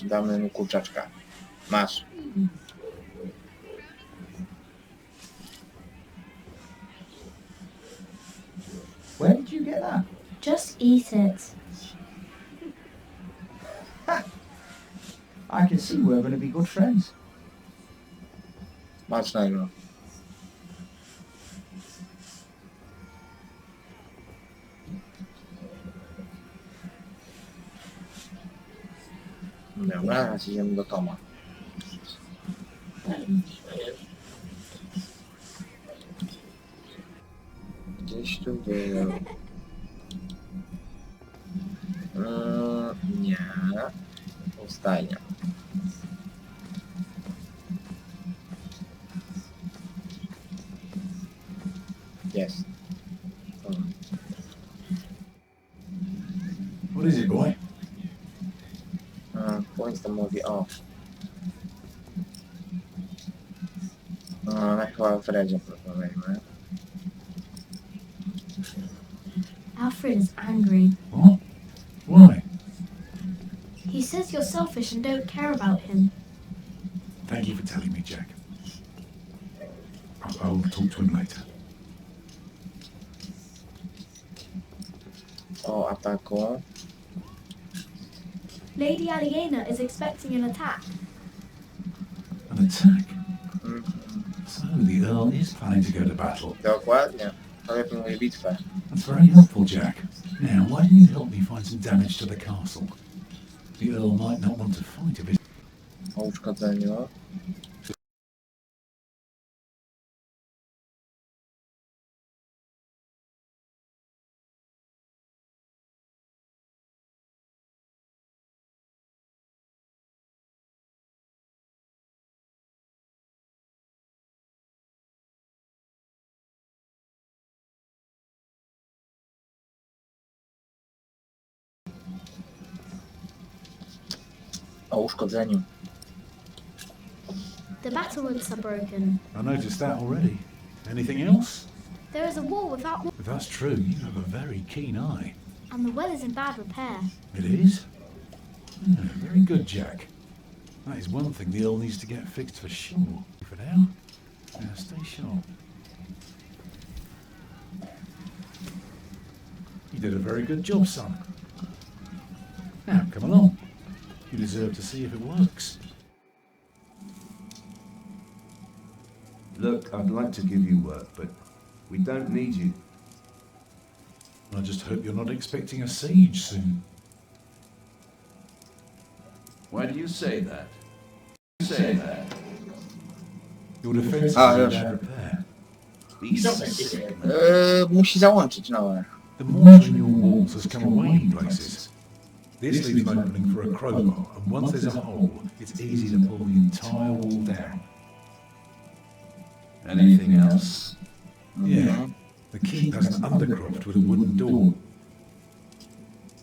Damy mu kurczaczka. Masz.
Where did you get that?
Just eat it.
I can see we're going to be good friends.
Smacznego. Dobra, teraz idziemy do Toma. Gdzieś tu był. Nie. Ustajnia. Jest.
What is it, boy?
Bądź tam mówi, o. No, chyba Alfredzie porozmawiajmy.
Alfred is angry.
What? Why?
He says you're selfish and don't care about him.
Thank you for telling me, Jack. I'll talk to him later.
O ataku.
Lady Aliena is expecting an attack.
An attack? So the Earl is planning to go to battle.
Dokładnie. Ale planuje bitwę.
That's very helpful, Jack. Now, why don't you help me find some damage to the castle? The Earl might not want to fight if it...
O uszkodzeniu. O uszkodzeniu.
The battlements are broken.
I noticed that already. Anything else?
There is a wall without...
If that's true, you have a very keen eye.
And the well is in bad repair.
It is? Very good, Jack. That is one thing the Earl needs to get fixed for sure. For now, stay sharp. You did a very good job, son. Now, come along. You deserve to see if it works.
Look, I'd like to give you work, but we don't need you.
I just hope you're not expecting a siege soon.
Why do you say that? Say that.
Your defense is in bad repair.
Musi załączyć nowe.
The mortar in your walls has come away in places. This leaves an opening for a crowbar, and once there's a hole, it's easy to pull the entire wall down.
Anything else?
Yeah. The keep has an undercroft with a wooden door.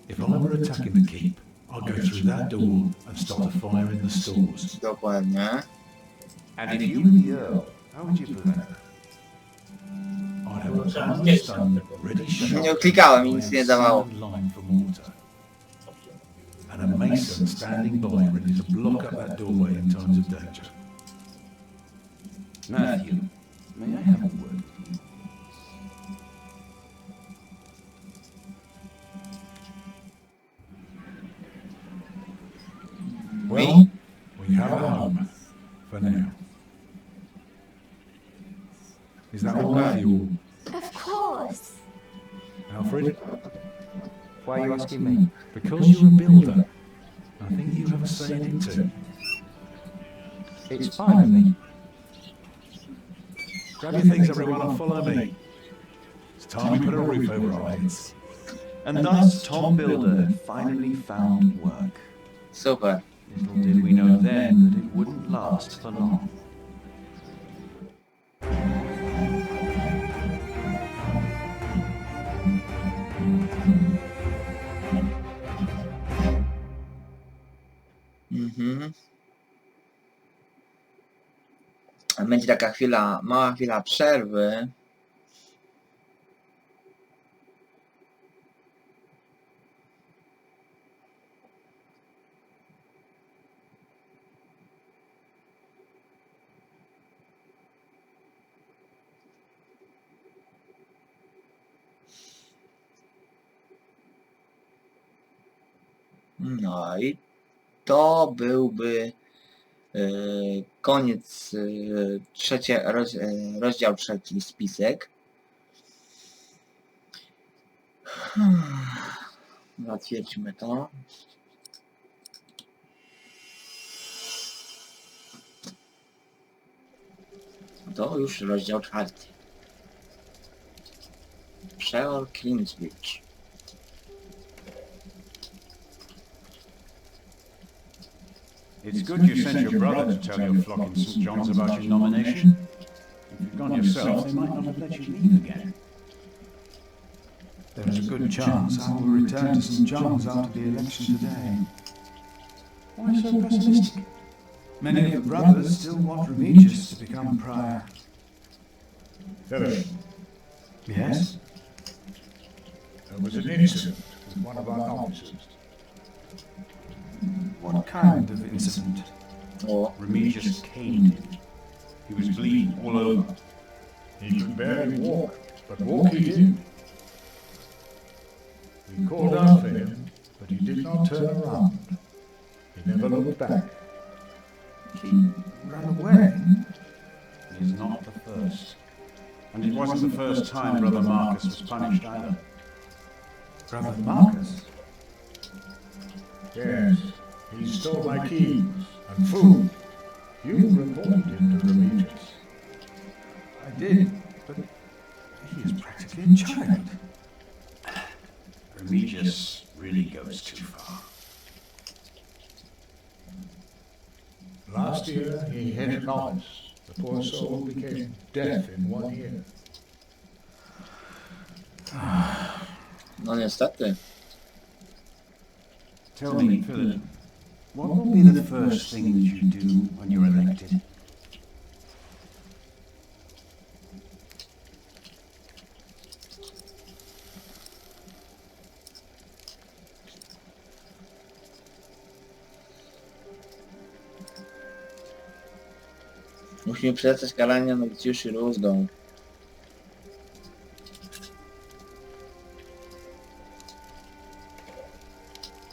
If I were attacking the keep, I'd go through that door and start a fire in the stores.
Dokładnie.
And if you were the Earl, how would you plan?
I'd have a pound of stone ready shot.
Nie klikałem i nic nie dawało.
Line for mortar. And a mason standing by ready to block up that doorway in times of danger.
Matthew, may I have a word?
Well, we have a home for now.
Is that all right for you?
Of course.
Alfred?
Why are you asking me?
Because you're a builder. I think you have a say in it too.
It's fine with me.
Grab your things, everyone, and follow me. It's time we put a roof over our heads.
And thus Tom Builder finally found work.
Super.
Little did we know then that it wouldn't last for long.
Będzie taka chwila, mała chwila przerwy. No i to byłby koniec, rozdział trzeci, spisek. Zatwierdźmy to. To już rozdział czwarty. Przeor Kingsbridge.
It's good you sent your brother to tell your flock in St. John's about your nomination. If you'd gone yourself, they might not have let you leave again.
There is a good chance I will return to St. John's after the election today. Why so pessimistic? Many of the brothers still want Remigius to become prior.
Philip.
Yes?
There was an incident with one of our officers.
What kind of incident?
Remigius caned him. He was bleeding all over.
He could barely walk, but walk he did. We called out for him, but he did not turn around. He never looked back.
He ran away?
He is not the first. And it wasn't the first time Brother Marcus was punished either.
Brother Marcus?
Yes, he stole my keys and food. You reported him to Remigius.
I did, but he is practically a child.
Remigius really goes too far.
Last year he hit a novice. The poor soul became deaf in 1 year.
No niestety.
Tell me, Philip, what will be the first thing that you do when you're elected?
Musimy przestać karania nowicjuszy rózgą.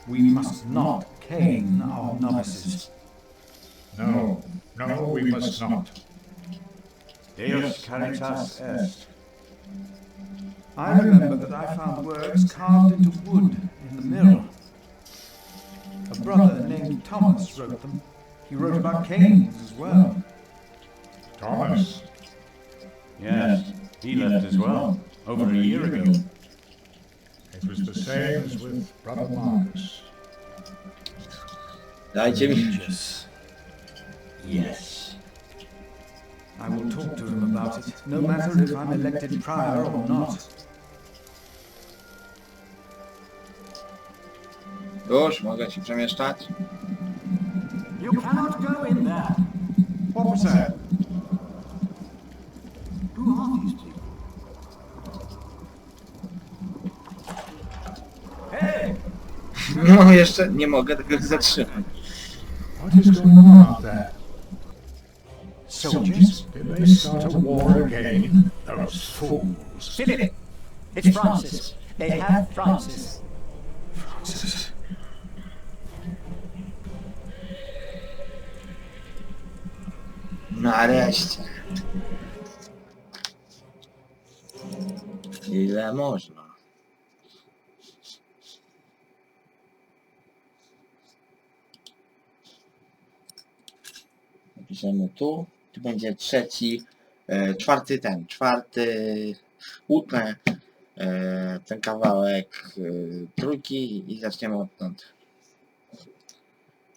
We must not cane our novices.
No, no, we must not.
Deus caritas est.
I remember that I found words carved into wood in the mirror. A brother named Thomas wrote them. He wrote about canes as well.
Thomas?
Yes, he left as well, over a year ago.
It was the same as with Brother Marcus.
Dajcie mi.
Yes.
I will talk to him about it, no matter if I'm elected prior or not.
Już, mogę się przemieszczać?
You cannot go in there.
What was that?
Who are these people? Hey!
No, jeszcze nie mogę tego zatrzymać.
What is going on out there?
Soldiers?
Did they start a war again? Those fools.
Philip! It's Francis. They have Francis.
Francis?
Nareszcie. Ile można? Napiszemy tu. Tu będzie trzeci, czwarty, utnę ten kawałek trójki i zaczniemy odtąd.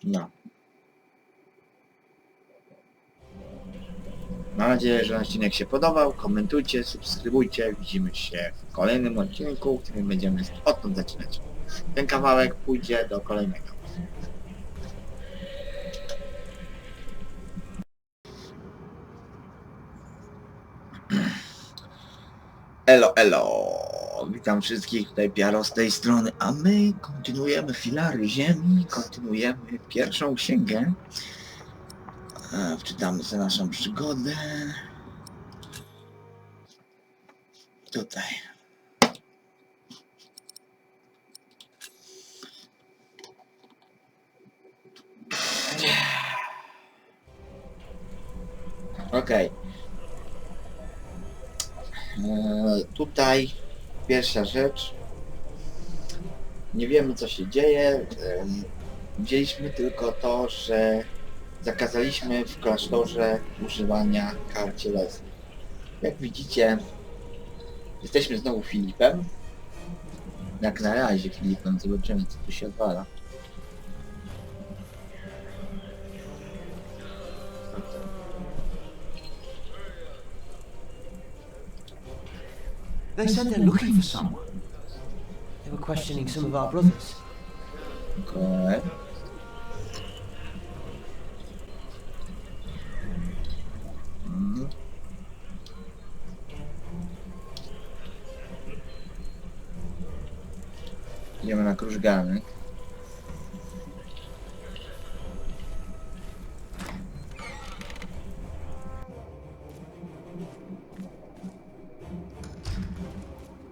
No. Mam nadzieję, że odcinek się podobał. Komentujcie, subskrybujcie. Widzimy się w kolejnym odcinku, w którym będziemy odtąd zaczynać. Ten kawałek pójdzie do kolejnego. Elo, elo! Witam wszystkich, tutaj Piaro z tej strony, a my kontynuujemy Filary Ziemi, kontynuujemy pierwszą księgę. Wczytamy sobie naszą przygodę. Tutaj. Okej. Tutaj pierwsza rzecz. Nie wiemy, co się dzieje. Widzieliśmy tylko to, że zakazaliśmy w klasztorze używania kar cielesnych. Jak widzicie, jesteśmy znowu Filipem. Jak na razie Filipem, zobaczymy, co tu się odwala.
They said they're looking for someone. They were questioning some of our brothers.
Okay. Idziemy na krużganek.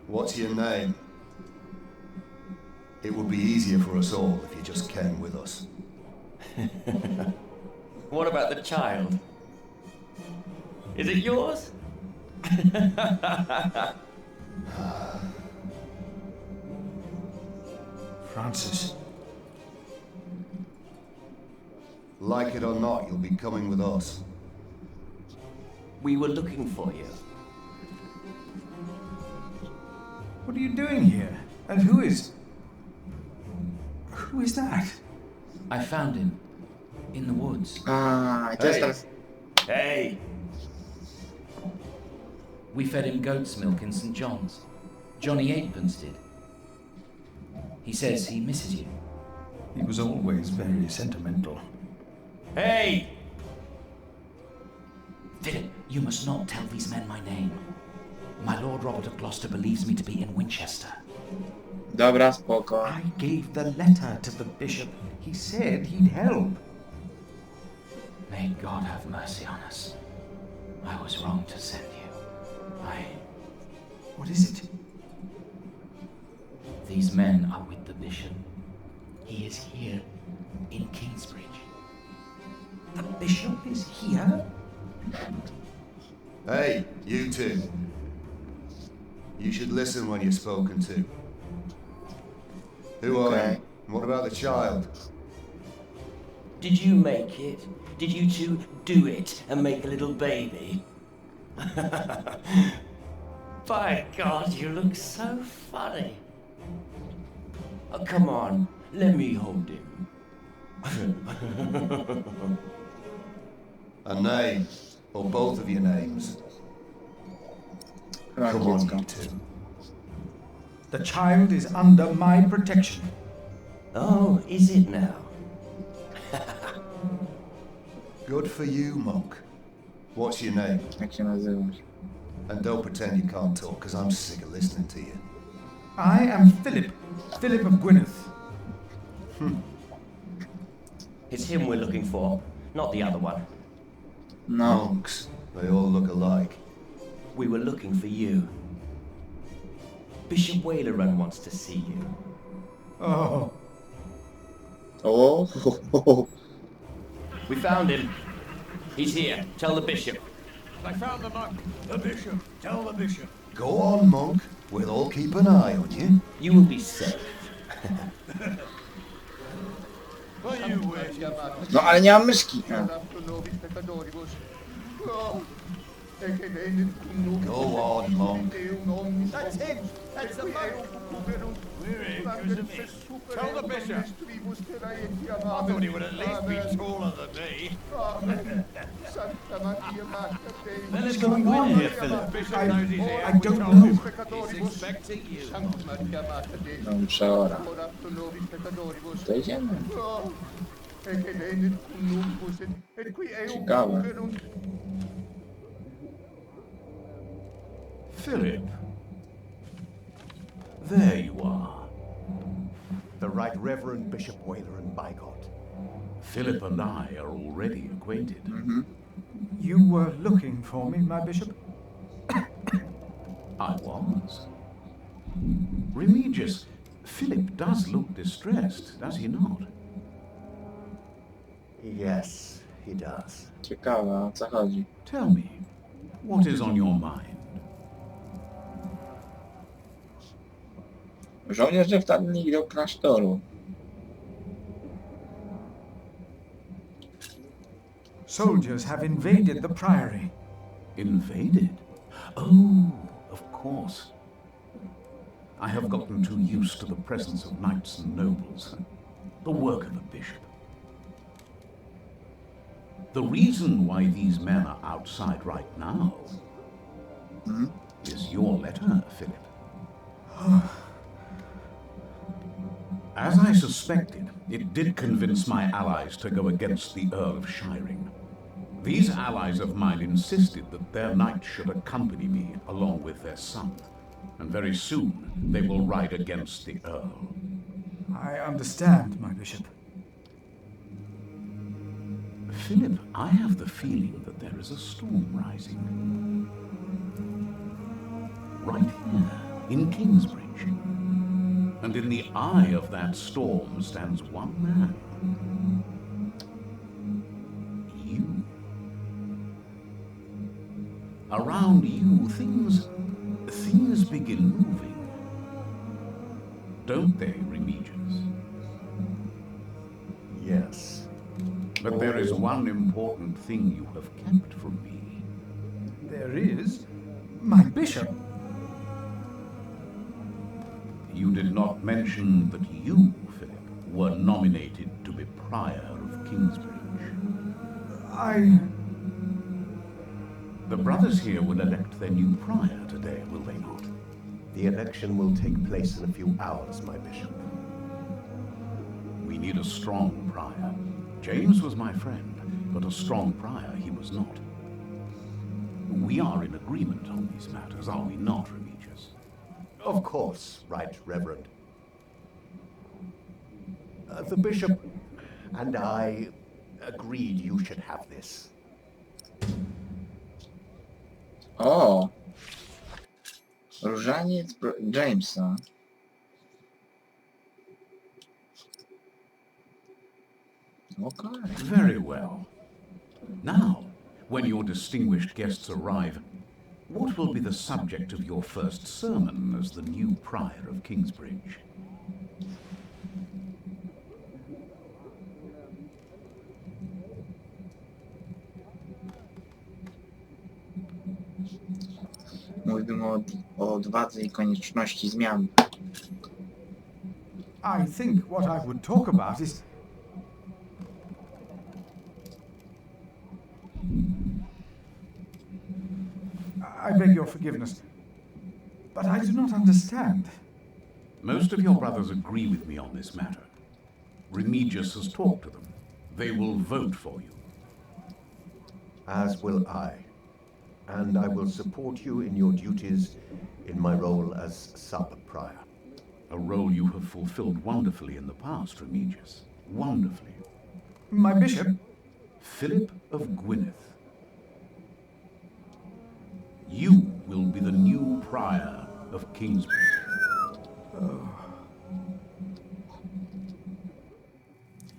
What's your name? It would be easier for us all if you just came with us.
What about the child? Is it yours?
Francis.
Like it or not, you'll be coming with us.
We were looking for you.
What are you doing here? And who is that?
I found him. In the woods.
Hey!
We fed him goat's milk in St. John's. Johnny Eightpence did. He says he misses you.
He was always very sentimental.
Hey!
Philip, you must not tell these men my name. My Lord Robert of Gloucester believes me to be in Winchester.
Dobra, spoko.
I gave the letter to the bishop. He said he'd help.
May God have mercy on us. I was wrong to send you.
What is it?
These men are with the bishop. He is here in Kingsbridge.
The bishop is here?
Hey, you two. You should listen when you're spoken to. Who are you? What about the child?
Did you make it? Did you two do it and make a little baby? By God, you look so funny. Oh, come on, let me hold him.
A name, or both of your names. Come on, you two.
The child is under my protection.
Oh, is it now?
Good for you, monk. What's your name?
Jak się nazywasz?
And don't pretend you can't talk, because I'm sick of listening to you.
I am Philip of Gwynedd.
It's him we're looking for, not the other one.
No.
Monks, they all look alike.
We were looking for you. Bishop Wailerun wants to see you.
Oh.
Oh.
We found him. He's here. Tell the bishop.
I found the monk. The bishop. Tell the bishop.
Go on, monk. We'll all keep an eye on you.
You will be safe.
No ale nie mam myszki.
Go on, monk.
That's it! That's the monk! Tell the bishop! I thought he would at least be taller than me.
What's going on here, Philip?
I don't know.
He's expecting you.
No przeora. To idziemy. Ciekawe.
Philip. There you are.
The Right Reverend Bishop Whaler and Bygott.
Philip and I are already acquainted.
You were looking for me, my bishop?
I was. Remigius, Philip does look distressed, does he not?
Yes, he does.
Ciekawe, o co chodzi?
Tell me, what is on your mind?
Żołnierze wpadli do klasztoru.
Soldiers have invaded the priory.
Invaded? Oh, of course. I have gotten too used to the presence of knights and nobles, the work of a bishop. The reason why these men are outside right now is your letter, Philip. As I suspected, it did convince my allies to go against the Earl of Shiring. These allies of mine insisted that their knight should accompany me along with their son, and very soon they will ride against the Earl.
I understand, my bishop.
Philip, I have the feeling that there is a storm rising. Right here, in Kingsbridge. And in the eye of that storm stands one man. You. Around you, things begin moving. Don't they, Remigius?
Yes.
But there is one important thing you have kept from me.
There is? My bishop?
You did not mention that you, Philip, were nominated to be Prior of Kingsbridge. The brothers here will elect their new Prior today, will they not?
The election will take place in a few hours, my bishop.
We need a strong Prior. James was my friend, but a strong Prior he was not. We are in agreement on these matters, are we not, Remigius?
Of course, Right Reverend. The bishop and I agreed you should have this.
O! Różaniec Jamesa. Okay.
Very well. Now, when your distinguished guests arrive, what will be the subject of your first sermon as the new Prior of Kingsbridge?
Mówimy o odwadze i konieczności zmian.
I think what I would talk about is... I beg your forgiveness, but I do not understand.
Most of your brothers agree with me on this matter. Remigius has talked to them. They will vote for you.
As will I. And I will support you in your duties in my role as sub-prior.
A role you have fulfilled wonderfully in the past, Remigius. Wonderfully.
My bishop?
Philip of Gwynedd. You will be the new Prior of Kingsbridge.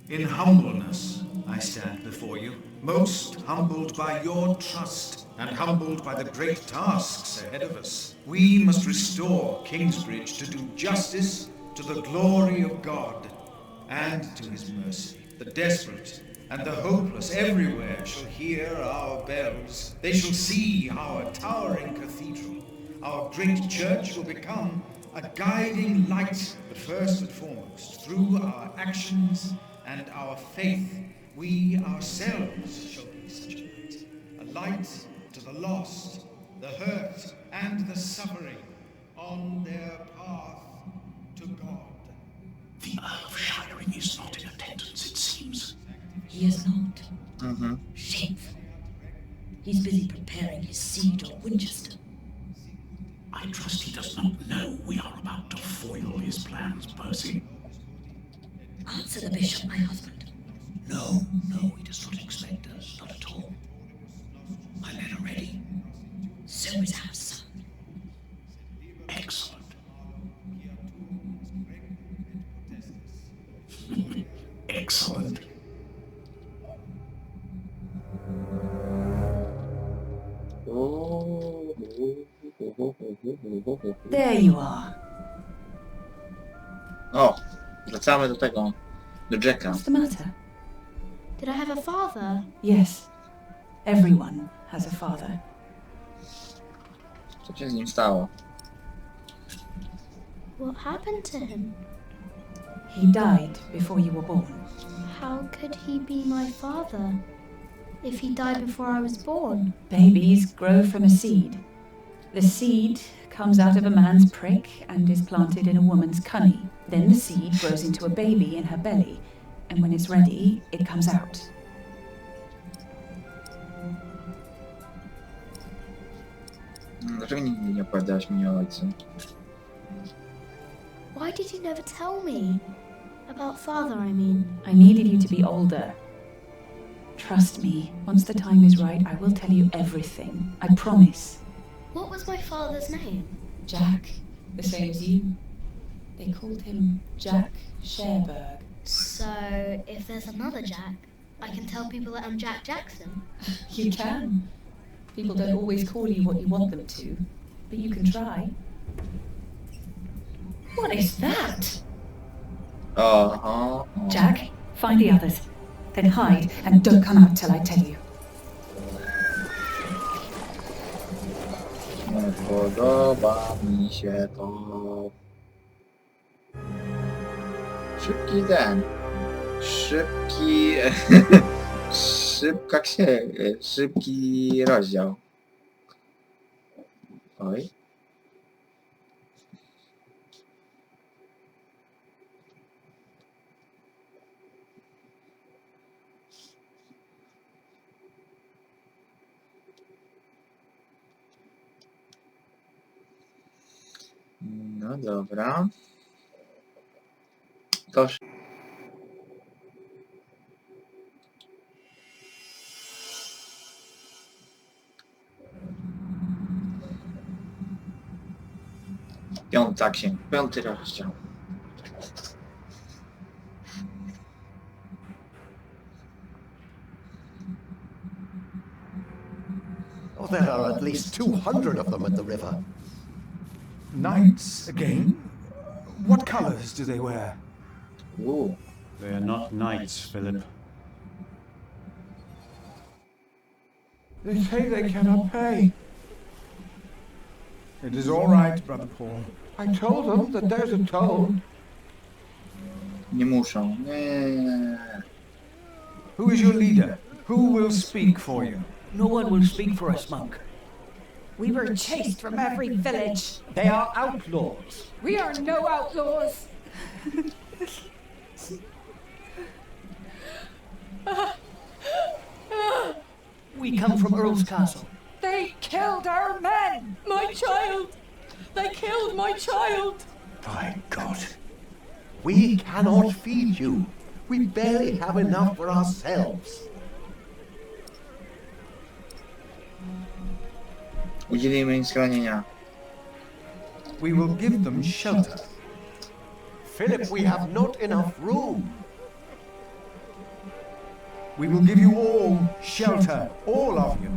In humbleness, I stand before you, most humbled by your trust
and humbled by the great tasks ahead of us, we must restore Kingsbridge to do justice to the glory of God and to his mercy. The desperate and the hopeless everywhere shall hear our bells. They shall see our towering cathedral. Our great church will become a guiding light, but first and foremost, through our actions and our faith, we ourselves shall be such a light. A light to the lost, the hurt, and the suffering on their path to God.
The Earl of Shiring is not in attendance, it seems.
He is not. Shameful. He's busy preparing his siege on Winchester.
I trust he does not know we are about to foil his plans, Percy.
Answer the bishop, my husband.
No, he does not expect us, not at all. My men are ready.
So is our son.
Excellent. Excellent.
There you are.
O, wracamy do tego, do Jacka.
What's the matter?
Did I have a father?
Yes. Everyone has a father.
Co się z nim stało?
What happened to him?
He died before you were born.
How could he be my father if he died before I was born?
Babies grow from a seed. The seed comes out of a man's prick and is planted in a woman's cunny. Then the seed grows into a baby in her belly, and when it's ready, it comes out.
Dlaczego nigdy nie opowiadałaś mi o ojcu?
Why did you never tell me? About father, I mean.
I needed you to be older. Trust me, once the time is right, I will tell you everything. I promise.
What was my father's name?
Jack, the same as you. They called him Jack Sherberg.
So, if there's another Jack, I can tell people that I'm Jack Jackson?
You can. People don't always call you what you want them to, but you can try. What is that? Jack, find the others. Then hide and don't come out till I tell you.
Nie podoba mi się to. Szybki ten. Szybki... Szybka księga. Szybki rozdział. Oj. No dobra. Toż. Piąta księga, 5. rozdział.
Oh, there are at least 200 of them at the river.
Knights again? What colors do they wear?
Ooh.
They are not knights, Philip.
They say they cannot pay. It is all right, Brother Paul.
I told them that there's a toad.
Nie muszą. Nie.
Who is your leader? Who will speak for you?
No one will speak for us, monk.
We were chased from every village.
They are outlaws.
We are no outlaws.
We come from Earl's Castle.
They killed our men. My child. They killed my child.
By God. We cannot feed you. We barely have enough for ourselves.
Udzielimy im schronienia.
We will give them shelter.
Philip, we have not enough room.
We will give you all shelter, all of you.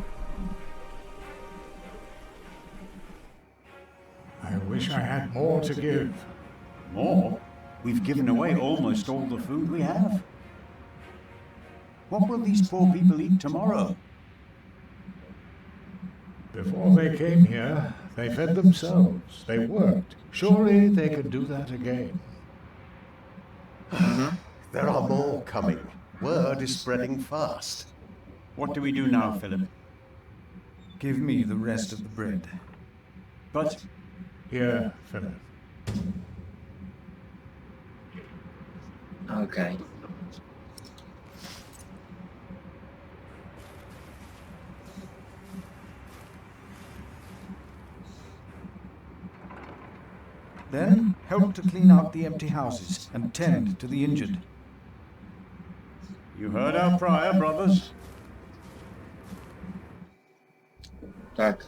wish I had more to give.
More? We've given away almost all the food we have. What will these poor people eat tomorrow?
Before they came here, they fed themselves. They worked. Surely they could do that again.
There are more coming. Word is spreading fast.
What do we do now, Philip?
Give me the rest of the bread.
But...
Here, Philip.
Okay.
Then help to clean out the empty houses and tend to the injured.
You heard our prior, brothers?
Tak.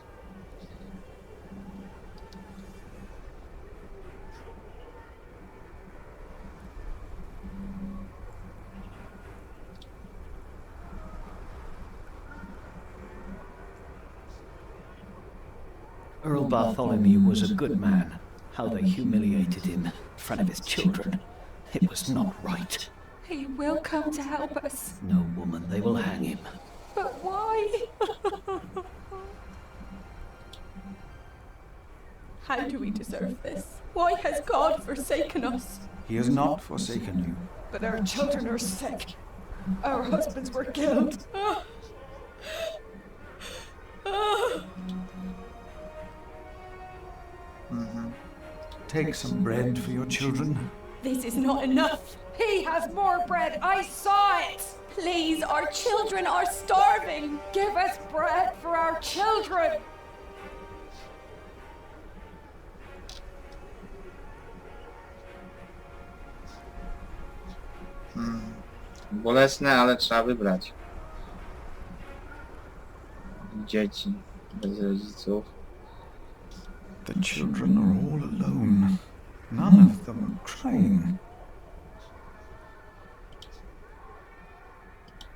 Earl Bartholomew was a good man. How they humiliated him in front of his children. It was not right.
He will come to help us.
No, woman, they will hang him.
But why? How do we deserve this? Why has God forsaken us?
He has not forsaken you.
But our children are sick. Our husbands were killed.
Take some bread for your children.
This is not enough. He has more bread. I saw it. Please, our children are starving. Give us bread for our children.
Bolesne, ale trzeba wybrać. Dzieci bez rodziców.
The children are all alone. None of them are crying.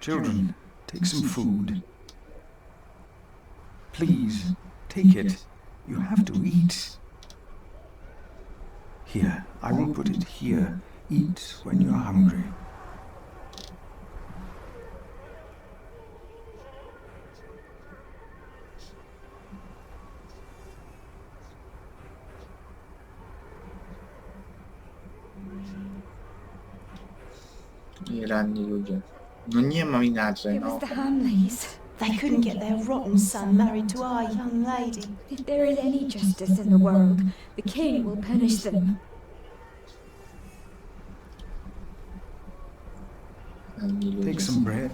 Children, take some food. Please, take it. You have to eat. Here, I will put it here. Eat when you're hungry.
I ranni ludzie. No nie mam inaczej,
It
no.
was the Hamleys. They couldn't get their rotten son married to our young lady.
If there is any justice in the world, the king will punish them.
Take some bread.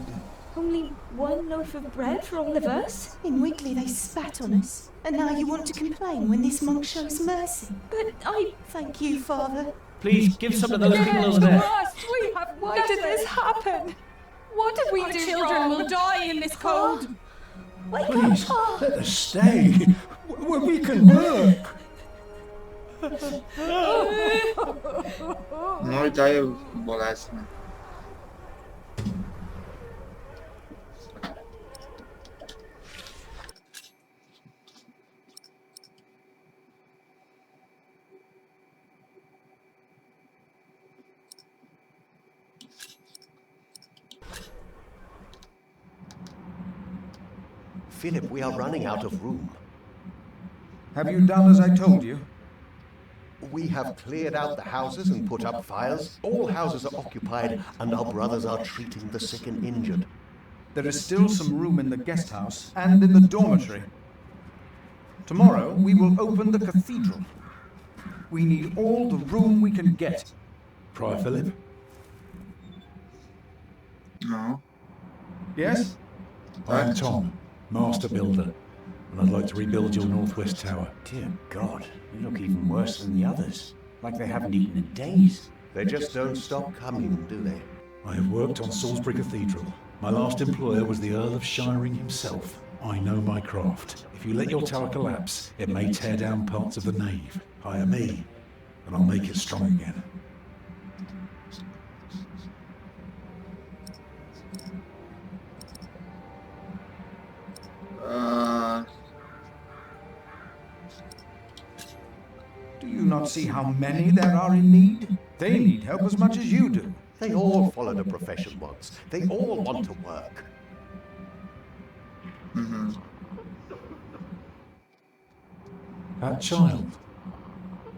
Only one loaf of bread for all of us? In Wigley they spat on us. And now you want to complain when this monk shows mercy. But I... Thank you, Father.
Please, give some of those people over there.
We have Why did this happen? What did we do? Children will die in this cold.
Please, let us stay where we can work.
No i to jest bolesne.
Philip, we are running out of room.
Have you done as I told you?
We have cleared out the houses and put up fires. All houses are occupied, and our brothers are treating the sick and injured.
There is still some room in the guest house and in the dormitory. Tomorrow we will open the cathedral. We need all the room we can get.
Prior Philip?
No.
Yes?
I am Tom, Master Builder, and I'd like to rebuild your northwest tower.
Dear God, you look even worse than the others. Like they haven't eaten in days.
They just don't stop coming, do they?
I have worked on Salisbury Cathedral. My last employer was the Earl of Shiring himself. I know my craft. If you let your tower collapse, it may tear down parts of the nave. Hire me, and I'll make it strong again.
Do you not see how many there are in need? They need help as much as you do.
They all followed a profession once. They all want to work.
That child.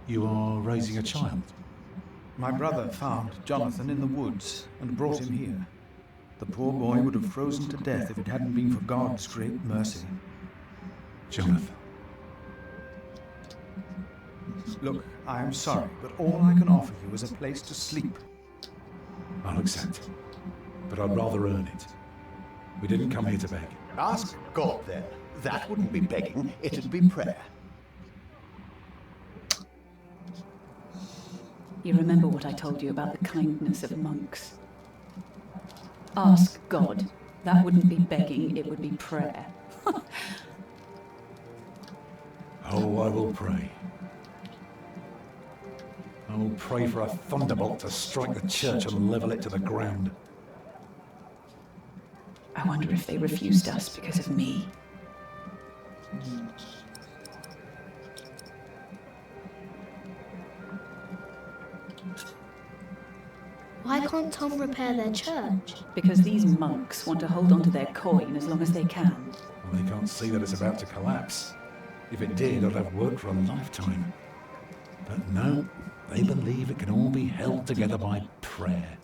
You are raising a child.
My brother found Jonathan in the woods and brought him here. The poor boy would have frozen to death if it hadn't been for God's great mercy.
Jonathan.
Look, I am sorry, but all I can offer you is a place to sleep.
I'll accept. But I'd rather earn it. We didn't come here to beg.
Ask God then. That wouldn't be begging, it'd be prayer.
You remember what I told you about the kindness of monks? Ask God. That wouldn't be begging, it would be prayer.
Oh, I will pray. I will pray for a thunderbolt to strike the church and level it to the ground.
I wonder if they refused us because of me.
Why can't Tom repair their church?
Because these monks want to hold on to their coin as long as they can.
Well, they can't see that it's about to collapse. If it did, I'd have worked for a lifetime. But no, they believe it can all be held together by prayer.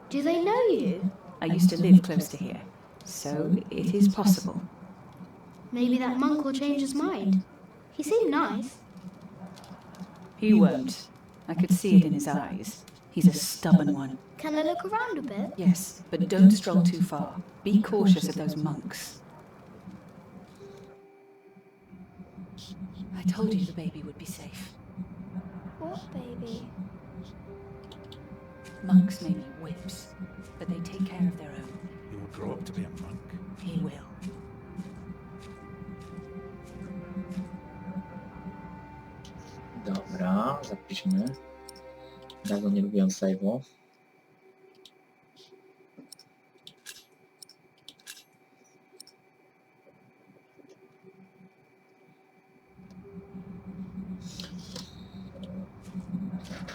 Do they know you?
I used to live close to here, so it is possible.
Maybe that monk will change his mind. He seemed nice.
He won't. I could see it in his eyes. He's a stubborn one.
Can I look around a bit?
Yes, but don't stroll too far. Be cautious of those monks. I told you the baby would be safe.
What baby?
Monks may be whips, but they take care of their own.
He will grow up to be a monk.
He will.
Dobra, zapiszmy. Dawno nie lubiłem save'ów.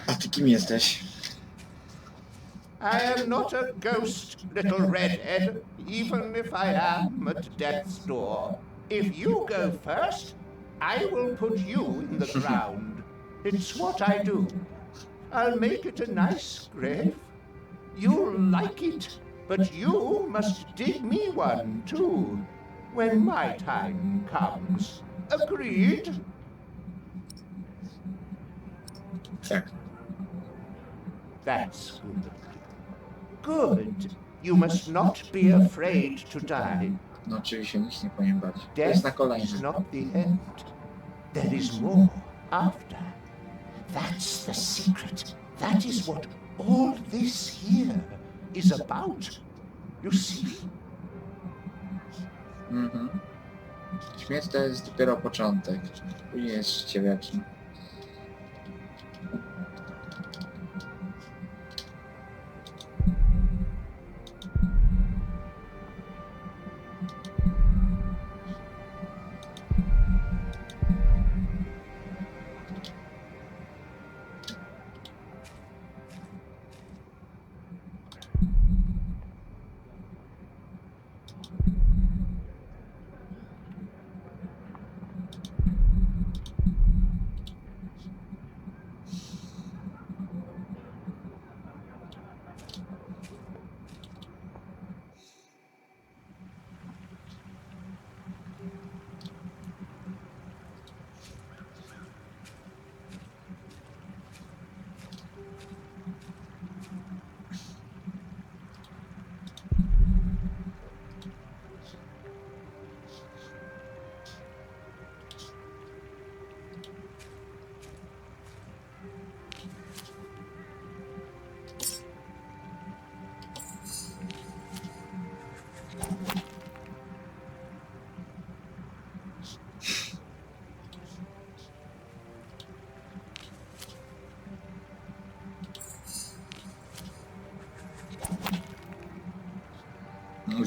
A ty kim jesteś?
I am not a ghost, little redhead, even if I am at death's door. If you go first, I will put you in the ground. It's what I do. I'll make it a nice grave. You'll like it, but you must dig me one too, when my time comes. Agreed?
Tak.
That's good. Good. You must not be afraid to die.
No oczywiście nic nie powinien bać. To jest na
Death
kolejne.
is not the end. There is more after. That's the secret. That is what all this here is about. You see?
Śmierć to jest dopiero początek. Później jest życie wieczne.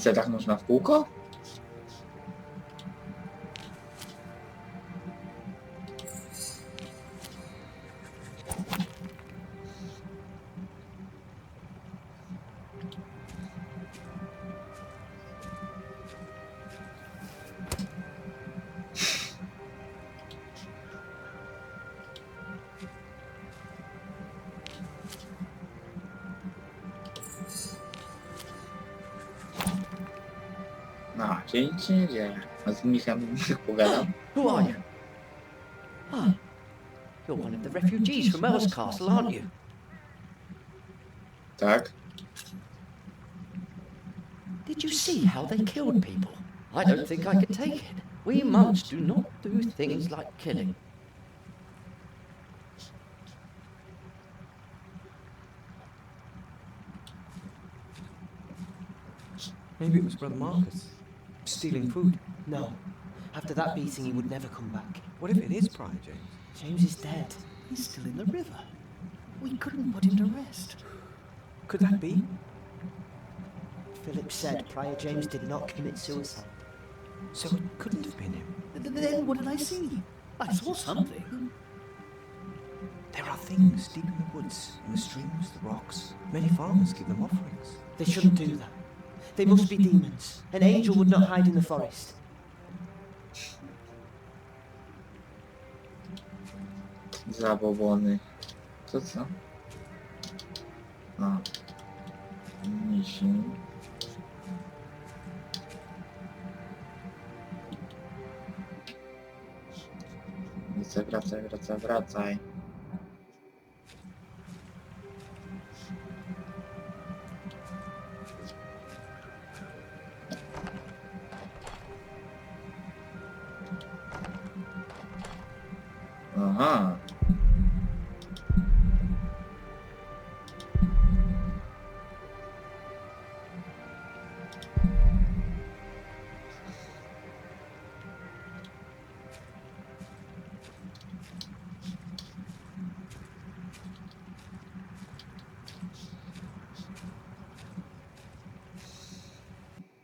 co, tak można w kółko? No, czyli nic się nie dzieje. A z Michem pogadam.
Who are you? Ah, you're one of the refugees from Earl's Castle, aren't you?
Tak.
Did you see how they killed people? I don't think I could take it. We monks do not do things like killing.
Maybe it was Brother Marcus. Stealing food? No. After that beating, he would never come back. What if it is Prior James? James is dead.
He's still in the river. We couldn't put him to rest.
Could that be?
Philip said Prior James did not commit suicide.
So it couldn't have been him.
Then what did I see? I saw something.
There are things deep in the woods, in the streams, the rocks. Many farmers give them offerings.
They shouldn't do that. They must be demons. An angel would not hide in the forest.
Zabobony. Co? A. Misi. Wracaj. Aha.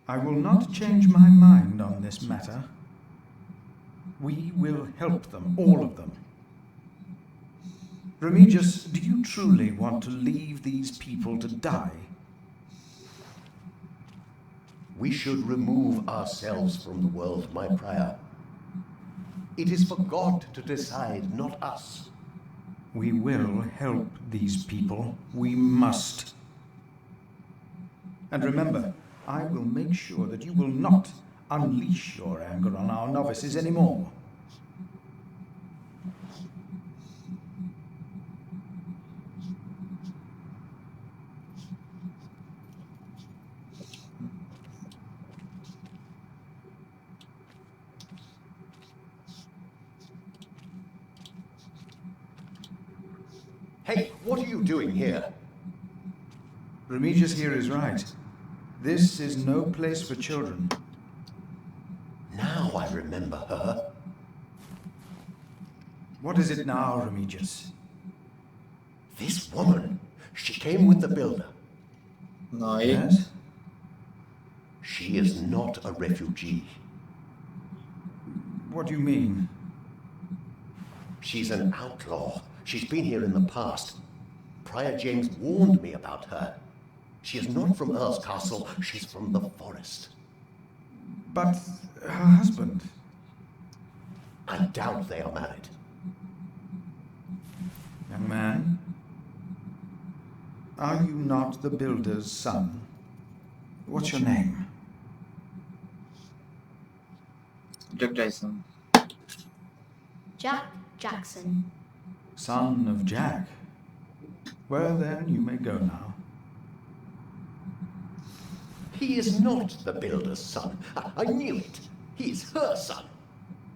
I will not change my mind on this matter. We will help them, all of them. Remigius, do you truly want to leave these people to die?
We should remove ourselves from the world, my prior. It is for God to decide, not us.
We will help these people. We must. And remember, I will make sure that you will not unleash your anger on our novices anymore.
Hey, what are you doing here?
Remigius here is right. This is no place for children.
Now I remember her.
What is it now, Remigius?
This woman. She came with the builder.
No,
yes?
She is not a refugee.
What do you mean?
She's an outlaw. She's been here in the past. Prior James warned me about her. She is not from Earl's Castle. She's from the forest.
But her husband?
I doubt they are married.
Young man, are you not the builder's son? What's your name?
Jack Jason.
Jack Jackson.
Son of Jack. Well then, you may go now.
He is not the builder's son. I knew it. He is her son.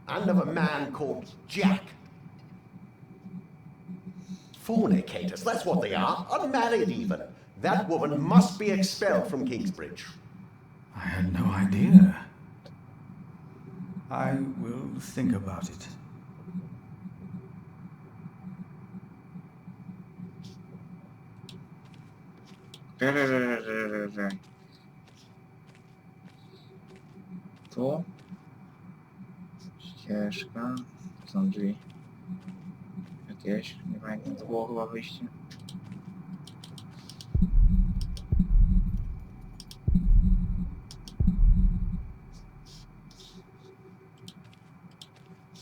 And of a man called Jack. Fornicators, that's what they are. Unmarried even. That woman must be expelled from Kingsbridge.
I had no idea. I will think about it.
Tu. Ścieżka. Są drzwi. Jakieś. Nie pamiętam, to było chyba wyjście.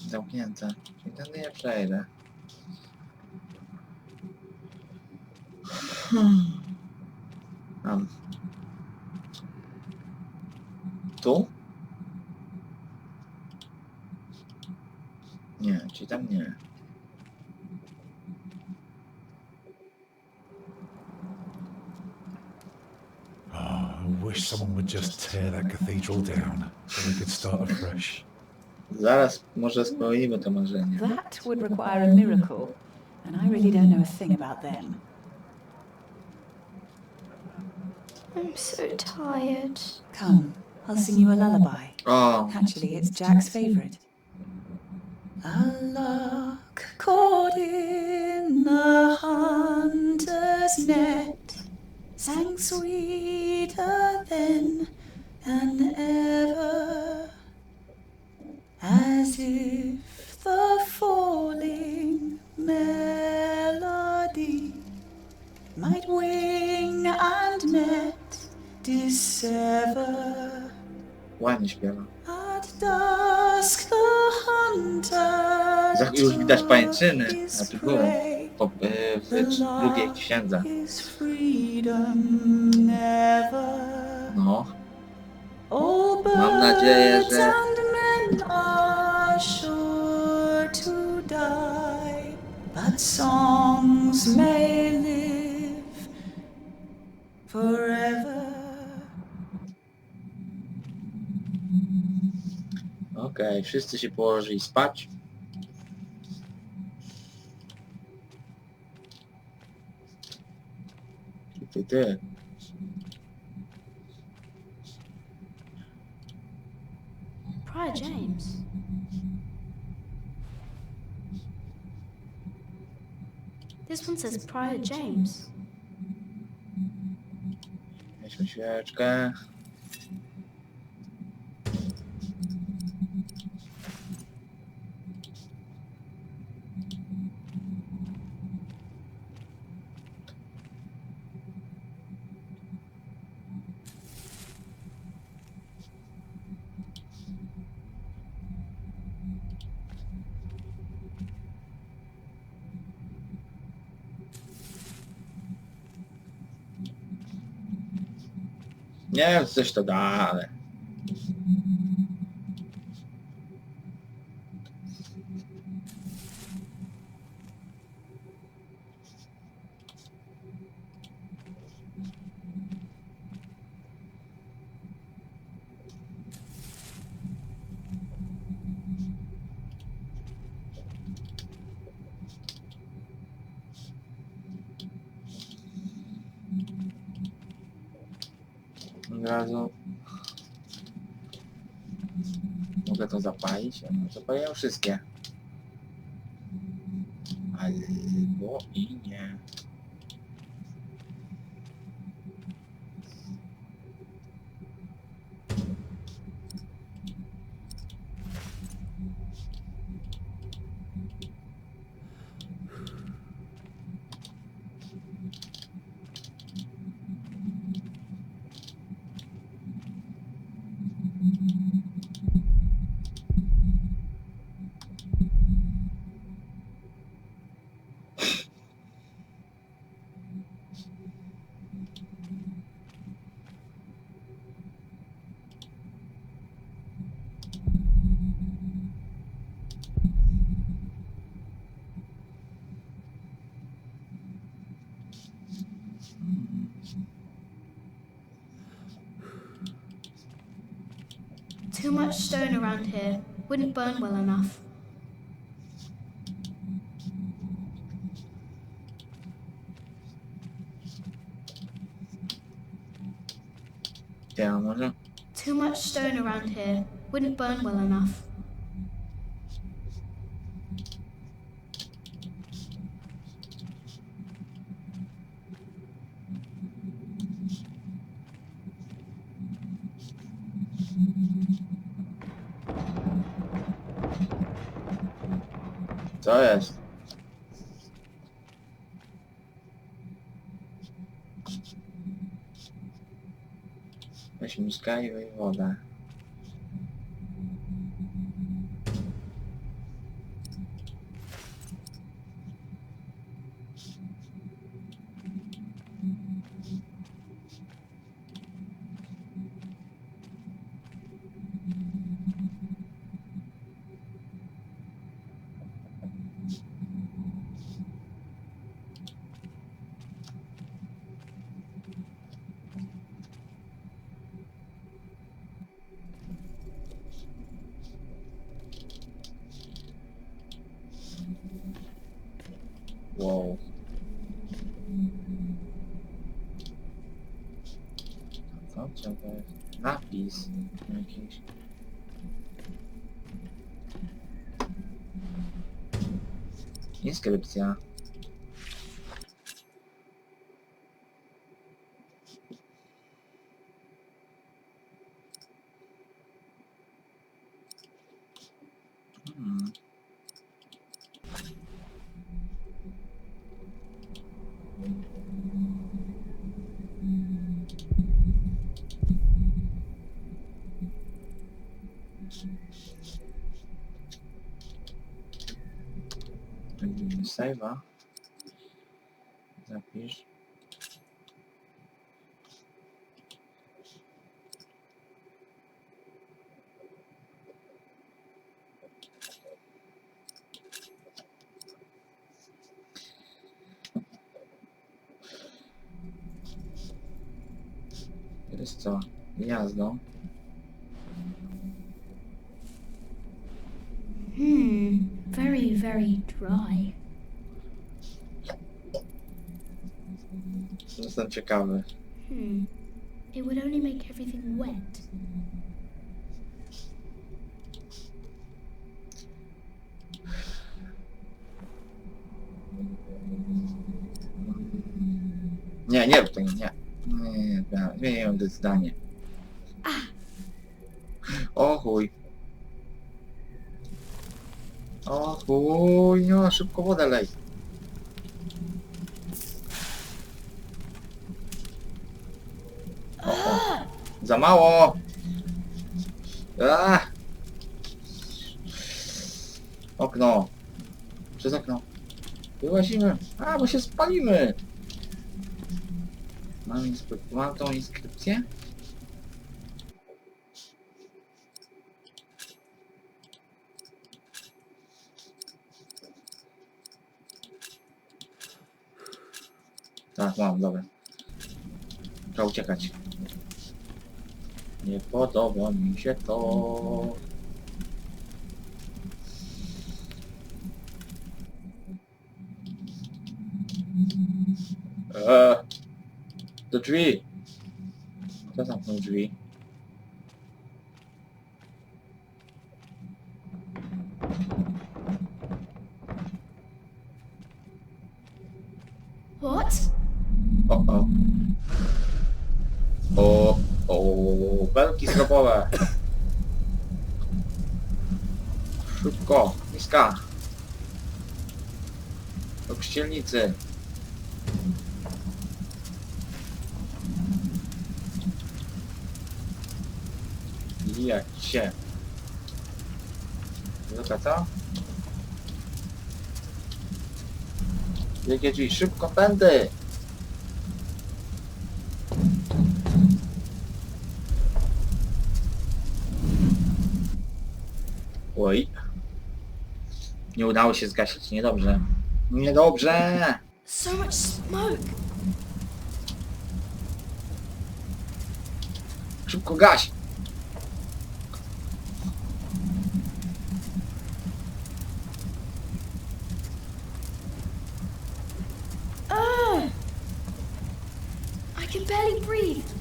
Zamknięte. Czyli tędy nie przejdę. Tam. Tu? Nie, czyli tam nie.
I wish someone would just tear that cathedral down so we could start afresh.
Zaraz może spełnimy to marzenie.
That would require a miracle, and I really don't know a thing about them.
I'm so tired.
Come, I'll sing you a lullaby.
Oh.
Actually, it's Jack's favourite. A lark caught in the hunter's net sang sweeter then than ever, as if the falling melody might wing and net dissever.
Ładnie śpiewa.
At dusk the hunter
Już widać pajęczyny na tu górę. W drugiej księdze. No. Mam nadzieję, że...
But songs may live forever.
Okej, wszyscy się położyli spać. Ty.
Prior James. This one says Prior James.
Weźmy świeczkę. Nie wiem, coś to da, ale... Od razu mogę to zapalić? No, zapaliłem wszystkie. Albo i nie.
Too much stone around here. Wouldn't burn well enough.
Yeah, może?
Too much stone around here. Wouldn't burn well enough.
Co jest? Weź miskę i wodę. Wow. Co to jest? Napis jakiś. Inskrypcja. Save'a. Zapisz. To jest co? Gniazdo.
Very, very dry.
Jestem ciekawy.
It would only make everything wet.
Nie rób tego, nie. Zmieniłem to zdanie. O chuj. O chuj, no szybko wodę lej. Za mało! Okno. Przez okno. Wyłazimy. Bo się spalimy. Mam tą inskrypcję? Tak, mam, dobra. Trzeba uciekać. Nie podoba mi się to. Do drzwi. Kto zamknął drzwi?
What?
Belki schrobowe. Szybko, niska. Do pszczelnicy. Jak się. Dobra, co? Wielkie drzwi, szybko pędy! Oj. Nie udało się zgasić, niedobrze. Niedobrze!
So much smoke!
Szybko gaś!
I can barely breathe.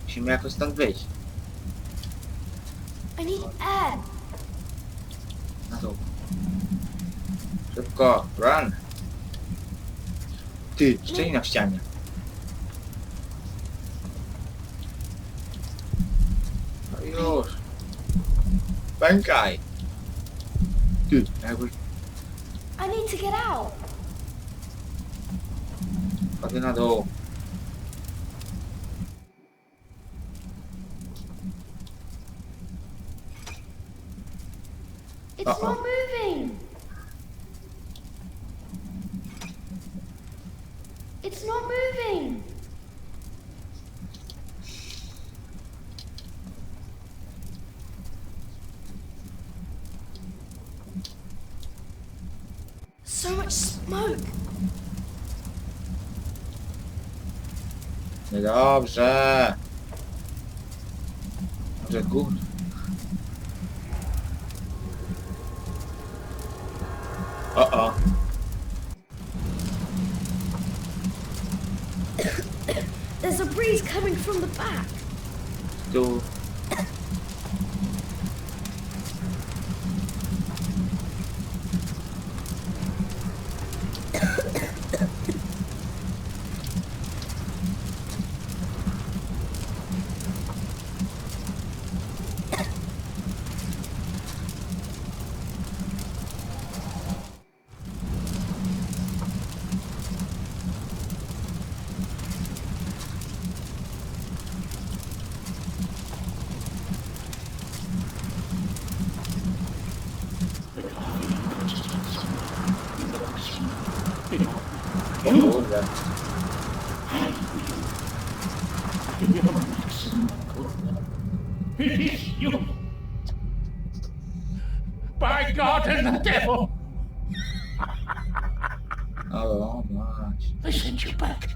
Musimy jakoś stąd wyjść.
I need air.
Na dół. Szybko, run! Ty, szczeli na ścianie. No już. Pękaj!
I need to get out.
Padły na dół.
It's not moving. It's not moving. So much smoke.
Niedobrze. Może gówno. O.
There's a breeze coming from the back.
Tu.
It is you! By God and the devil!
Oh, gosh.
They sent you back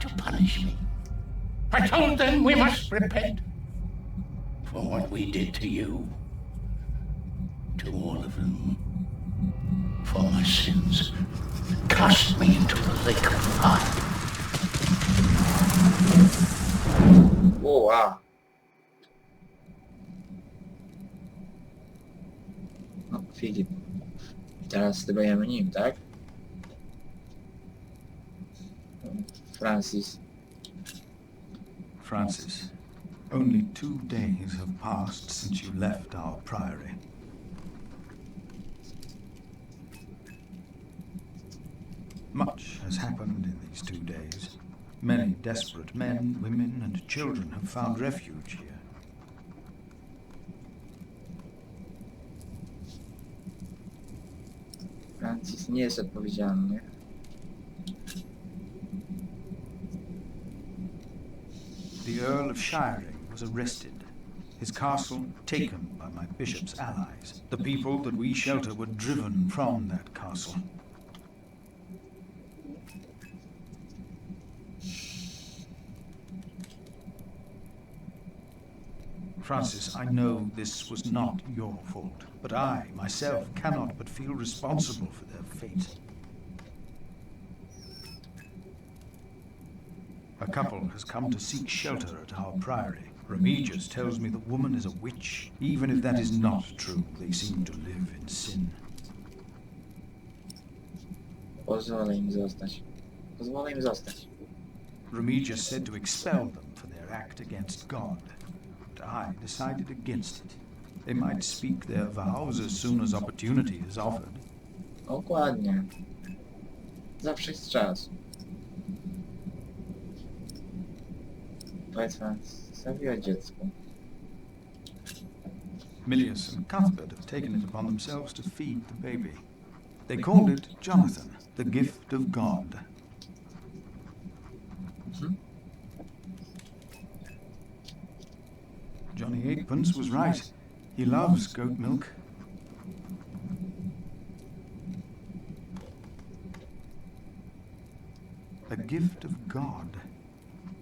to punish me. I told them we must repent for what we did to you. To all of them. For my sins. Cast me into the lake of fire.
Oh, wow. No, Filip. Teraz sterujemy nim, tak? Francis.
Francis, only 2 days have passed since you left our priory. Much has happened in these 2 days. Many desperate men, women, and children have found refuge here.
Francis nie jest odpowiedzialny.
The Earl of Shiring was arrested. His castle taken by my bishop's allies. The people that we shelter were driven from that castle. Francis, I know this was not your fault, but I, myself, cannot but feel responsible for their fate. A couple has come to seek shelter at our priory. Remigius tells me the woman is a witch. Even if that is not true, they seem to live in sin.
Pozwolę im zostać. Pozwolę im zostać.
Remigius said to expel them for their act against God. I decided against it. They might speak their vows as soon as opportunity is offered.
Dokładnie. Zawsze jest czas. Powiedz Francis, zabiła dziecko.
Milius and Cuthbert have taken it upon themselves to feed the baby. They called it Jonathan, the gift of God. Johnny Eightpence was right. He loves goat milk. A gift of God.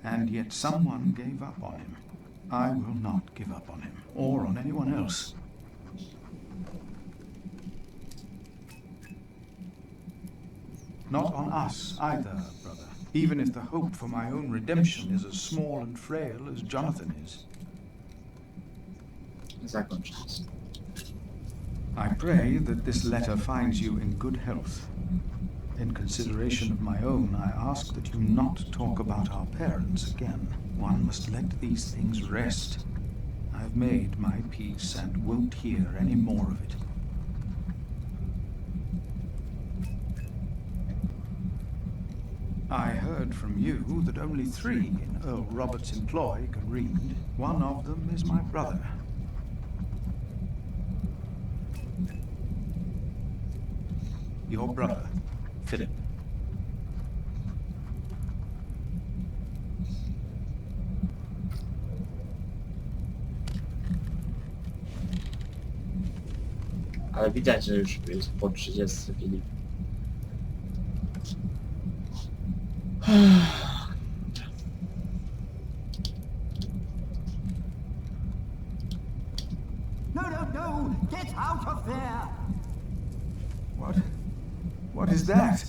And yet someone gave up on him. I will not give up on him, or on anyone else. Not on us either, brother, even if the hope for my own redemption is as small and frail as Jonathan is. I pray that this letter finds you in good health. In consideration of my own, I ask that you not talk about our parents again. One must let these things rest. I have made my peace and won't hear any more of it. I heard from you that only 3 in Earl Robert's employ can read. One of them is my brother. Your brother, Philip.
Ale widać, że już jest po 30 Filip.
No! Get out of there!
What is that?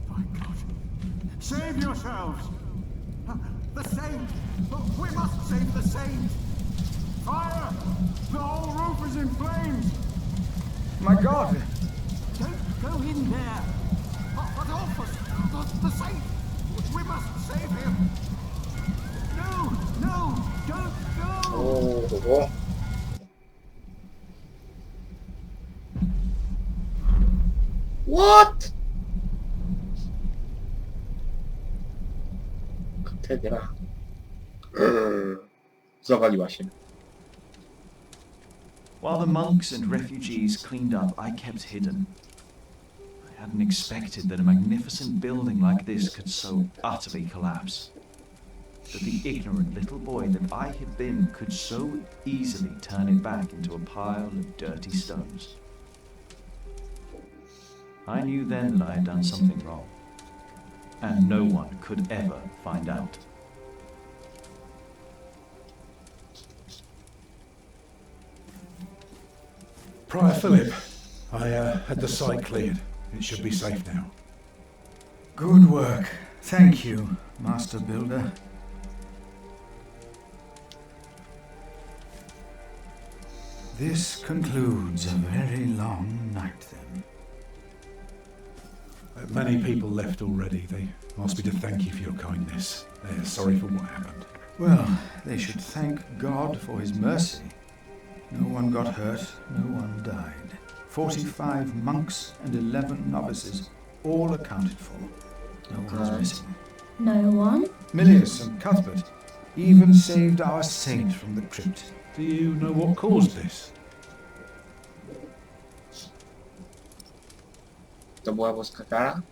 My God! Save yourselves! The saint! We must save the saint! Fire! The whole roof is in flames!
My God!
Don't go in there! But Alphas! The saint! We must save him! No! Don't go!
Oh. What? Gra. Zawaliła się.
While the monks and refugees cleaned up, I kept hidden. I hadn't expected that a magnificent building like this could so utterly collapse. That the ignorant little boy that I had been could so easily turn it back into a pile of dirty stones. I knew then that I had done something wrong, and no one could ever find out.
Prior Philip, I had the site cleared. It should be safe now.
Good work. Thank you, Master Builder. This concludes a very long night, then.
Many people left already. They asked me to thank you for your kindness. They're sorry for what happened.
Well, they should thank God for his mercy. No one got hurt, no one died. 45 monks and 11 novices, all accounted for. No one was missing.
No one?
Milius and Cuthbert even saved our saint from the crypt.
Do you know what caused this?
To była boska kara?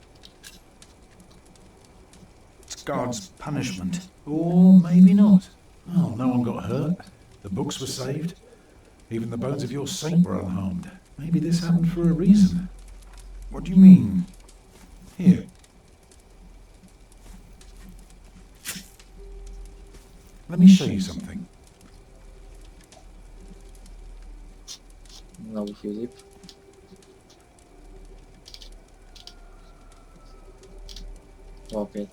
It's God's punishment.
Or maybe not. Oh, no one got hurt. The books were saved. Even the bones of your saint were unharmed. Maybe this happened for a reason.
What do you mean?
Here. Let me show you something.
Znowu Filip. Chłopiec.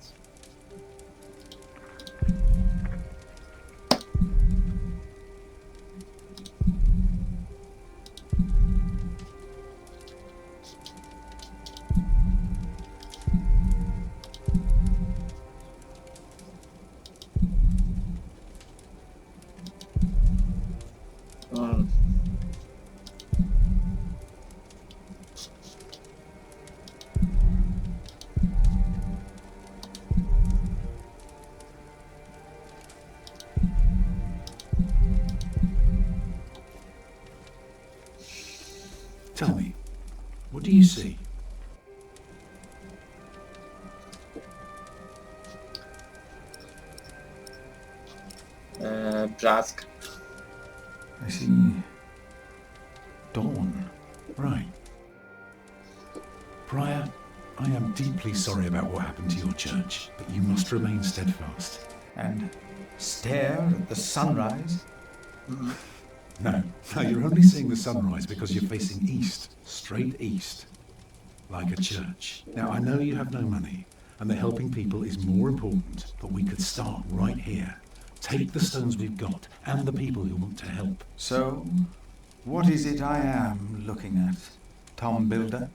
Tell me, what do you see?
Brzask.
I see dawn.
Right. Prior, I am deeply sorry about what happened to your church, but you must remain steadfast.
And stare at the sunrise?
No, you're only seeing the sunrise because you're facing east, straight east, like a church. Now, I know you have no money, and that helping people is more important, but we could start right here. Take the stones we've got, and the people who want to help.
So, what is it I am looking at, Tom Builder?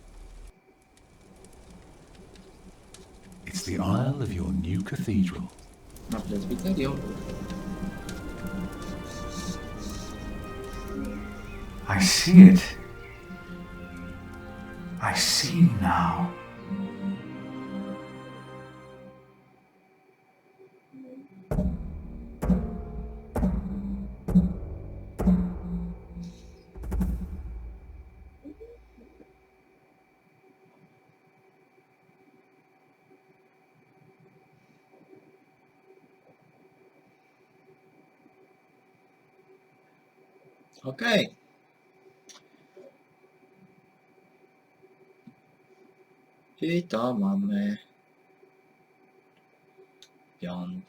It's the aisle of your new cathedral.
Na presbyterium.
I see it. I see now.
Okej. I to mamy 5.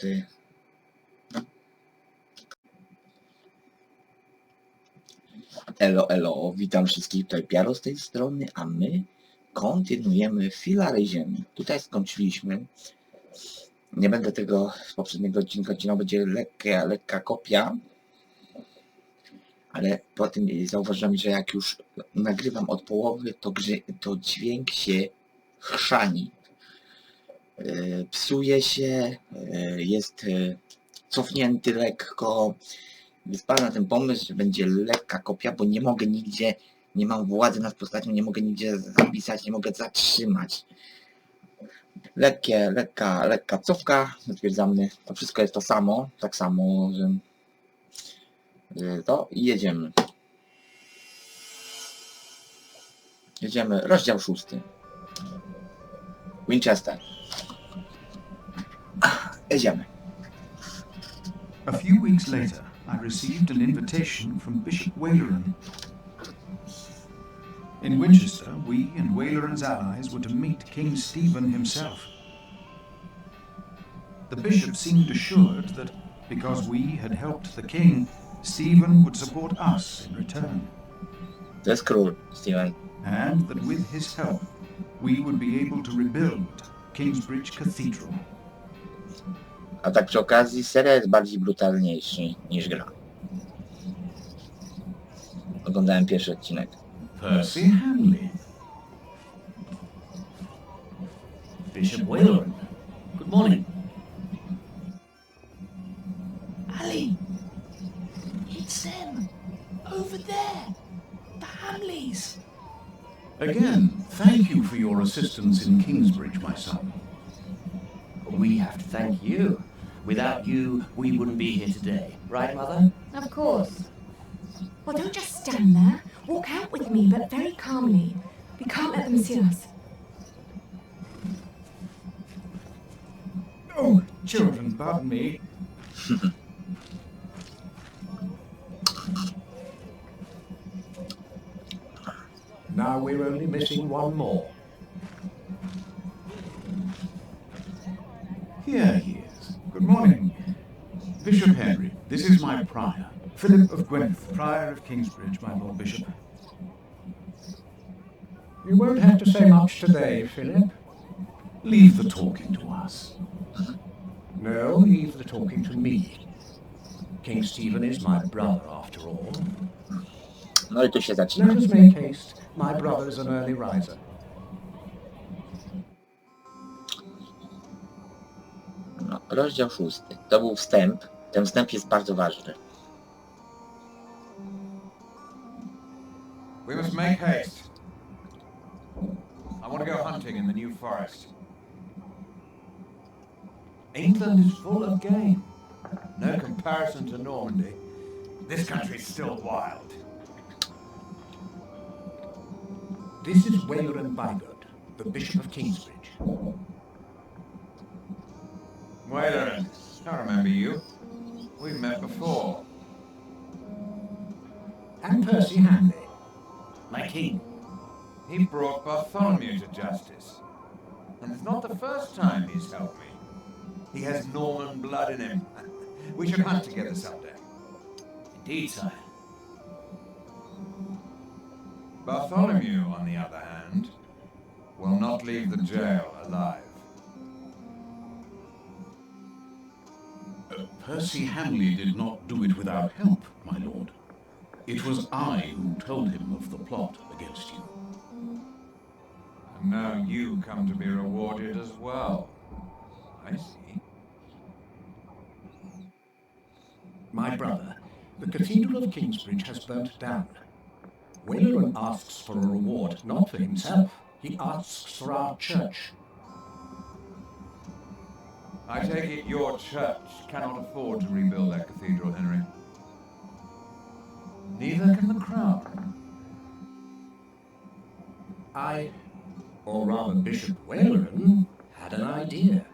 Elo, elo, witam wszystkich, tutaj Piaro z tej strony, a my kontynuujemy Filary Ziemi. Tutaj skończyliśmy. Nie będę tego z poprzedniego odcinka odcinał, będzie lekka kopia, ale po tym zauważyłem, że jak już nagrywam od połowy, to dźwięk się chrzani. Psuje się, jest cofnięty lekko. Wpadłem na ten pomysł, że będzie lekka kopia, bo nie mogę nigdzie, nie mam władzy nad postacią, nie mogę nigdzie zapisać, nie mogę zatrzymać. Lekka cofka, zatwierdzamy, to wszystko jest to samo, tak samo, że to i jedziemy. Jedziemy, rozdział 6. Winchester. Jedziemy.
A few weeks later, I received an invitation from Bishop Waleran. In Winchester, we and Waleran's allies were to meet King Stephen himself. The bishop seemed assured that, because we had helped the king, Stephen would support us in return.
That's cool, Stephen.
And that with his help, we would be able to rebuild Kingsbridge Cathedral.
A tak przy okazji, serial jest bardziej brutalniejszy niż gra. Oglądałem pierwszy odcinek.
Percy Hamley. Bishop Waleran. Good morning.
Ali! It's them! Over there! The Hamleys!
Again, thank you for your assistance in Kingsbridge, my son.
We have to thank you. Without you, we wouldn't be here today. Right, Mother?
Of course. Well, don't just stand there. Walk out with me, but very calmly. We can't let them see us.
Oh, children, pardon me.
Now we're only missing one more.
Here he is. Good morning. Bishop Henry, this is my prior, Philip of Gwynedd, prior of Kingsbridge, my Lord Bishop.
You won't have to say much today, Philip.
Leave the talking to us.
No, leave the talking to me. King Stephen is my brother, after all.
No i tu się zaczyna.
Let us make haste. My brother's an early riser.
No, rozdział 6. To był wstęp. Ten wstęp jest bardzo ważny.
We must make haste. I want to go hunting in the New Forest.
England is full of game. No comparison to Normandy. This country's still wild.
This is Waleran Bygod, the Bishop of Kingsbridge.
Waleran, I remember you. We've met before.
And Percy Hamley.
My king.
He brought Bartholomew to justice. And it's not the first time he's helped me. He has Norman blood in him. We should hunt together someday.
Indeed, sire.
Bartholomew, on the other hand, will not leave the jail alive.
Percy Hamley did not do it without help, my lord. It was I who told him of the plot against you.
And now you come to be rewarded as well. I see.
My brother, the Cathedral of Kingsbridge has burnt down. Waleran asks for a reward, not for himself. He asks for our church.
I take it your church cannot afford to rebuild that cathedral, Henry. Neither can the crown.
I, or rather Bishop Waleran, had an idea.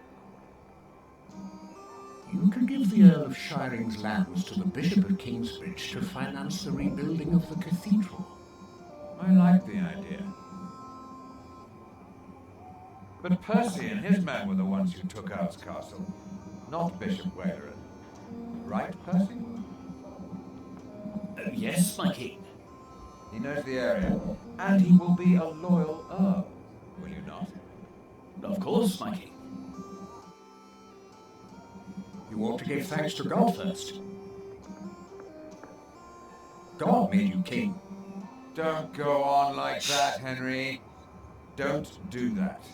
You can give the Earl of of Shiring's lands to the Bishop of Kingsbridge to finance the rebuilding of the cathedral.
I like the idea. But Percy and his men were the ones who took Owl's Castle, not Bishop Waleran. Right, Percy?
Yes, my king.
He knows the area, and he will be a loyal earl, will you not?
Of course, my king.
You ought to give thanks to God first. God made you king.
Don't go on like that, Henry. Don't do that.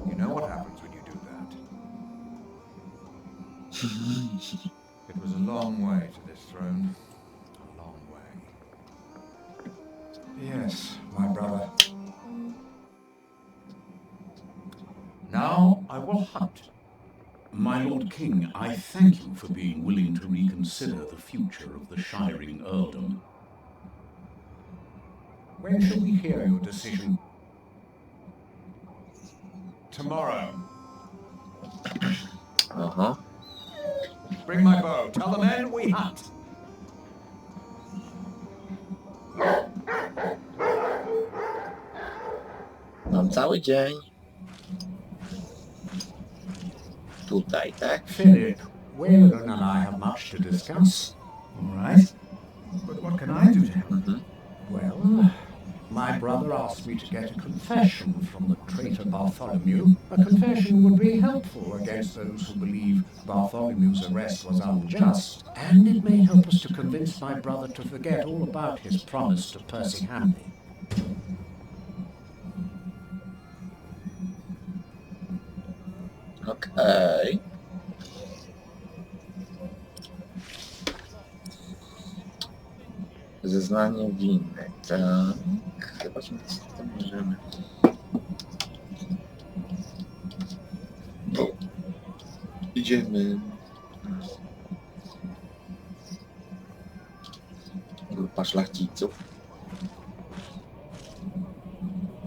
You know what happens when you do that. It was a long way to this throne. A long way.
Yes, my brother.
Now I will hunt.
My Lord King, I thank you for being willing to reconsider the future of the Shiring earldom.
When shall we hear your decision?
Tomorrow.
Aha.
Bring my bow. Tell the men we hunt.
Mam cały dzień. Tutaj, tak?
Philip, Waleran and I have much to discuss.
All right. But what can I do to help?
Well, my brother asked me to get a confession from the traitor Bartholomew. A confession would be helpful against those who believe Bartholomew's arrest was unjust, and it may help us to convince my brother to forget all about his promise to Percy Hamley.
Okej. Zeznanie winy, tak. Zobaczmy, co tam możemy. No. Idziemy. Grupa szlachciców.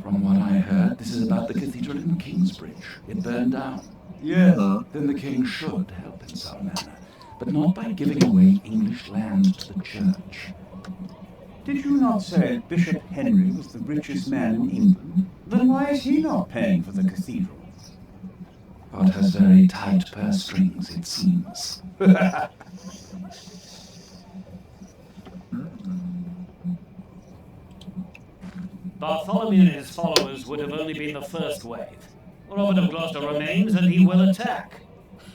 From what I heard, this is about the cathedral in Kingsbridge. It burned down.
Yeah.
Then the king should help in some manner, but not by giving away English land to the church.
Did you not say Bishop Henry was the richest man in England? Then why is he not paying for the cathedral?
God has very tight purse strings, it seems.
Bartholomew and his followers would have only been the first wave. Robert of Gloucester remains and he will attack.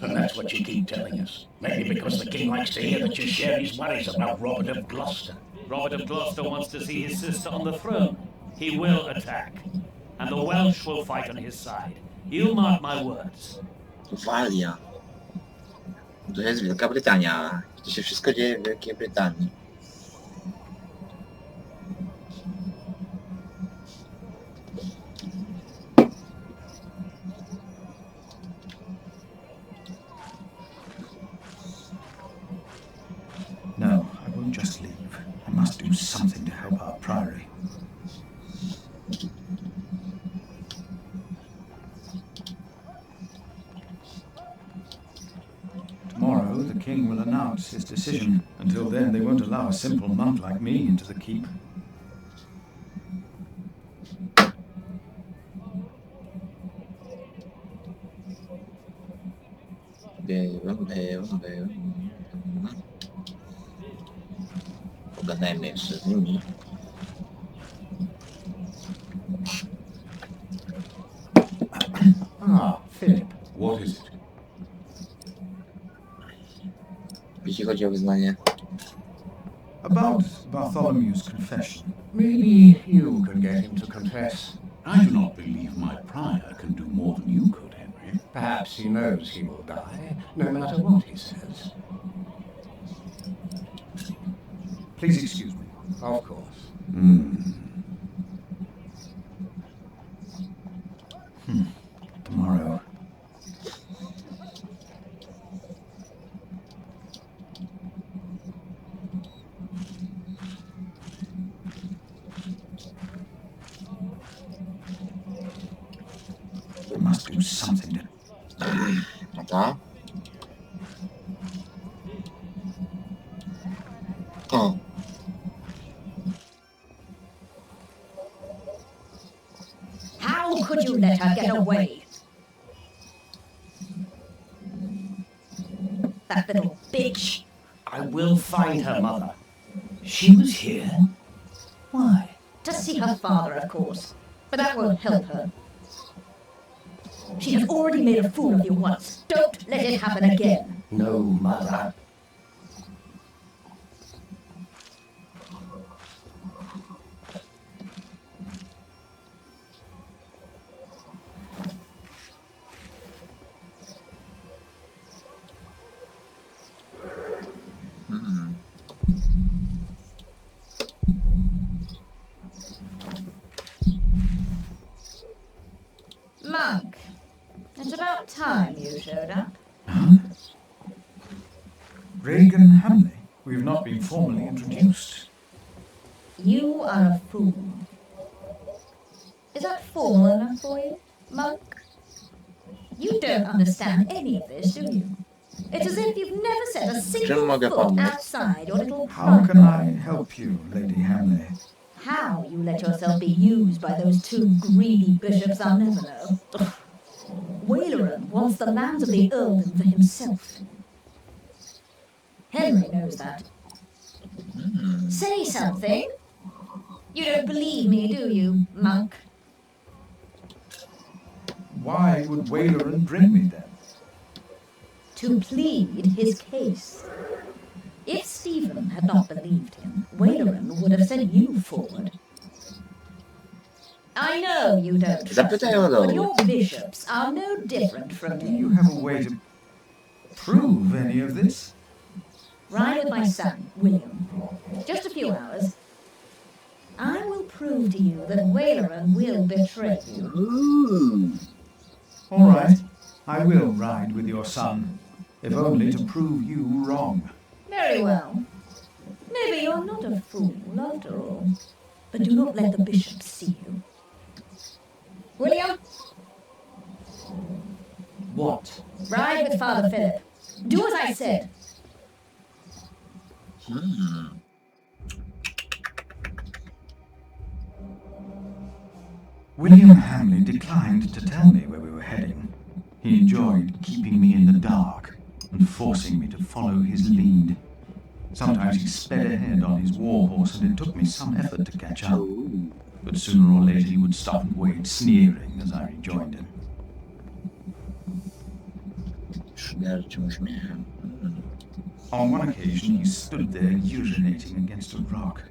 And that's what you keep telling us. Maybe because the king likes to hear that you share his worries about Robert of Gloucester.
Robert of Gloucester wants to see his sister on the throne. He will attack. And the Welsh will fight on his side. You mark my words.
Walia. To jest Wielka Brytania. To się wszystko dzieje w Wielkiej Brytanii.
No, I won't just leave. I must do something to help our priory. Tomorrow, the king will announce his decision. Until then, they won't allow a simple monk like me into the keep.
Pogadajmy jeszcze z nimi.
Philip.
What is it?
Jeśli chodzi o wyznanie.
About Bartholomew's confession.
Maybe you can get him to confess.
I do not believe my prior can do more than you could, Henry.
Perhaps he knows he will die, no matter what he says.
Please excuse me.
Of course.
Tomorrow. I must do something to...
Dobra. O.
How could you let her get away? That little bitch.
I will find her, Mother. She was here?
Why? To see her father, of course. But that won't help her. She has already made a fool of you once. Don't let it happen again.
No, Mother.
Monk, it's about time you showed up.
Huh? Regan Hamley? We've not been formally introduced.
You are a fool. Is that formal enough for you, Monk? You don't understand any of this, do you? It's as if you've never set a single foot outside your little
How can I help you, Lady Hamley?
How you let yourself be used by those two greedy bishops, I'll never know. Waleran wants the lands of the earldom for himself. Henry knows that. Say something. You don't believe me, do you, Monk?
Why would Waleran bring me then?
To plead his case. If Stephen had not believed him, Waleran would have sent you forward. I know you don't trust me, but your bishops are no different from
Do
you.
you have a way to prove any of this?
Ride with my son, William. Just a few hours. I will prove to you that Waleran will betray you.
All right, I will ride with your son, if only to prove you wrong.
Very well. Maybe you're not a fool after all. But do not let the bishop see you. William?
What?
Ride with Father Philip. Do as I said.
William Hamley declined to tell me where we were heading. He enjoyed keeping me in the dark and forcing me to follow his lead. Sometimes he sped ahead on his war horse, and it took me some effort to catch up. But sooner or later he would stop and wait, sneering as I rejoined him. On one occasion he stood there urinating against a rock.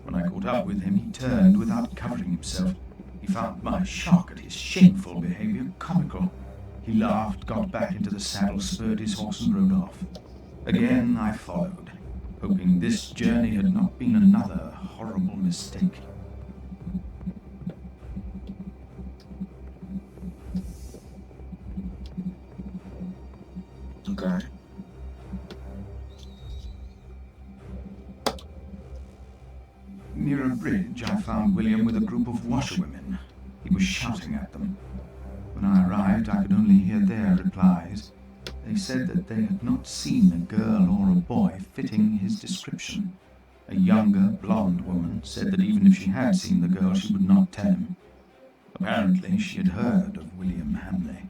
When I caught up with him, he turned without covering himself. He found my shock at his shameful behavior comical. He laughed, got back into the saddle, spurred his horse and rode off. Again I followed, hoping this journey had not been another horrible mistake.
Okay.
Near a bridge, I found William with a group of washerwomen. He was shouting at them. When I arrived, I could only hear their replies. They said that they had not seen a girl or a boy fitting his description. A younger, blonde woman said that even if she had seen the girl, she would not tell him. Apparently, she had heard of William Hamley.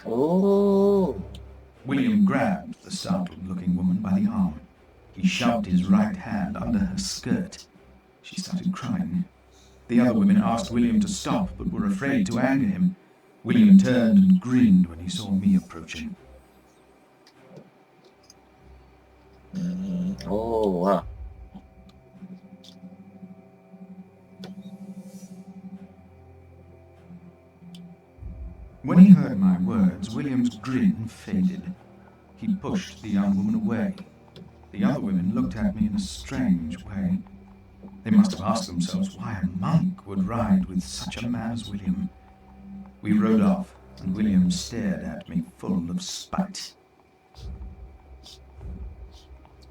Oh.
William grabbed the startled-looking woman by the arm. He shoved his right hand under her skirt. She started crying. The other women asked William to stop, but were afraid to anger him. William turned and grinned when he saw me approaching.
Oh, wow.
When he heard my words, William's grin faded. He pushed the young woman away. The other women looked at me in a strange way. They must have asked themselves why a monk would ride with such a man as William. We rode off, and William stared at me full of spite.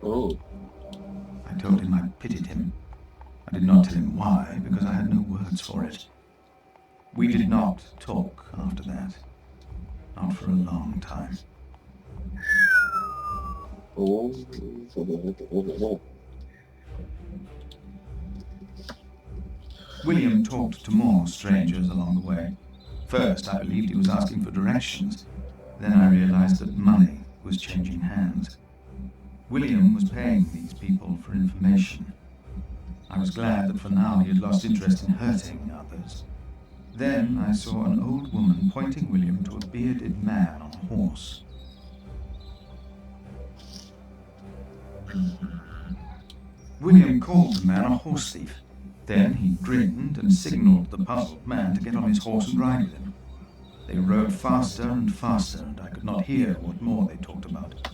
Oh.
I told him I pitied him. I did not tell him why, because I had no words for it. We did not talk after that. Not for a long time.
William talked to more strangers along the way. First, I believed he was asking for directions. Then I realized that money was changing hands. William was paying these people for information. I was glad that for now he had lost interest in hurting others. Then I saw an old woman pointing William to a bearded man on a horse. William called the man a horse thief. Then he grinned and signaled the puzzled man to get on his horse and ride with him. They rode faster and faster, and I could not hear what more they talked about.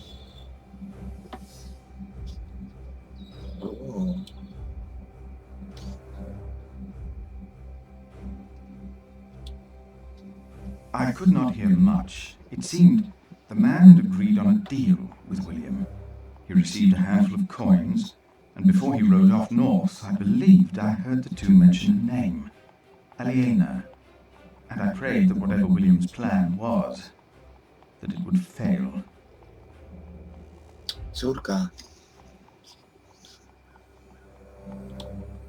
I could not hear much. It seemed the man had agreed on a deal with William. He received a handful of coins, and before he rode off north, I believed I heard the two mention a name, Aliena, and I prayed that whatever William's plan was, that it would fail.
Córka.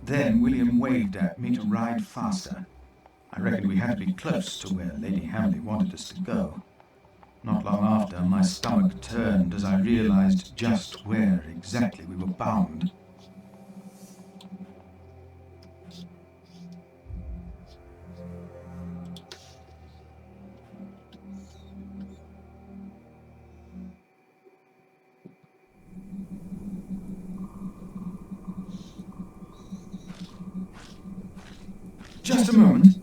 Then William waved at me to ride faster. I reckoned we had to be close to where Lady Hamley wanted us to go. Not long after, my stomach turned as I realized just where exactly we were bound. Just a moment.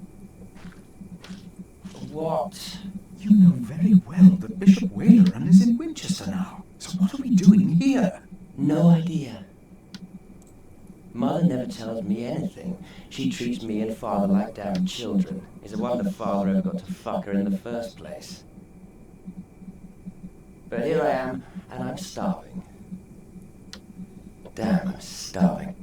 What?
You know very well that Bishop Waleran is in Winchester now. So what are we doing here?
No idea. Mother never tells me anything. She treats me and Father like damn children. It's a wonder Father ever got to fuck her in the first place. But here I am, and I'm starving. Damn, I'm starving.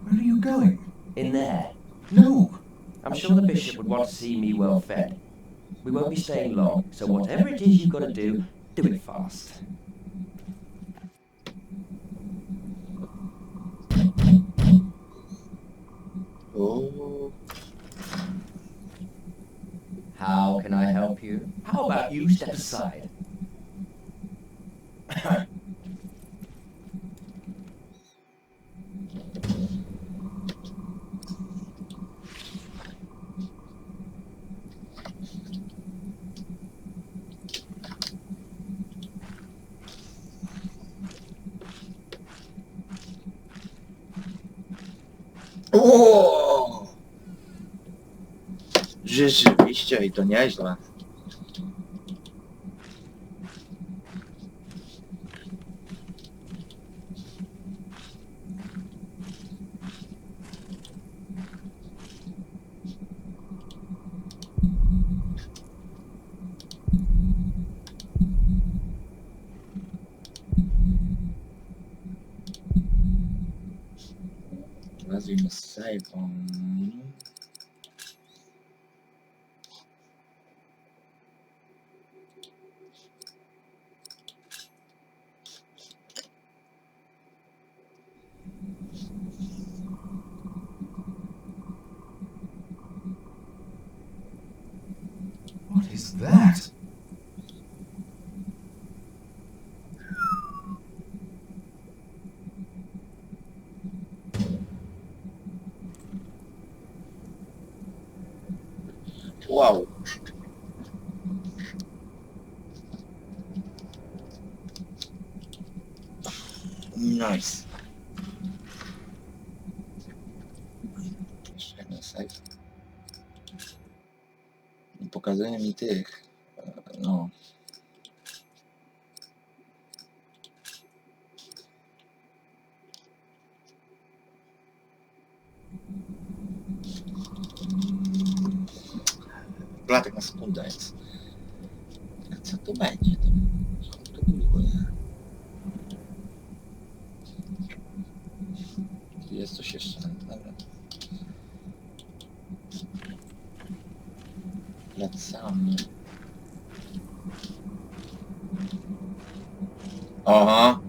Where are you going?
In there.
No.
I'm sure the bishop would want to see me well fed. We won't be staying long, so whatever it is you've got to do it fast.
Oh.
How can I help you? How about you step aside?
O! Rzeczywiście i to nieźle. Nazwijmy save on.
What is that?
Wow. Nice. Jeszcze jeden save. Pokazuje mi tych. No. Klatek na sekundę, więc co to będzie? To było, nie? Tu jest coś jeszcze, dobra. Wracamy. Aha.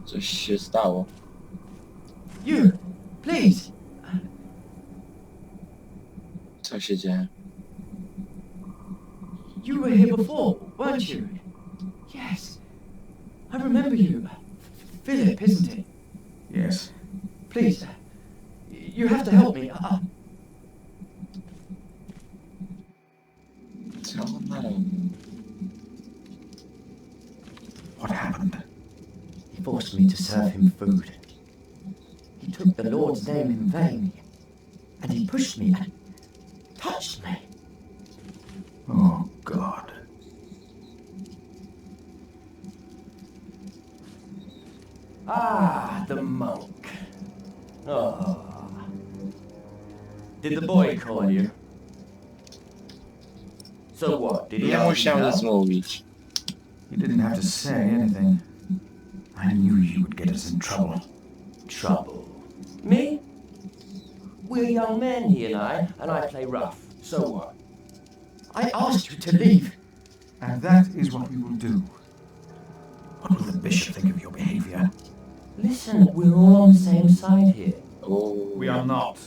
Coś się stało.
You, please.
Co się dzieje?
You were here before, weren't you? Yes. I remember you. Philip, isn't it?
Yes.
Please. You have to help me.
Co ona robi?
What happened?
He forced me to serve him food. He took the Lord's name in vain. And he pushed me and touched me.
Oh, God.
Ah, the monk. Oh. Did the boy call you? So what? Did he
Nie
ask you
musiał
out?
nic mówić.
He didn't have to say anything. I knew you would get us in trouble.
Trouble? Me? We're young men, he and I play rough. So what?
I asked you to leave.
And that is what we will do. What will the bishop think of your behavior?
Listen, we're all on the same side here.
Oh.
We are not.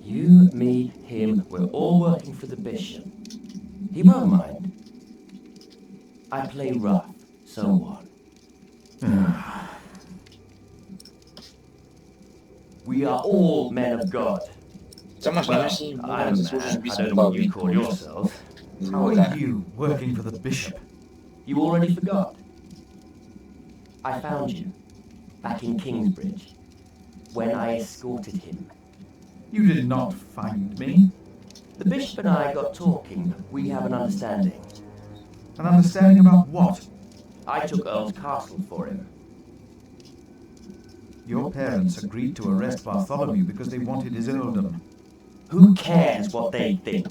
You, me, him, we're all working for the bishop. He won't mind. I play rough, so what? We are all men of God.
Co masz na myśli? Mówiąc, że służysz
I don't know what you
biskupowi.
call yourself.
How are you working for the bishop?
You already forgot. I found you, back in Kingsbridge, when I escorted him.
You did not find me.
The bishop and I got talking. We have an understanding.
An understanding about what?
I took Earl's castle for him.
Your parents agreed to arrest Bartholomew because they wanted his earldom.
Who cares what they think?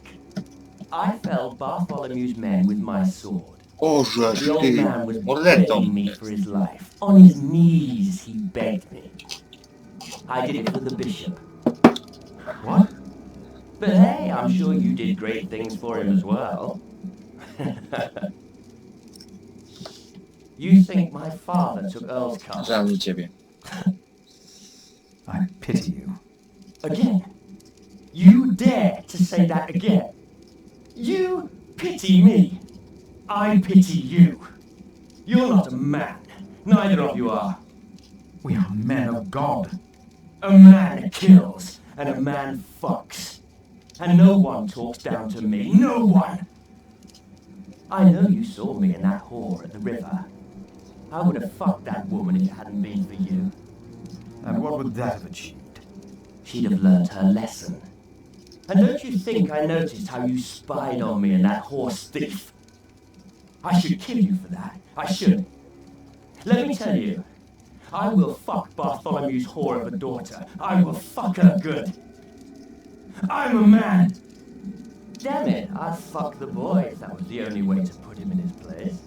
I felled Bartholomew's men with my sword.
Boże,
The old
ty,
man was
mordercą.
begging me for his life. On his knees, he begged me. I did it for the bishop.
What?
But hey, I'm sure you did great things for him as well. You think my father took Earl's castle?
Żal mi ciebie.
I pity you.
Again? You dare to say that again? You pity me. I pity you. You're not a man. Neither of you are.
We are men of God.
A man kills, and a man fucks. And no one talks down to me. No one! I know you saw me in that whore at the river. I would have fucked that woman if it hadn't been for you.
And what would that have achieved?
She'd have learned her lesson. And don't you think I noticed how you spied on me and that horse thief? I should kill you for that. I should. Let me tell you, I will fuck Bartholomew's whore of a daughter. I will fuck her good. I'm a man. Damn it, I'd fuck the boy if that was the only way to put him in his place.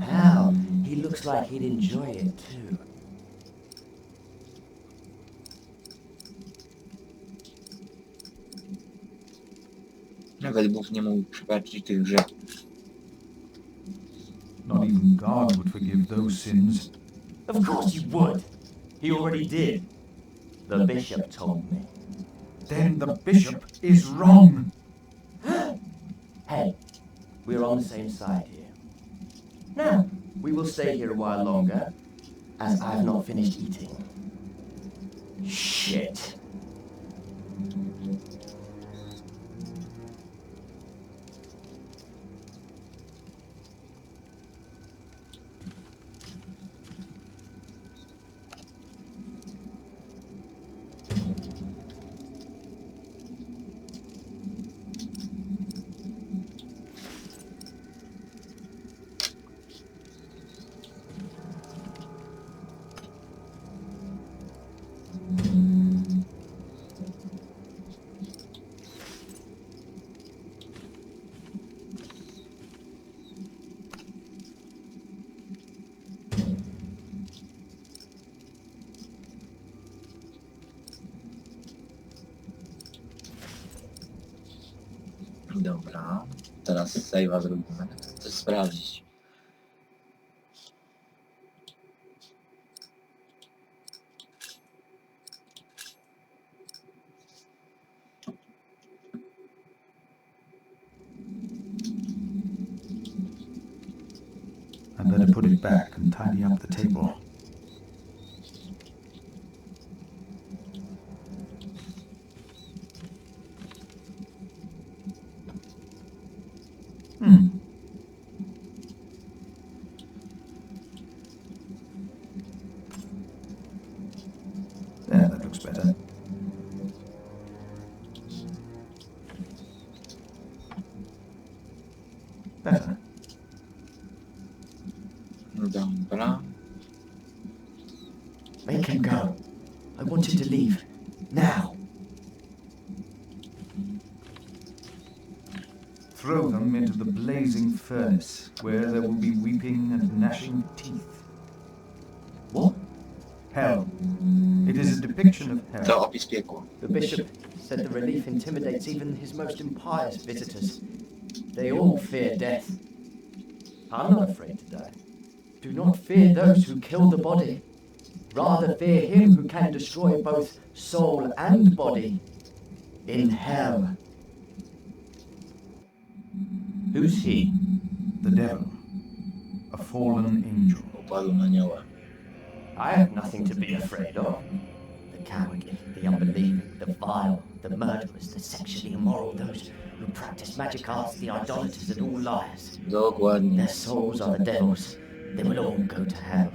Hell, he looks like he'd enjoy it too.
Nawet Bóg nie mógł przebaczyć tych grzechów.
Not even God would forgive those sins.
Of course he would. He already did. The bishop told me.
Then the bishop is wrong.
Hey, we're on the same side here. Now, we will stay here a while longer, as I've not finished eating. Shit.
Dobra, teraz save'a zrobimy. Chcę sprawdzić.
I better put it back and tidy up the table. There, that looks better. Better.
Dobra.
Make him go. I want him to leave. Now.
Throw them into the blazing furnace, where there will be weeping and gnashing teeth.
What?
Hell. It is a depiction of hell.
To opis piekła.
The bishop said the relief intimidates even his most impious visitors. They all fear death. I'm not afraid to die. Do not fear those who kill the body. Rather fear him who can destroy both soul and body in hell.
Who's he?
The devil. A fallen angel.
Upadł na anioła.
I have nothing to be afraid of.
The cowardly, the unbelieving, the vile, the murderers, the sexually immoral, those who practice magic arts, the idolaters and all liars.
Dokładnie.
Their souls are the devil's. They will all go to hell.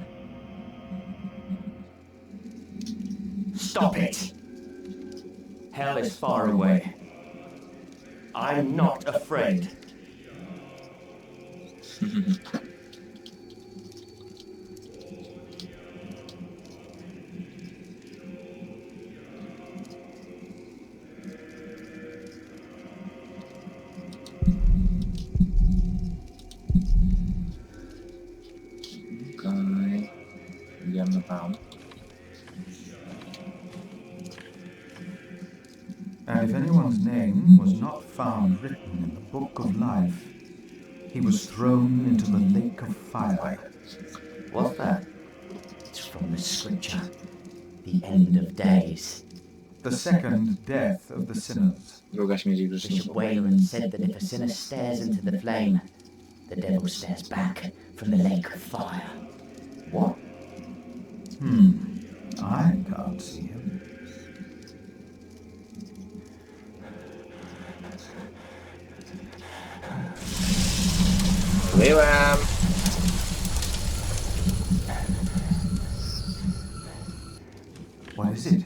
Stop it! Hell is far away. I'm not afraid.
Okej. Idziemy tam.
And if anyone's name was not found written in the book of life, he was thrown into the lake of fire.
What's that? It's from the scripture. The end of days.
The second death of the sinners.
Druga śmierć
Bishop
grzeszników.
Wayland said that if a sinner stares into the flame, the devil stares back from the lake of fire. What?
I can't see him.
Byłem.
What is it?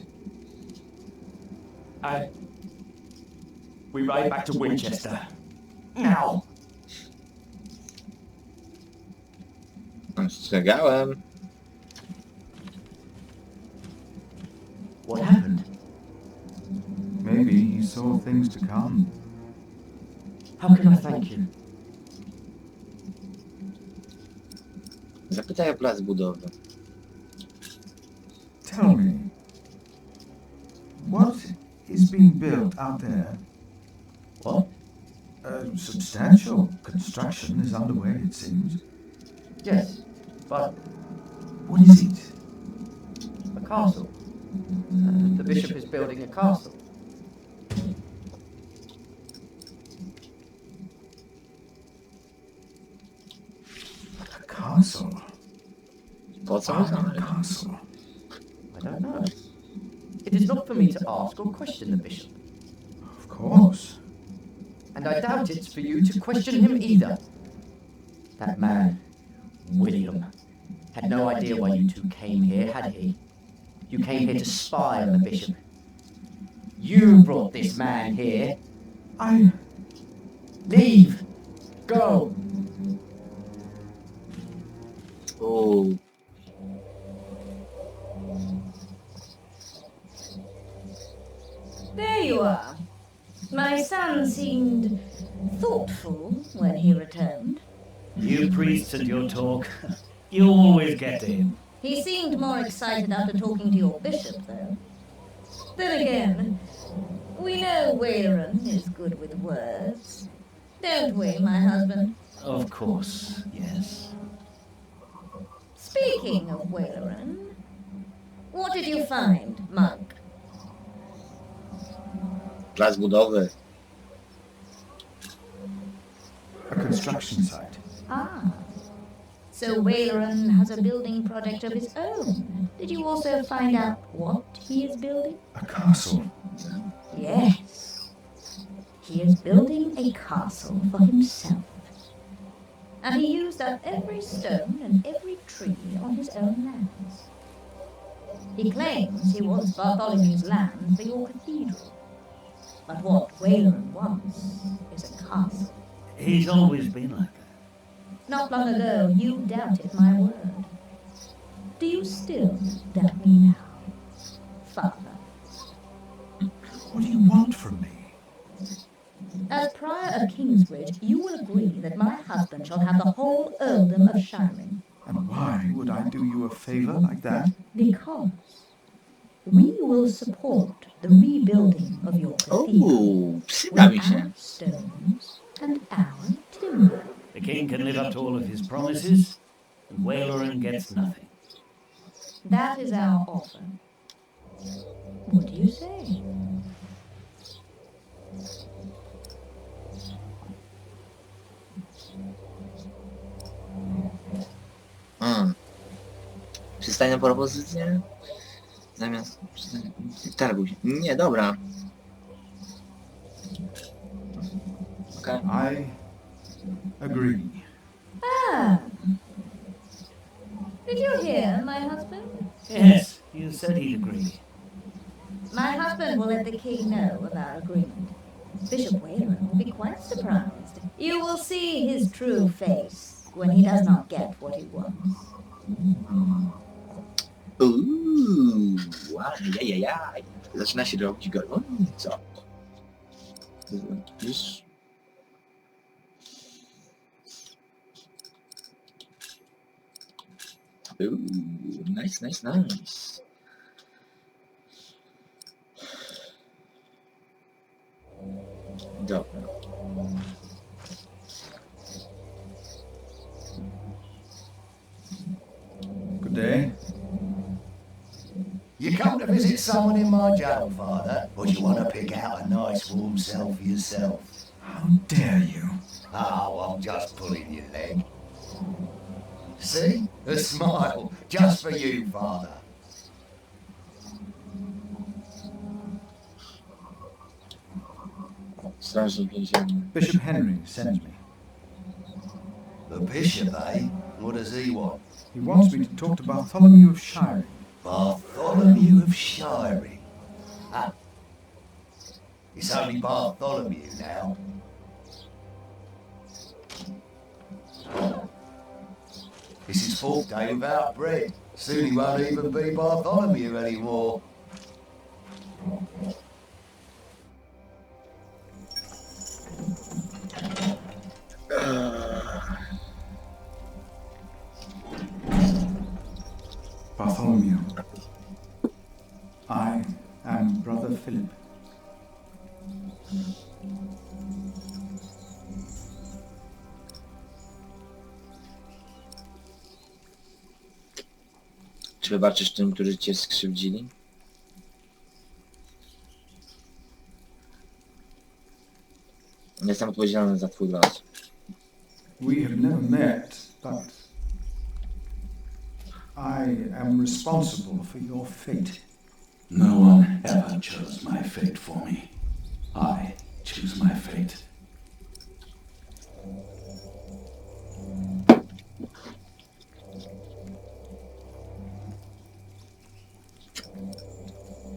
We ride back to Winchester. Now!
Ostrzegałem.
What happened?
Maybe he saw things to come.
How can I thank you?
Zapytaj o plac budowy.
Tell me, what is being built out there?
What?
A substantial construction is underway, it seems.
Yes, but
What is it?
a castle. The bishop is building a castle.
A castle?
Po co?
A castle?
I don't know. It is not for me to ask or question the bishop.
Of course.
And I doubt it's for you to question him either. That man, William, had no idea why you two came here, had he? You came here to spy on the bishop. You brought this man here.
I...
Leave! Go!
Oh.
There you are. My son seemed thoughtful when he returned.
You priests and your talk. You always get to him.
He seemed more excited after talking to your bishop, though. Then again, We know Waleran is good with words. Don't we, my husband?
Of course, yes.
Speaking of Waleran, what did you find, monk?
Plac budowy.
A construction site.
Ah. So Waleran has a building project of his own. Did you also find out what he is building?
A castle.
Yes. He is building a castle for himself. And he used up every stone and every tree on his own lands. He claims he wants Bartholomew's land for your cathedral. But what Waleran wants is a castle.
He's always been like that.
Not long ago, you doubted my word. Do you still doubt me now, Father?
What do you want from me?
As Prior of Kingsbridge, you will agree that my husband shall have the whole earldom of Shiring.
And why would I do you a favour like that?
Because we will support the rebuilding of your cathedral with our stones and our timber.
The king can live up to all of his promises, and Waleran gets nothing.
That is our offer. What do you say?
Przystanie na propozycję? Zamiast... Targuj się. Nie, dobra. Okay.
I agree.
Ah. Did you hear, my husband?
Yes, you said he'd agree.
My husband will let the king know of our agreement. Bishop Waleran will be quite surprised. You will see his true face when he does not get what he wants.
Ajajajaj. Zaczyna się robić gorąco. Już... Nice, nice, nice. Dobra.
Good day.
You come to visit someone in my jail, Father, or do you want to pick out a nice warm cell for yourself?
How dare you?
Oh, I'm just pulling your leg. See? A smile, just for you, Father.
Bishop Henry sends me.
The bishop, eh? What does he want?
He wants me to talk to Bartholomew of Shiring.
Bartholomew of Shiring? Ah. It's only Bartholomew now. This is 4th day without bread. Soon he won't even be Bartholomew anymore.
Bartholomew. I am Brother Philip.
Czy wybaczysz tym, którzy cię skrzywdzili? Jestem odpowiedzialny za twój los.
We have never met, but I am responsible for your fate.
No one ever chose my fate for me. I choose my fate.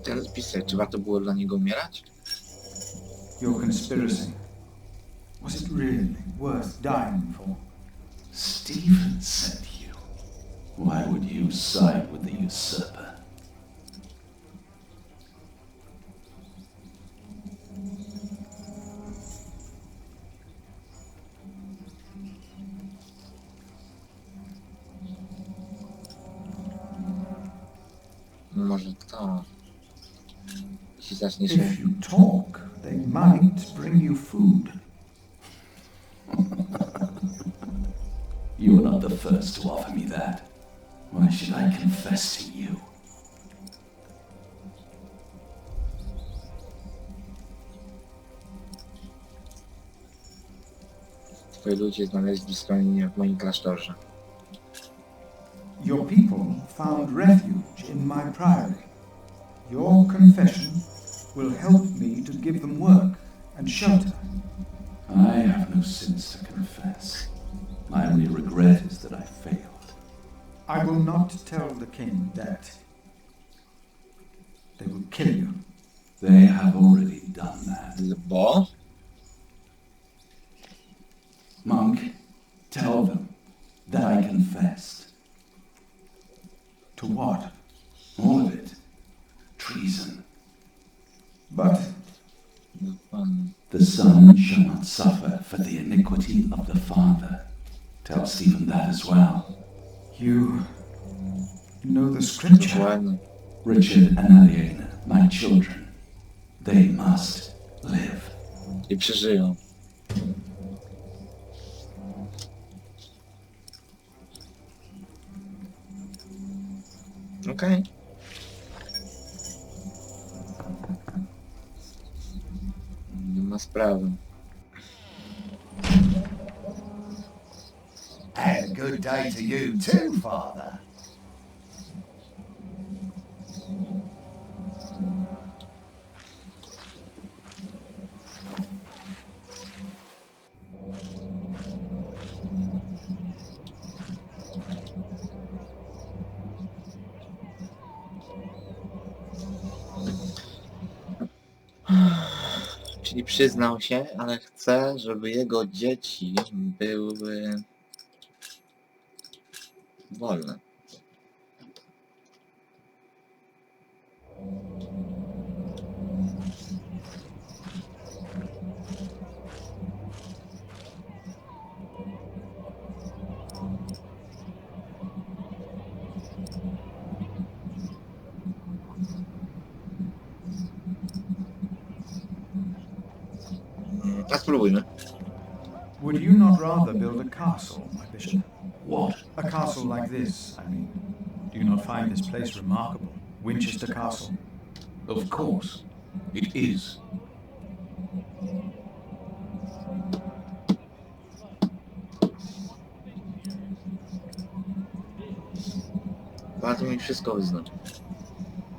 Teraz pisać, czy warto było dla niego umierać?
Your conspiracy. Was it really worth dying for?
Stephen sent you. Why would you side with the usurper?
Może to... Jeśli zacznie się...
If you talk, might bring you food.
You are not the first to offer me that. Why should I confess to you?
Twoi ludzie znaleźli schronienie w moim klasztorze.
Your people found refuge in my priory. Your confession will help me to give them work and shelter.
I have no sins to confess. My only regret is that I failed.
I will not tell the king that. They will kill you.
They have already done that.
Bo?
Monk, tell them that I confessed.
To what?
All of it. Treason.
But
the son shall not suffer for the iniquity of the father. Tell Stephen that as well.
You know the scripture.
Richard and Aliena, my children, they must live.
I przeżyją. Okej. Nie ma sprawy.
And a good day to you too, Father.
Czyli przyznał się, ale chce, żeby jego dzieci były wolne. A spróbujmy.
Would you not rather build a castle, my bishop?
What?
A castle like this, I mean. Do you not find this place remarkable? Winchester Castle.
Of course, it is.
Bardzo mi wszystko wyznał.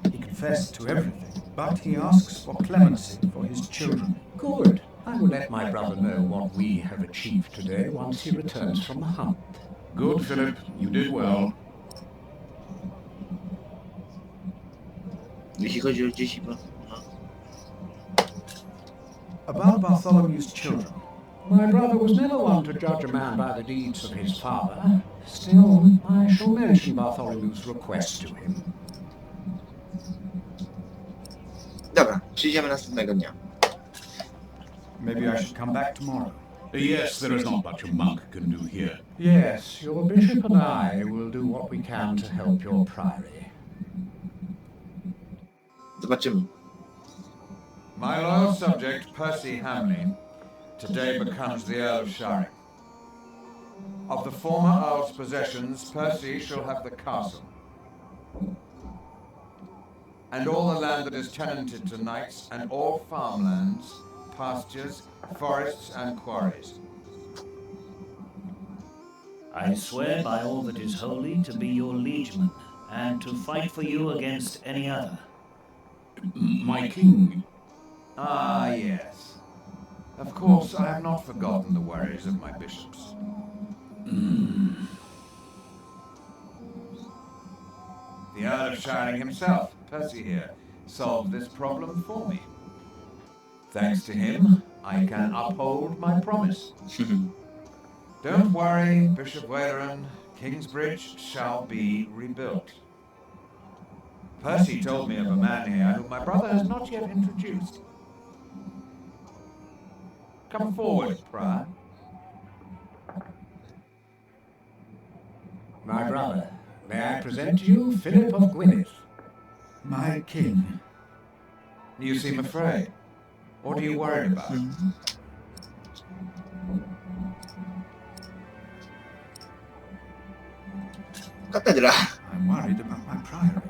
He confessed to everything, but he asks for clemency for his children.
Good. I will let my brother know what we have achieved today once he returns from the hunt.
Good, Philip. You did well.
Jeśli chodzi o dzieci, bo...
About Bartholomew's children.
My brother was never one to judge a man by the deeds of his father. Still, I shall mention Bartholomew's request to him.
Dobra, przyjdziemy następnego dnia.
Maybe I should come back tomorrow.
Yes, there is not much a monk can do here.
Yes, your bishop and I will do what we can to help your priory.
Zobaczymy.
My loyal subject, Percy Hamley, today becomes the Earl of Sharing. Of the former Earl's possessions, Percy shall have the castle, and all the land that is tenanted to knights, and all farmlands, pastures, forests, and quarries.
I swear by all that is holy to be your liegeman, and to fight for you against any other.
My king.
Ah, yes. Of course, I have not forgotten the worries of my bishops. The Earl of Sharing himself, Percy here, solved this problem for me. Thanks to him, I can uphold my promise. Don't worry, Bishop Waleran, Kingsbridge shall be rebuilt. Percy told me of a man here whom my brother has not yet introduced. Come forward, Prior.
My brother, may I present to you Philip of Gwynedd?
My king.
You seem afraid. What are you worried about?
Katedra.
I'm worried about my priory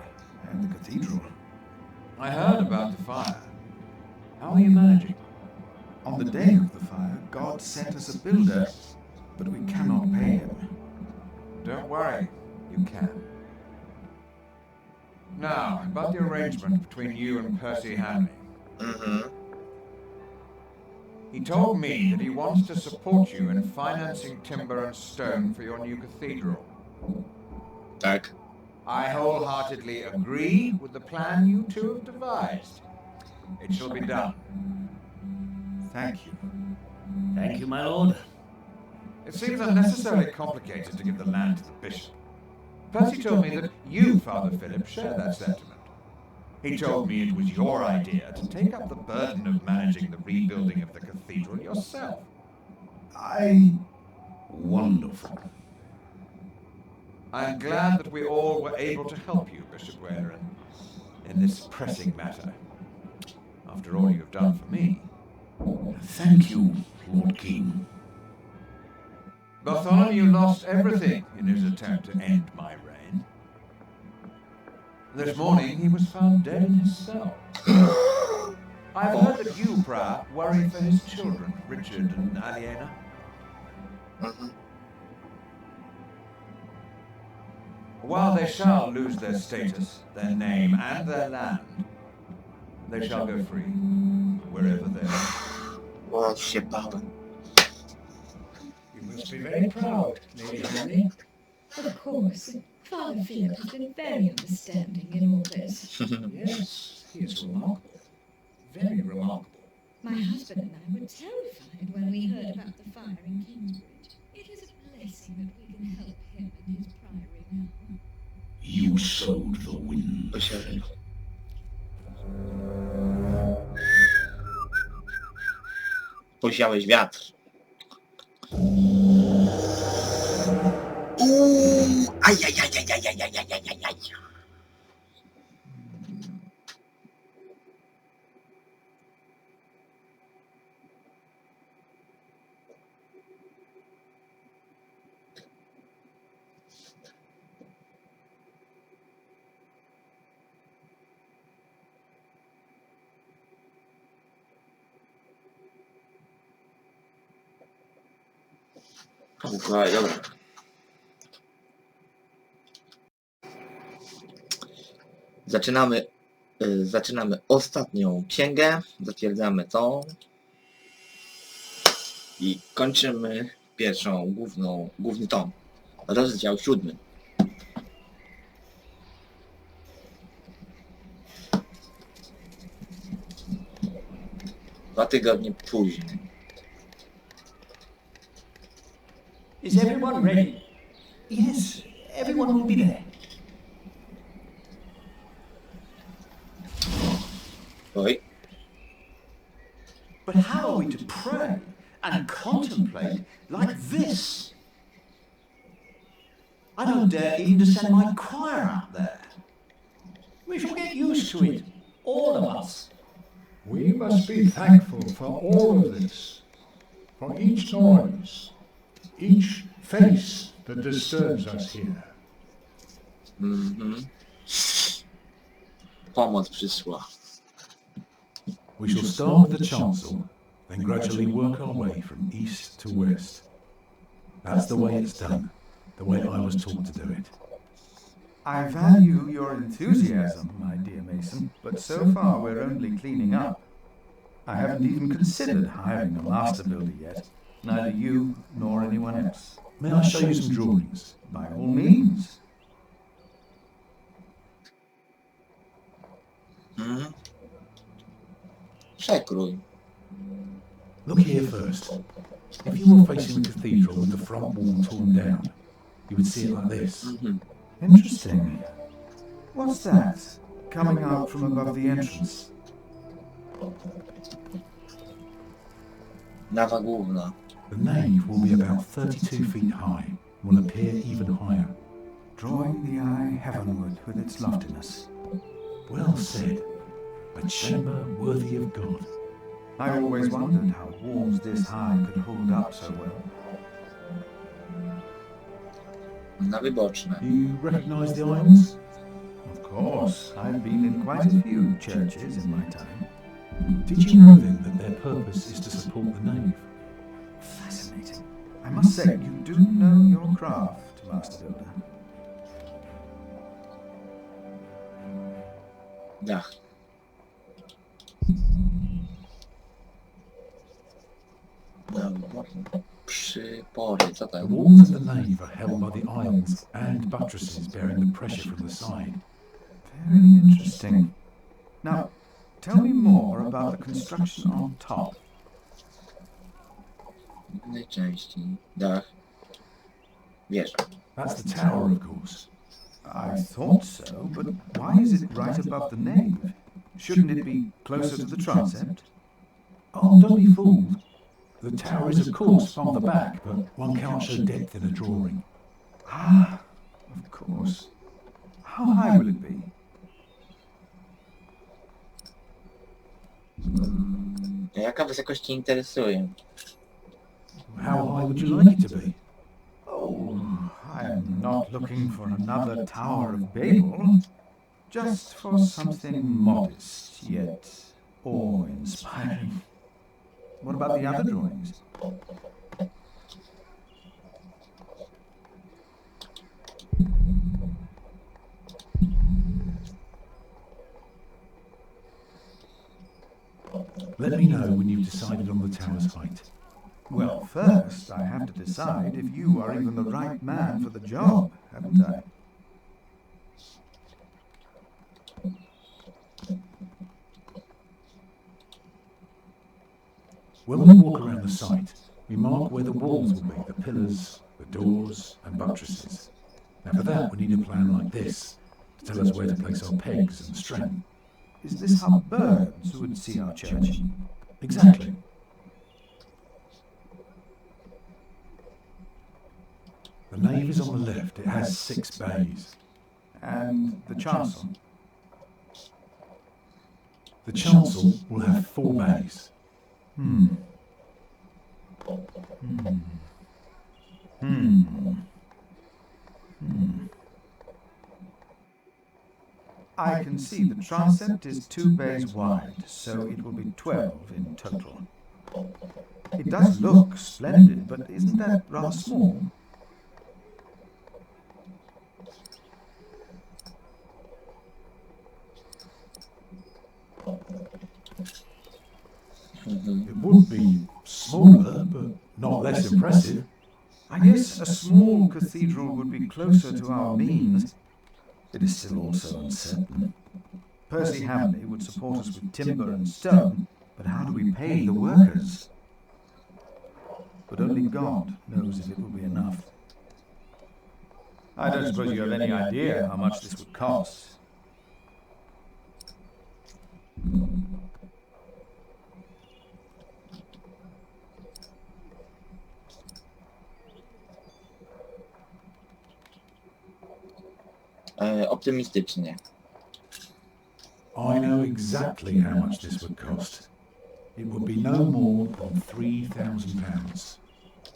and the cathedral.
I heard about the fire. How are you managing?
On the day of the fire, God sent us a builder, but we cannot pay him.
Don't worry, you can. Now, about the arrangement between you and Percy Hanley. He told me that he wants to support you in financing timber and stone for your new cathedral.
Tak.
I wholeheartedly agree with the plan you two have devised. It shall be done.
Thank you.
Thank you, my lord.
It seems unnecessarily complicated to give the land to the bishop. Percy told me that you, Father Philip, share that sentiment. He told me it was your idea to take up the burden of managing the rebuilding of the cathedral yourself.
Wonderful.
I am glad that we all were able to help you, Bishop Wayler, in this pressing matter. After all you've done for me.
Thank you, Lord King.
Bartholomew lost everything in his attempt to end my reign. This morning he was found dead in his cell. I've heard that you, Prior, worry for his children, Richard and Aliena. While they shall lose their status, their name, and their land, they shall go free, wherever they are.
O, się bałem.
You must be very proud, Lady Henry.
Of course. Father Philip has been very understanding in all this.
Yes, he is remarkable. Very remarkable.
My husband and I were terrified when we heard about the fire in Kingsbridge. It is a blessing that we can help him in his priory now.
You sowed the wind.
Posiałeś wiatr. Ajajajajajajajajajajaj. Dobra. Zaczynamy ostatnią księgę, zatwierdzamy tą i kończymy pierwszą główny tom, rozdział 7. Dwa tygodnie później.
Is everyone ready? Yes, everyone will be there.
Oj.
But how are we to pray and contemplate like this? I don't dare even to send my choir out there. We shall get used to it, all of us.
We must be thankful for all of this, for each noise, each face that disturbs us here.
Pomoc przyszła.
We shall start with the chancel, then gradually work our way from east to west. That's the way it's done, the way I was taught to do it.
I value your enthusiasm, my dear Mason, but so far we're only cleaning up. I haven't even considered hiring a master builder yet, neither you nor anyone else.
May I show you some drawings?
By all means.
Przekrój.
Look here first. If you were facing the cathedral with the front wall torn down, you would see it like this.
Interesting. What's that? Coming out from above the entrance?
Nawa główna.
The nave will be about 32 feet high, and will appear even higher.
Drawing the eye heavenward with its loftiness.
Well said. A chamber worthy of God.
I always wondered how walls this high could hold up so well.
Na wyboczne.
You recognise the aisles?
Of course, I've been in quite a few churches in my time.
Did you know then that their purpose is to support the nave?
Fascinating. I must say, you do know your craft, Master Builder.
Dach. Przypory, co to
The
jest?
walls of the nave are held by the aisles and buttresses bearing the pressure from the side.
Very interesting. Now, tell me more about the construction on top.
Najczęściej dach. Wieża.
That's the tower, of course.
I thought so, but why is it right above the nave? Shouldn't it be closer to the transept?
Oh, don't be fooled. The tower is, of course, from the back, but one can't show depth in a drawing.
Ah, of course. How high will it be?
Jaka wysokość Cię interesuje?
How high would you like it to be?
Oh, I am not looking for another Tower of Babel. Just for something modest, yet awe-inspiring. What about the other drawings?
Let me know when you've decided on the tower's height.
Well, first I have to decide if you are even the right man for the job, haven't I?
When we walk around the site, we mark where the walls will be, the pillars, the doors and buttresses. Now for that we need a plan like this, to tell us where to place our pegs and string.
Is this how birds would see our church?
Exactly. The nave is on the left, it has 6 bays.
And the chancel?
The chancel will have 4 bays.
I can see the transept is 2 bays wide, so it will be 12 in total. It does look splendid, but isn't that rather small?
It would be smaller, but not less impressive.
I guess a small cathedral would be closer to our means. It is still also uncertain. Percy Hamley would support us with timber and stone, but how do we pay the workers? But only God knows if it will be enough. I don't suppose you have any idea how much this would cost.
Optymistycznie.
I know exactly how much this would cost. It would be no more than £3,000.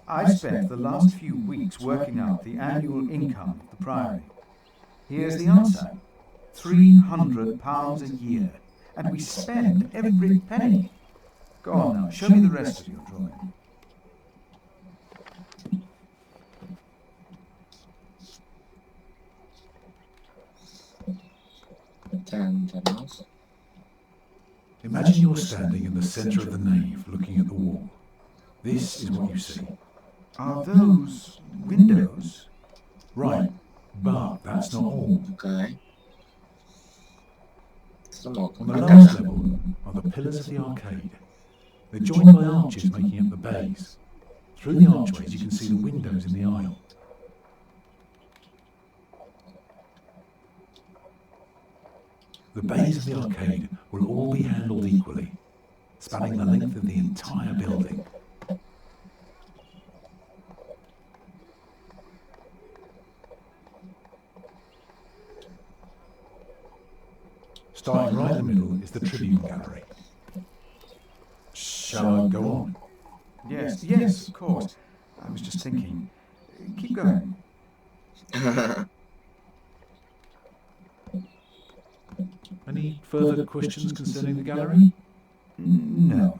I spent the last few weeks working out the annual income of the Priory. Here's the answer. £300 a year. And we spend every penny. Go on now, show me the rest of your drawing.
Imagine you're standing in the centre of the nave looking at the wall. This is what you see.
Are those windows?
Right, but that's not all.
Okay.
On the lowest level are the pillars of the arcade. They're joined by arches making up the bays. Through the archways you can see the windows in the aisle. The bays of the arcade will all be handled equally, spanning the length of the entire building. Starting right in the middle is the tribune gallery.
Shh. Shall I go on? Yes, of course. I was just thinking. Keep going.
Any further questions concerning the gallery?
No.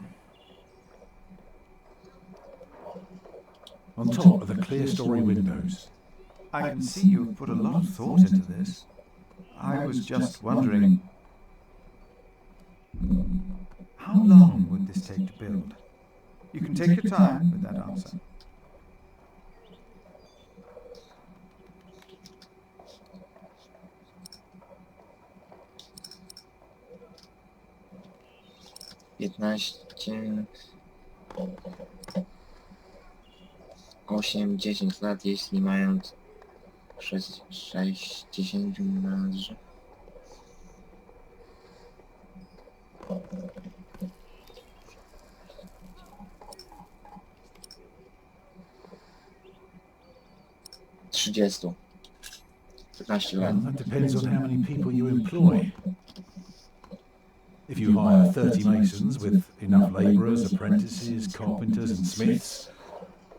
On top are the clear story windows.
I can see you've put a lot of thought into this. I was just wondering, how long would this take to build? You can take your time with that answer.
Osiem, 10 lat, jeśli mając 60 metrów. Trzydziestu. 15 lat.
Well, that depends on how many people you employ. If you hire 30 masons with enough labourers, apprentices, carpenters and smiths,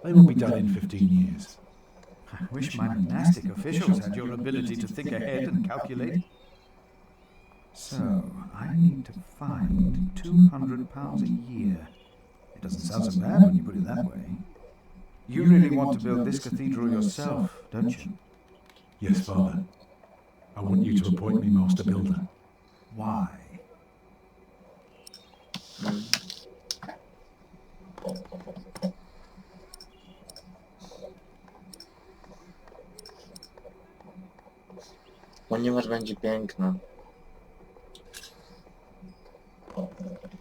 they will be done in 15 years.
I wish my monastic officials had your ability to think ahead and calculate. So, I need to find £200 a year. It doesn't sound so bad when you put it that way. You really want to build this cathedral yourself, don't you?
Yes, Father. I want you to appoint me Master Builder.
Why?
Ponieważ będzie piękna.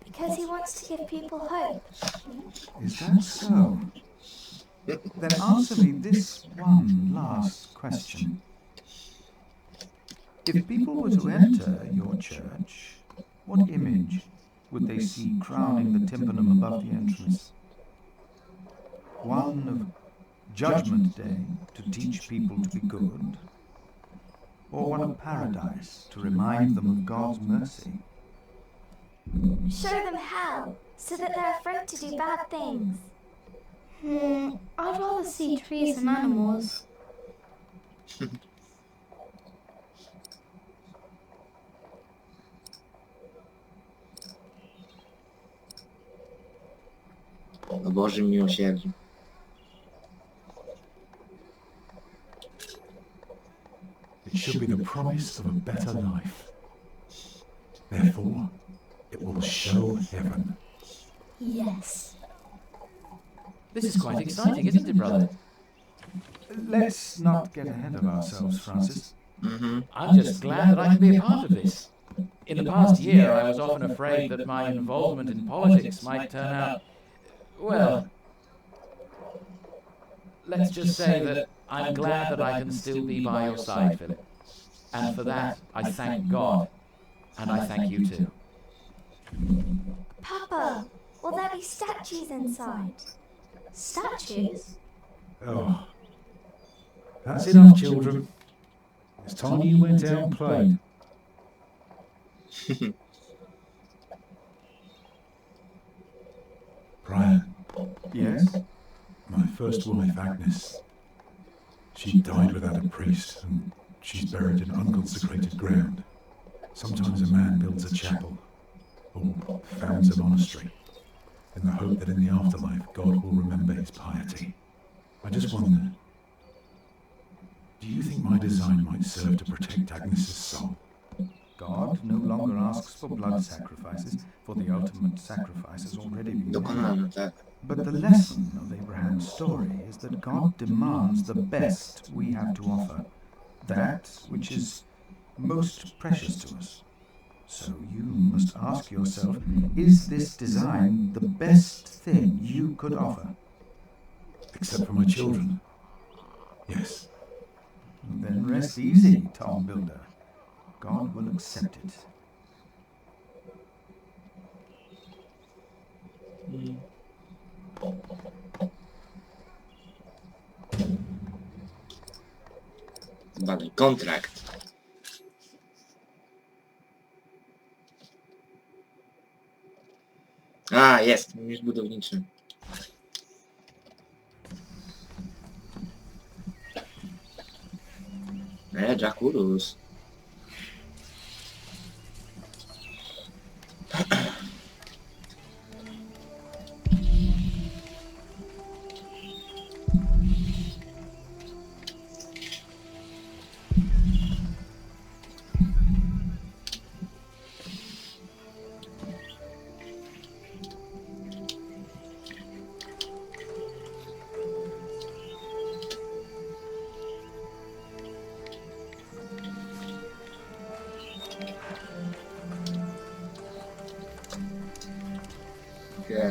Because he wants to give people hope.
Is that so? Then answer me this one last question. If people were to enter your church, what image would they see crowning the tympanum above the entrance? One of Judgment Day to teach people to be good? Or one of Paradise to remind them of God's mercy?
Show them hell, so that they're afraid to do bad things.
I'd rather see trees and animals.
O Bożym miłosierdziu.
It should be the promise of a better life. Therefore, it will show heaven.
Yes.
This is quite exciting, isn't it, brother?
Let's not get ahead of ourselves, Francis.
I'm just glad that I can be a part of this. In the past year, I was often afraid that my involvement in politics might turn out, well, let's just say that I'm glad that I can still be by your side, Philip. And for that, I thank God. And I thank you too.
Papa, will there be statues inside?
Statues?
Oh. That's enough, children. It's time you went out and played. Brian.
Yes?
My first wife, Agnes. She died without a priest, and she's buried in unconsecrated ground. Sometimes a man builds a chapel, or founds a monastery, in the hope that in the afterlife God will remember his piety. I just wonder, do you think my design might serve to protect Agnes's soul?
God no longer asks for blood sacrifices, for the ultimate sacrifice has already been made. But the lesson of Abraham's story is that God demands the best we have to offer, that which is most precious to us. So you must ask yourself, is this design the best thing you could offer?
Except for my children. Yes.
Then rest easy, Tom Builder. God will accept it.
Dalej, kontrakt. A, jest, mistrz budowniczy. Jackurus.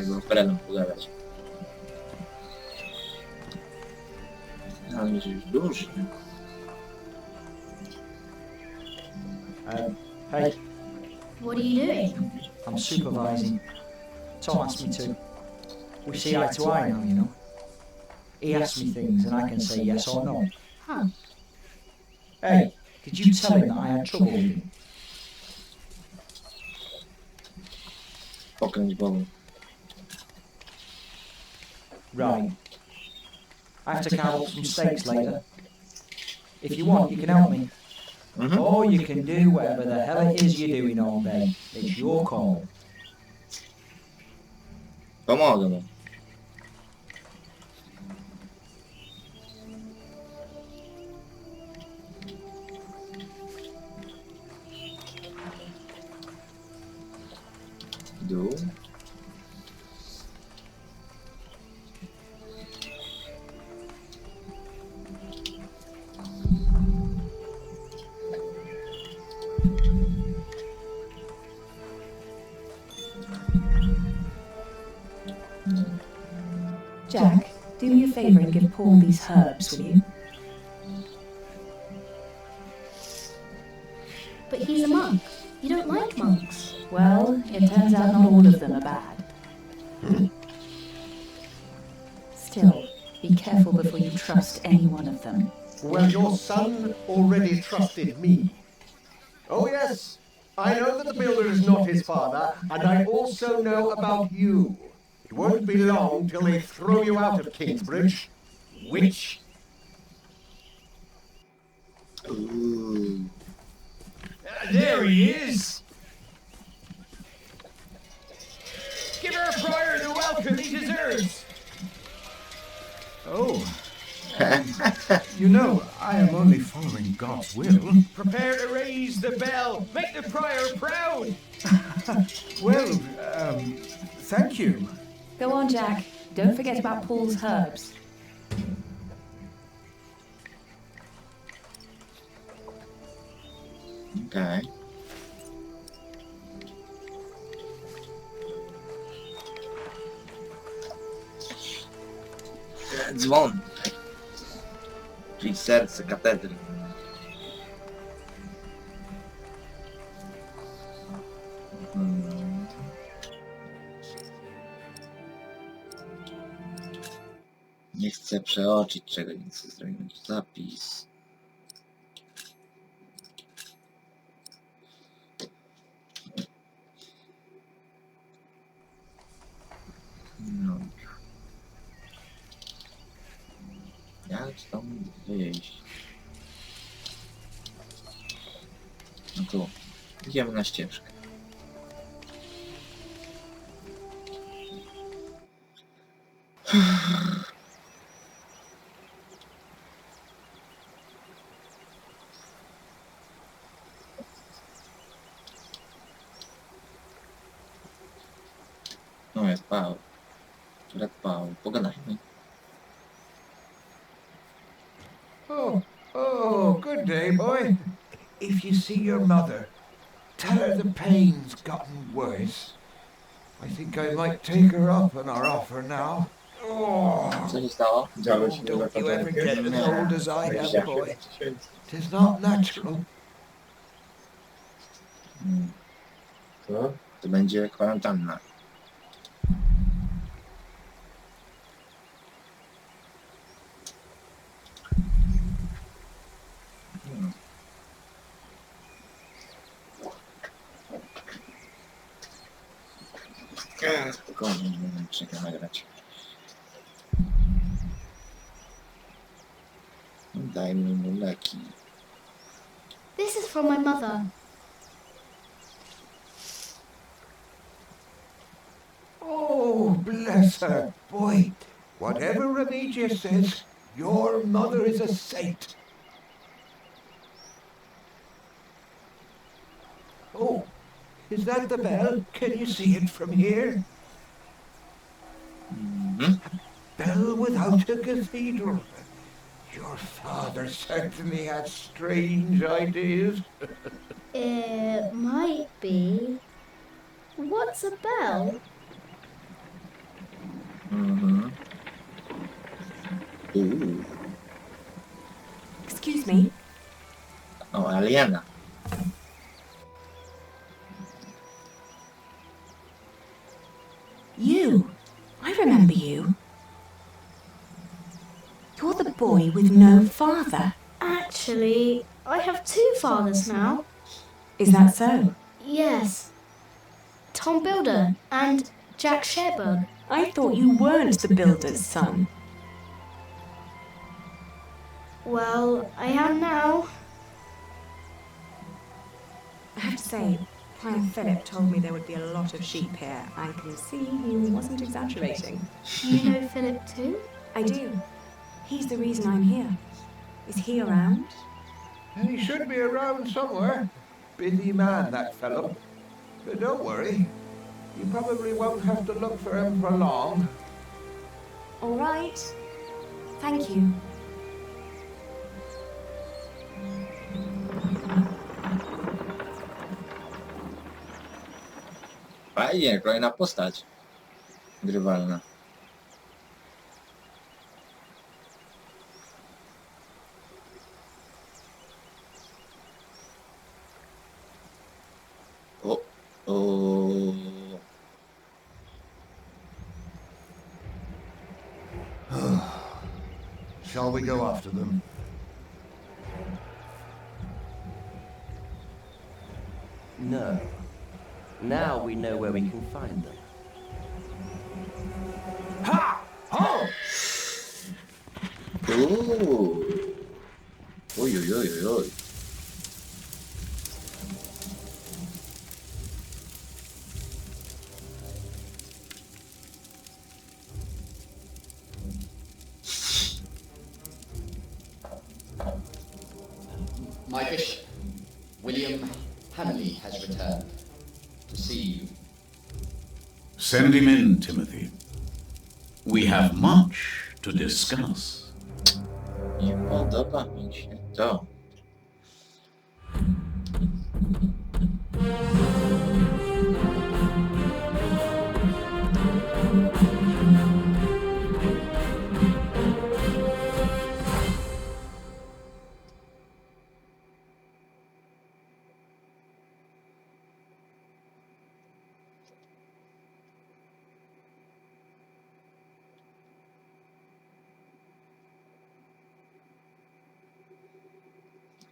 No, frenem pogadać. Ale mi się już duży.
Hey.
What are you doing?
I'm supervising. Tom asked me to. We see eye to eye now, you know. He asks me things and I can say yes or no.
Huh.
Hey, did you tell him that I had trouble with him?
Pokręć głową.
Right. I have to count up some steaks later. If you want, you can help me. Or you can do whatever the hell it is you're doing all day. It's your call.
Pomogę mu. Dół.
Jack, do me a favour and give Paul these herbs, will you?
But he's a monk. You don't like monks.
Well, it turns out not all of them are bad. Still, be careful before you trust any one of them.
Well, your son already trusted me. Oh yes, I know that the builder is not his father, and I also know about you. It won't be long till they throw you out of Kingsbridge. Witch.
Ooh.
There he is! Give our friar the welcome he deserves!
Oh. You know, I am only following God's will.
Prepare to raise the bell! Make the prior proud!
Well, thank you.
Go on, Jack. Don't forget about Paul's herbs.
Okay. Dzwon. Czyli serce katedry. Nie chcę przeoczyć czego, więc zrobimy zapis. No. Jak tam wyjść? No tu. Idziemy na ścieżkę. No jest Paweł. Red Paweł. Pogadajmy.
Oh, good day, boy. If you see your mother, tell her the pain's gotten worse. I think I might take her up on our offer now. Oh,
Co się stało?
don't you ever get as old as I am, boy. 'Tis not natural.
Co? To będzie kwarantanna. tylko nie wiem, czy to nagrać. Dajmy mu leki.
This is from my mother.
Oh, bless her. Boy, whatever Remigius says, your mother is a saint. Oh, is that the bell? Can you see it from here? A bell without a cathedral. Your father certainly had strange ideas.
It might be. What's a bell?
Ooh.
Excuse me.
Oh, Aliena.
You. I remember you. You're the boy with no father.
Actually, I have two fathers now.
Is that so?
Yes. Tom Builder and Jack Sherbug.
I thought you weren't the builder's son.
Well, I am now.
I have to say, Prior Philip told me there would be a lot of sheep here. I can see he wasn't exaggerating.
You know Philip too?
I do. He's the reason I'm here. Is he around?
He should be around somewhere. Busy man, that fellow. But don't worry. You probably won't have to look for him for long.
All right. Thank you.
Fajnie, kolejna postać grywalna.
Shall we go after them?
No. Now we know where we can find them.
Ha! Ho!
Ooh. Oj, oj, oj, oj, oj.
My bishop, William Hamley, has returned to see you.
Send him in, Timothy. We have much to discuss.
Nie podoba mi się to.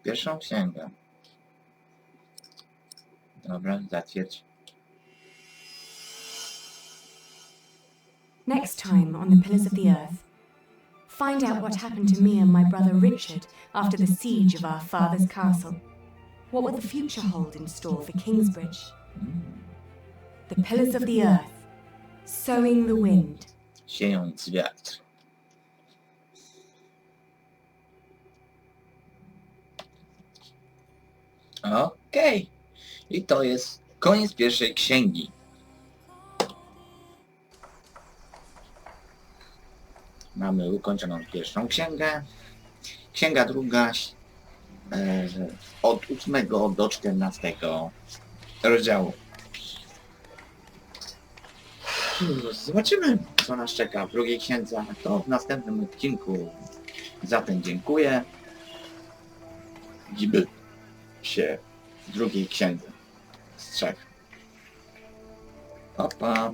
Pierwszą księgę. Dobra, zatwierdź.
Next time on the Pillars of the Earth, find out what happened to me and my brother Richard after the siege of our father's castle. What will the future hold in store for Kingsbridge? The Pillars of the Earth, sowing the wind.
Siejąc wiatr. Okej. I to jest koniec pierwszej księgi. Mamy ukończoną pierwszą księgę. Księga druga od 8 do 14 rozdziału. Zobaczymy, co nas czeka w drugiej księdze. To w następnym odcinku. Zatem dziękuję. Widzimy się w drugiej księdze z trzech. Pa, pa.